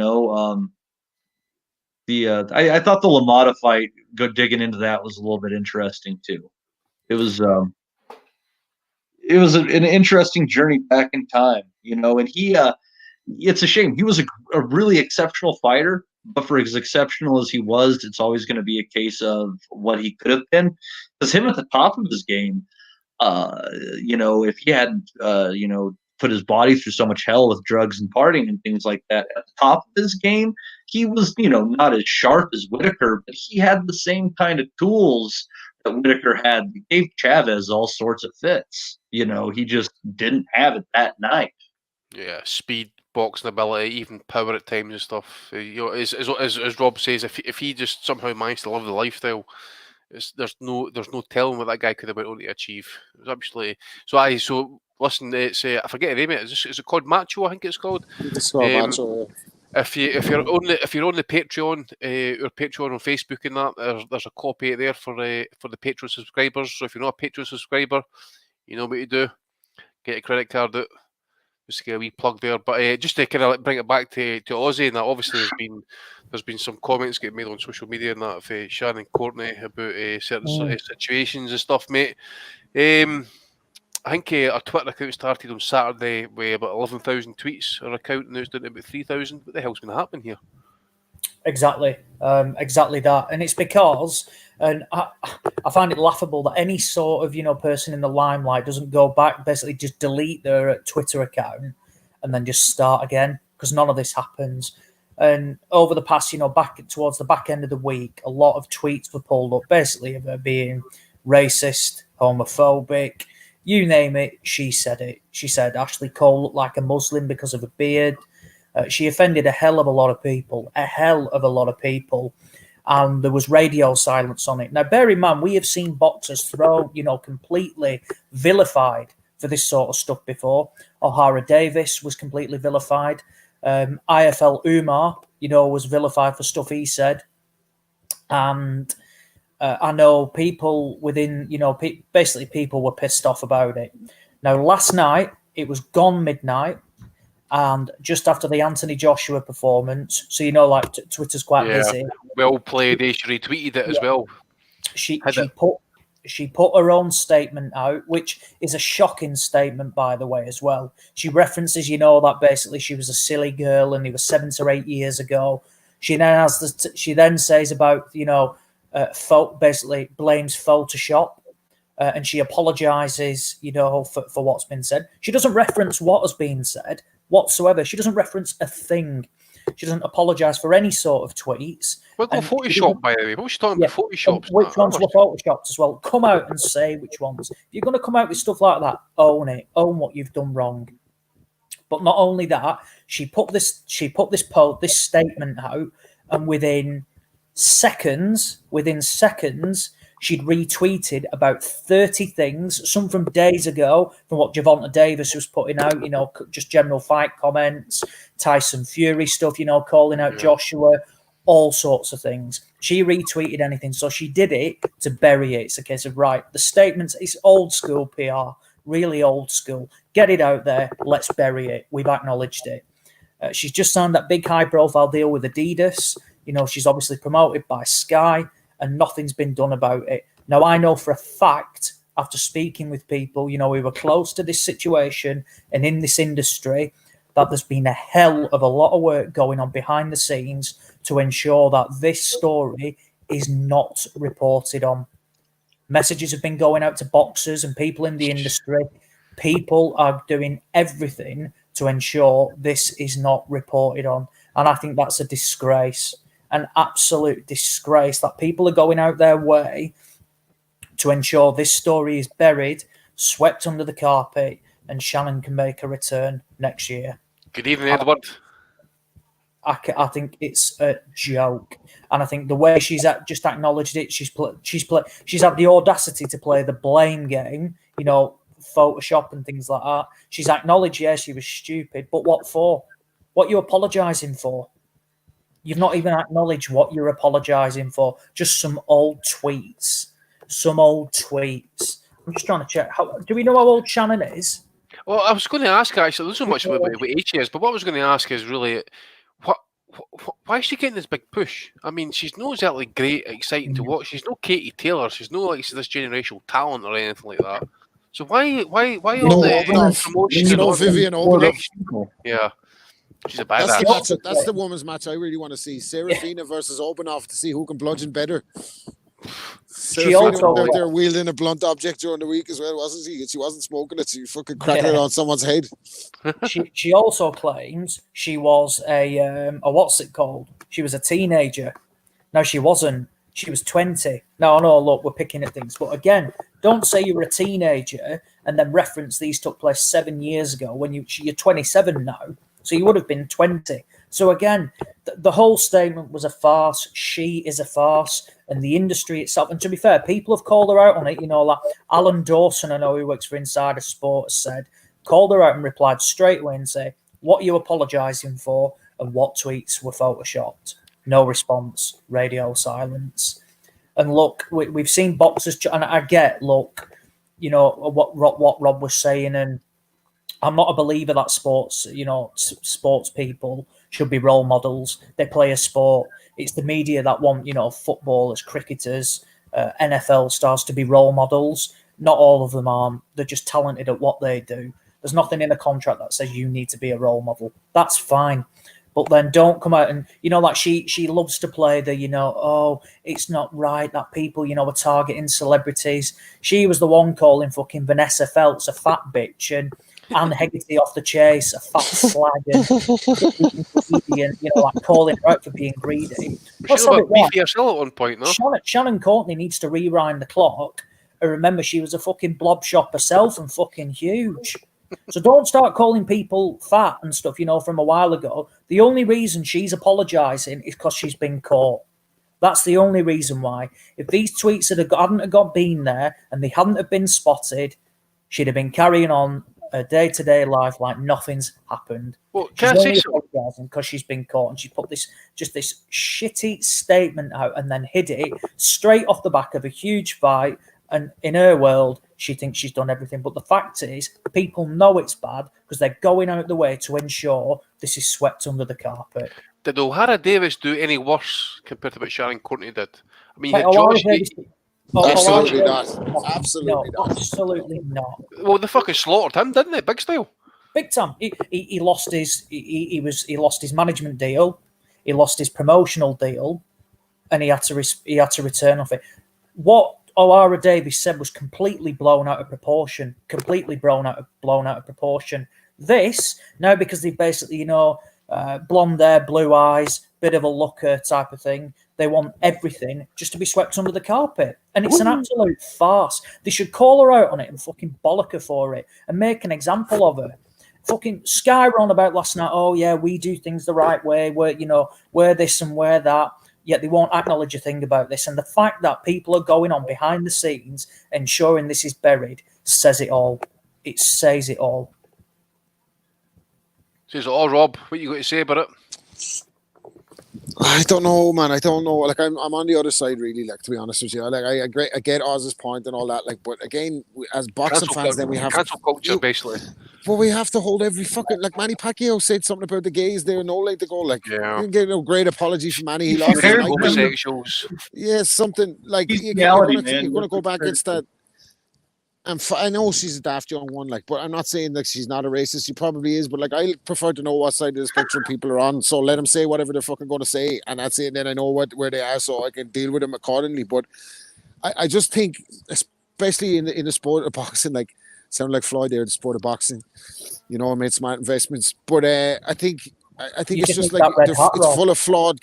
thought the LaMotta fight, digging into that, was a little bit interesting too. It was an interesting journey back in time, and he it's a shame. He was a really exceptional fighter, but for as exceptional as he was, it's always going to be a case of what he could have been. Because him at the top of his game, if he hadn't, put his body through so much hell with drugs and partying and things like that, at the top of his game, he was, not as sharp as Whitaker, but he had the same kind of tools that Whitaker had. He gave Chavez all sorts of fits. He just didn't have it that night. Yeah, speed, boxing ability, even power at times and stuff. As Rob says, if he just somehow managed to live the lifestyle, there's no telling what that guy could have went on to achieve. It was absolutely so. Listen, it's I forget the name. Is it called Macho? I think it's called. It's called Macho. If you're on the Patreon, or Patreon on Facebook and that, there's a copy there for the Patreon subscribers. So if you're not a Patreon subscriber, you know what to do. Get a credit card out. Just to get a wee plug there, but just to kind of bring it back to Aussie, and that obviously there's been some comments getting made on social media and that of Shannon Courtney about certain situations and stuff, mate. I think our Twitter account started on Saturday with about 11,000 tweets. Our account now is down to about 3,000. What the hell's been happening here? Exactly that, and it's because, and I find it laughable that any sort of person in the limelight doesn't go back, basically just delete their Twitter account and then just start again, because none of this happens. And over the past, back towards the back end of the week, a lot of tweets were pulled up, basically about being racist, homophobic, you name it. She said it. She said Ashley Cole looked like a Muslim because of a beard. She offended a hell of a lot of people, and there was radio silence on it. Now, bear in mind, we have seen boxers thrown, completely vilified for this sort of stuff before. O'Hara Davis was completely vilified. IFL Umar, was vilified for stuff he said. And I know people within, basically people were pissed off about it. Now, last night, it was gone midnight. And just after the Anthony Joshua performance, so Twitter's quite busy. Well played. She retweeted it as well. She she put her own statement out, which is a shocking statement, by the way, as well. She references, that basically she was a silly girl and it was 7 to 8 years ago. She then she then says about, basically blames Photoshop. And she apologizes, for what's been said. She doesn't reference what has been said whatsoever. She doesn't reference a thing. She doesn't apologize for any sort of tweets. Well, Photoshop, by the way. What was she talking about? Photoshop. Which ones were photoshopped as well? Come out and say which ones. If you're going to come out with stuff like that, own it. Own what you've done wrong. But not only that, she put this statement out, and within seconds, she'd retweeted about 30 things, some from days ago, from what Gervonta Davis was putting out, just general fight comments, Tyson Fury stuff, calling out Joshua, all sorts of things. She retweeted anything. So she did it to bury it. It's a case of, right, the statements, it's old school PR, really old school. Get it out there. Let's bury it. We've acknowledged it. She's just signed that big high-profile deal with Adidas. She's obviously promoted by Sky, and nothing's been done about it. Now, I know for a fact, after speaking with people, we were close to this situation and in this industry, that there's been a hell of a lot of work going on behind the scenes to ensure that this story is not reported on. Messages have been going out to boxers and people in the industry. People are doing everything to ensure this is not reported on. And I think that's a disgrace. An absolute disgrace that people are going out their way to ensure this story is buried, swept under the carpet, and Shannon can make a return next year. Good evening, Edward. I think it's a joke, and I think the way she's just acknowledged it, she's had the audacity to play the blame game, Photoshop and things like that. She's acknowledged, she was stupid, but what for? What are you apologising for? You've not even acknowledged what you're apologising for. Just some old tweets. I'm just trying to check. Do we know how old Shannon is? Well, I was going to ask, actually, there's so much about age she is, but what I was going to ask is really, why is she getting this big push? I mean, she's not exactly great, exciting to watch. She's no Katie Taylor. She's no like this generational talent or anything like that. So why all the promotion? Vivian Obanov. Yeah. She's a badass. That's the women's match I really want to see. Serafina versus Obanov to see who can bludgeon better. She also out there wielding a blunt object during the week as well, wasn't she? She wasn't smoking it, so you fucking cracking it on someone's head. She also claims she was a what's it called? She was a teenager. No, she wasn't. She was 20. No, look, we're picking at things. But again, don't say you were a teenager and then reference these took place 7 years ago when you're 27 now. So you would have been 20. So again, the whole statement was a farce. She is a farce. And the industry itself, and to be fair, people have called her out on it. Like Alan Dawson, I know who works for Insider Sports, said, called her out and replied straight away and say, what are you apologising for and what tweets were photoshopped? No response, radio silence. And look, we've seen boxers, and I get, look, what Rob was saying, and I'm not a believer that sports people should be role models. They play a sport. It's the media that want, footballers, cricketers, NFL stars to be role models. Not all of them are. They're just talented at what they do. There's nothing in a contract that says you need to be a role model. That's fine. But then don't come out and, like she loves to play the, it's not right that people, are targeting celebrities. She was the one calling fucking Vanessa Feltz a fat bitch and Anne Hegarty off the chase, a fat slag, and like calling her out for being greedy. She was beefy herself at one point, no? Shannon Courtney needs to rewind the clock and remember she was a fucking blob shop herself and fucking huge. So don't start calling people fat and stuff, from a while ago. The only reason she's apologising is because she's been caught. That's the only reason why. If these tweets hadn't been there and they hadn't have been spotted, she'd have been carrying on her day-to-day life like nothing's happened. Well, she's only apologising because she's been caught, and she put this shitty statement out and then hid it straight off the back of a huge fight. And in her world, she thinks she's done everything. But the fact is, people know it's bad because they're going out the way to ensure this is swept under the carpet. Did O'Hara Davis do any worse compared to what Shannon Courtney did? I mean, Absolutely not. Absolutely not. Absolutely not. Well, they fucking slaughtered him, didn't they? Big style. Big time. He lost his he lost his management deal, he lost his promotional deal, and he had to return off it. What O'Hara Davies said was completely blown out of proportion. Completely blown out of proportion. This now, because they basically blonde hair, blue eyes, bit of a looker type of thing. They want everything just to be swept under the carpet. And it's an absolute farce. They should call her out on it and fucking bollock her for it and make an example of her. Fucking Sky were on about last night, oh yeah, we do things the right way, we're this and we're that, yet they won't acknowledge a thing about this. And the fact that people are going on behind the scenes ensuring this is buried says it all. It says it all. Says it all, Rob. What you got to say about it? I don't know, man. I don't know. Like, I'm on the other side, really. Like, to be honest with you, like, I get Oz's point and all that. Like, but again, as boxing fans, then we have cancel culture, basically. Well, we have to hold every fucking, like, Manny Pacquiao said something about the gays there, no leg to go. Like, you didn't get no great apology from Manny. He lost his homosexuals. Yeah, something like you're gonna go back against that. And I know she's a daft young one, like, but I'm not saying like she's not a racist. She probably is, but like I prefer to know what side of the spectrum people are on. So let them say whatever they're fucking going to say, and that's it. And then I know where they are, so I can deal with them accordingly. But I just think, especially in the sport of boxing, like sound like Floyd there, the sport of boxing, I made smart investments. But I think it's just like it's full of flawed.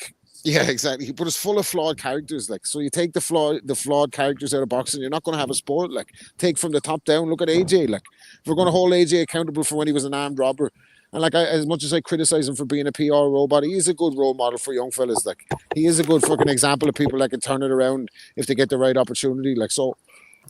Yeah, exactly. But it's full of flawed characters. Like, so you take the flawed characters out of boxing, you're not going to have a sport. Like, take from the top down. Look at AJ. Like, if we're going to hold AJ accountable for when he was an armed robber, and like, as much as I criticize him for being a PR robot, he is a good role model for young fellas. Like, he is a good fucking example of people that can turn it around if they get the right opportunity. Like, so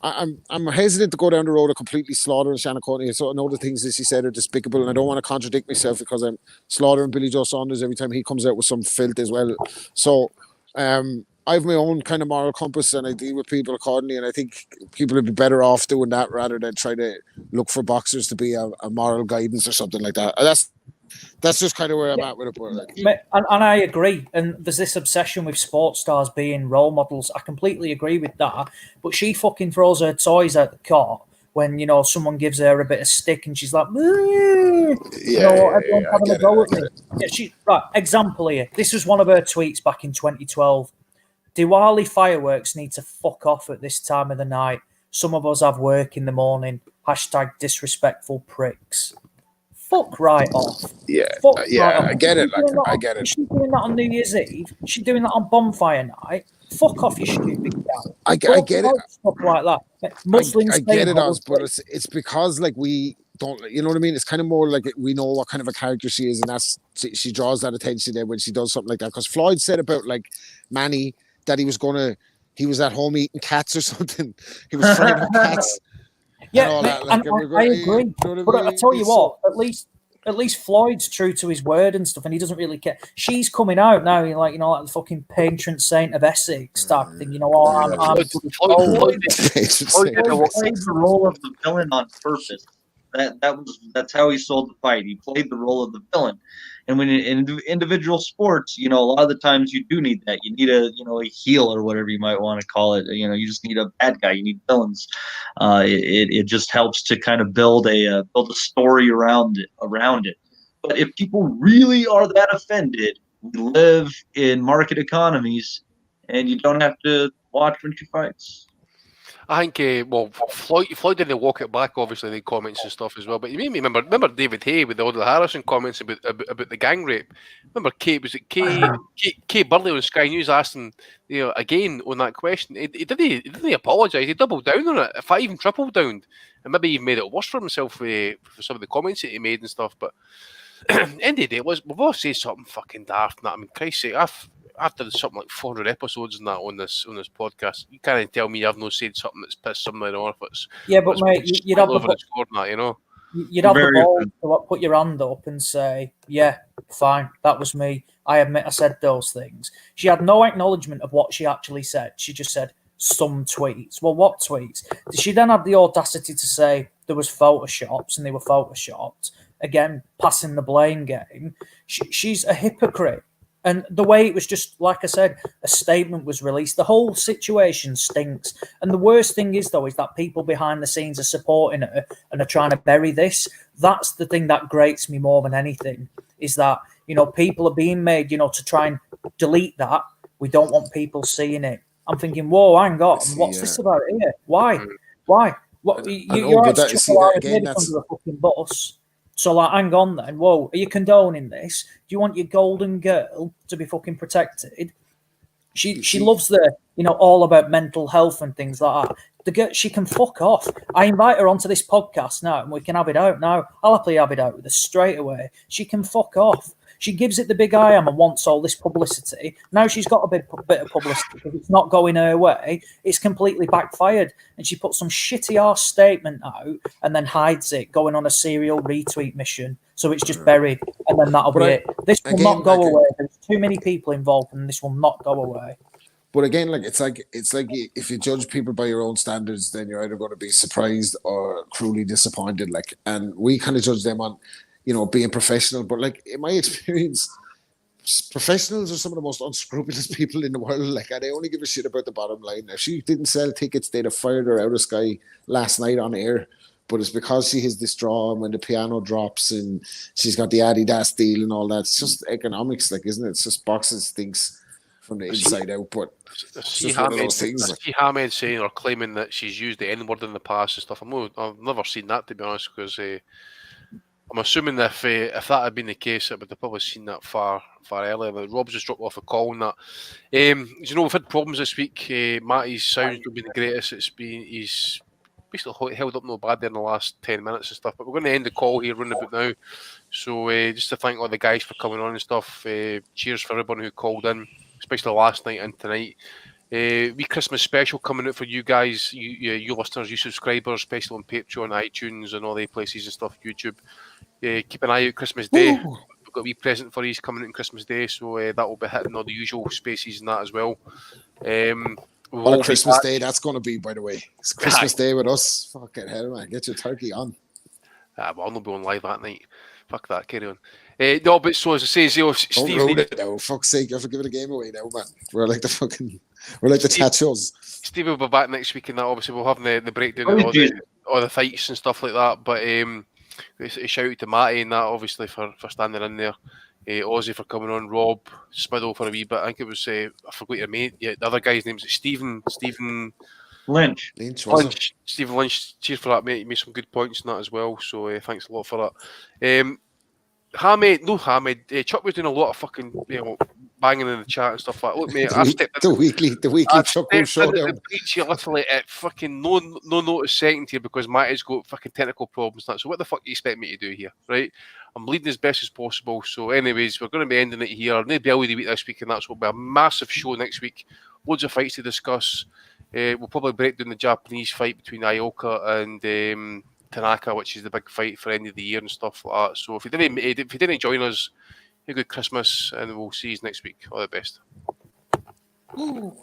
I'm hesitant to go down the road of completely slaughtering Shannon Courtney. So I know the things that she said are despicable, and I don't want to contradict myself because I'm slaughtering Billy Joe Saunders every time he comes out with some filth as well. So I have my own kind of moral compass, and I deal with people accordingly. And I think people would be better off doing that rather than try to look for boxers to be a moral guidance or something like that. That's just kind of where I'm at with it. Like. And I agree. And there's this obsession with sports stars being role models. I completely agree with that. But she fucking throws her toys out the court when, someone gives her a bit of stick and she's like, everyone's having a go at me. Yeah, right, example here. This was one of her tweets back in 2012. Diwali fireworks need to fuck off at this time of the night. Some of us have work in the morning. # disrespectful pricks. Fuck right off. Yeah, right off. I get it. Like, I get it. She's doing that on New Year's Eve. She's doing that on bonfire night. Fuck off, you stupid cow. I get it. Stuff like that. Muslims. I get it, Oz, but it's because like we don't. You know what I mean? It's kind of more like we know what kind of a character she is, and that's she draws that attention there when she does something like that. Because Floyd said about like Manny that he was at home eating cats or something. He was frying up cats. Yeah, I agree. But I tell you what, at least Floyd's true to his word and stuff, and he doesn't really care. She's coming out now, like the fucking patron saint of Essex type thing. I'm Floyd played the role of the villain on purpose. That's how he sold the fight. He played the role of the villain. And when in individual sports, a lot of the times you do need that. You need a heel or whatever you might want to call it. You just need a bad guy. You need villains. It just helps to kind of build a story around it. But if people really are that offended, we live in market economies, and you don't have to watch when she fights. I think, Floyd didn't walk it back, obviously, the comments and stuff as well. But you made me remember David Hay with the Audley Harrison comments about the gang rape. Remember Kay Burley on Sky News asking, again on that question. He didn't apologise. He doubled down on it, if I even tripled down, and maybe even made it worse for himself for some of the comments that he made and stuff. But end of the day, we've all said something fucking daft. I mean, Christ's sake, I've done something like 400 episodes and that on this podcast. You can't tell me I've not said something that's pissed someone off. But mate, you'd have the you'd have the ball to put your hand up and say, "Yeah, fine, that was me. I admit I said those things." She had no acknowledgement of what she actually said. She just said some tweets. Well, what tweets? She then had the audacity to say there was photoshops and they were photoshopped. Again, passing the blame game. She's a hypocrite. And the way it was just, like I said, a statement was released. The whole situation stinks. And the worst thing is, though, is that people behind the scenes are supporting her and are trying to bury this. That's the thing that grates me more than anything, is that, people are being made, to try and delete that. We don't want people seeing it. I'm thinking, whoa, hang on, what's this about here? Why? What? You're but actually under the fucking bus. So, hang on then. Whoa, are you condoning this? Do you want your golden girl to be fucking protected? She loves the, all about mental health and things like that. The girl, she can fuck off. I invite her onto this podcast now, and we can have it out now. I'll happily have it out with her straight away. She can fuck off. She gives it the big I am and wants all this publicity. Now she's got a bit of publicity because it's not going her way. It's completely backfired. And she puts some shitty ass statement out and then hides it, going on a serial retweet mission. So it's just buried, and then that'll be it. This will not go away. There's too many people involved, and this will not go away. But again, it's like if you judge people by your own standards, then you're either going to be surprised or cruelly disappointed. And we kind of judge them on, being professional. But in my experience, professionals are some of the most unscrupulous people in the world. And they only give a shit about the bottom line. If she didn't sell tickets, they'd have fired her out of Sky last night on air. But it's because she has this draw, and when the piano drops and she's got the Adidas deal and all that. It's just economics, isn't it? It's just boxes thinks from the inside out. But it's just one of those things. I see Hamed saying or claiming that she's used the N word in the past and stuff. I've never seen that, to be honest, because I'm assuming if that had been the case, I would have probably seen that far earlier. But Rob's just dropped off a call on that. We've had problems this week. Matty's sound's not been the greatest. He's basically held up no bad there in the last 10 minutes and stuff. But we're going to end the call here, running about now. So just to thank all the guys for coming on and stuff. Cheers for everyone who called in, especially last night and tonight. Wee Christmas special coming out for you guys, you listeners, you subscribers, especially on Patreon, iTunes, and all the places and stuff, YouTube. Keep an eye out Christmas Day. Ooh. We've got a wee present for you coming out on Christmas Day, so that will be hitting all the usual spaces and that as well. On a Christmas Day, that's going to be, by the way. It's Christmas Day with us. Fucking hell, man. Get your turkey on. Well, I'll not be on live that night. Fuck that, carry on. No, but so as I say, Steve... Don't ruin it now, fuck's sake. You have to give it a game away now, man. We're like the Tachos. Steve will be back next week, and that obviously we'll have the breakdown of all the fights and stuff like that. But a shout out to Matty and that, obviously, for standing in there. Ozzy for coming on, Rob, Smiddle for a wee bit. I think it was, I forgot your mate. Yeah, the other guy's name is Stephen Lynch. Stephen Lynch, cheers for that, mate. You made some good points in that as well. So thanks a lot for that. Chuck was doing a lot of fucking, banging in the chat and stuff like that. Look, mate, the weekly Chuck showdown. You're literally at fucking no notice second here because Matty's got fucking technical problems. So what the fuck do you expect me to do here, right? I'm leading as best as possible. So anyways, we're going to be ending it here. Maybe I'll the week this week, and that's what will be a massive show next week. Loads of fights to discuss. We'll probably break down the Japanese fight between Ioka and Tanaka, which is the big fight for end of the year and stuff like that. So if you didn't join us, have a good Christmas, and we'll see you next week. All the best. Ooh.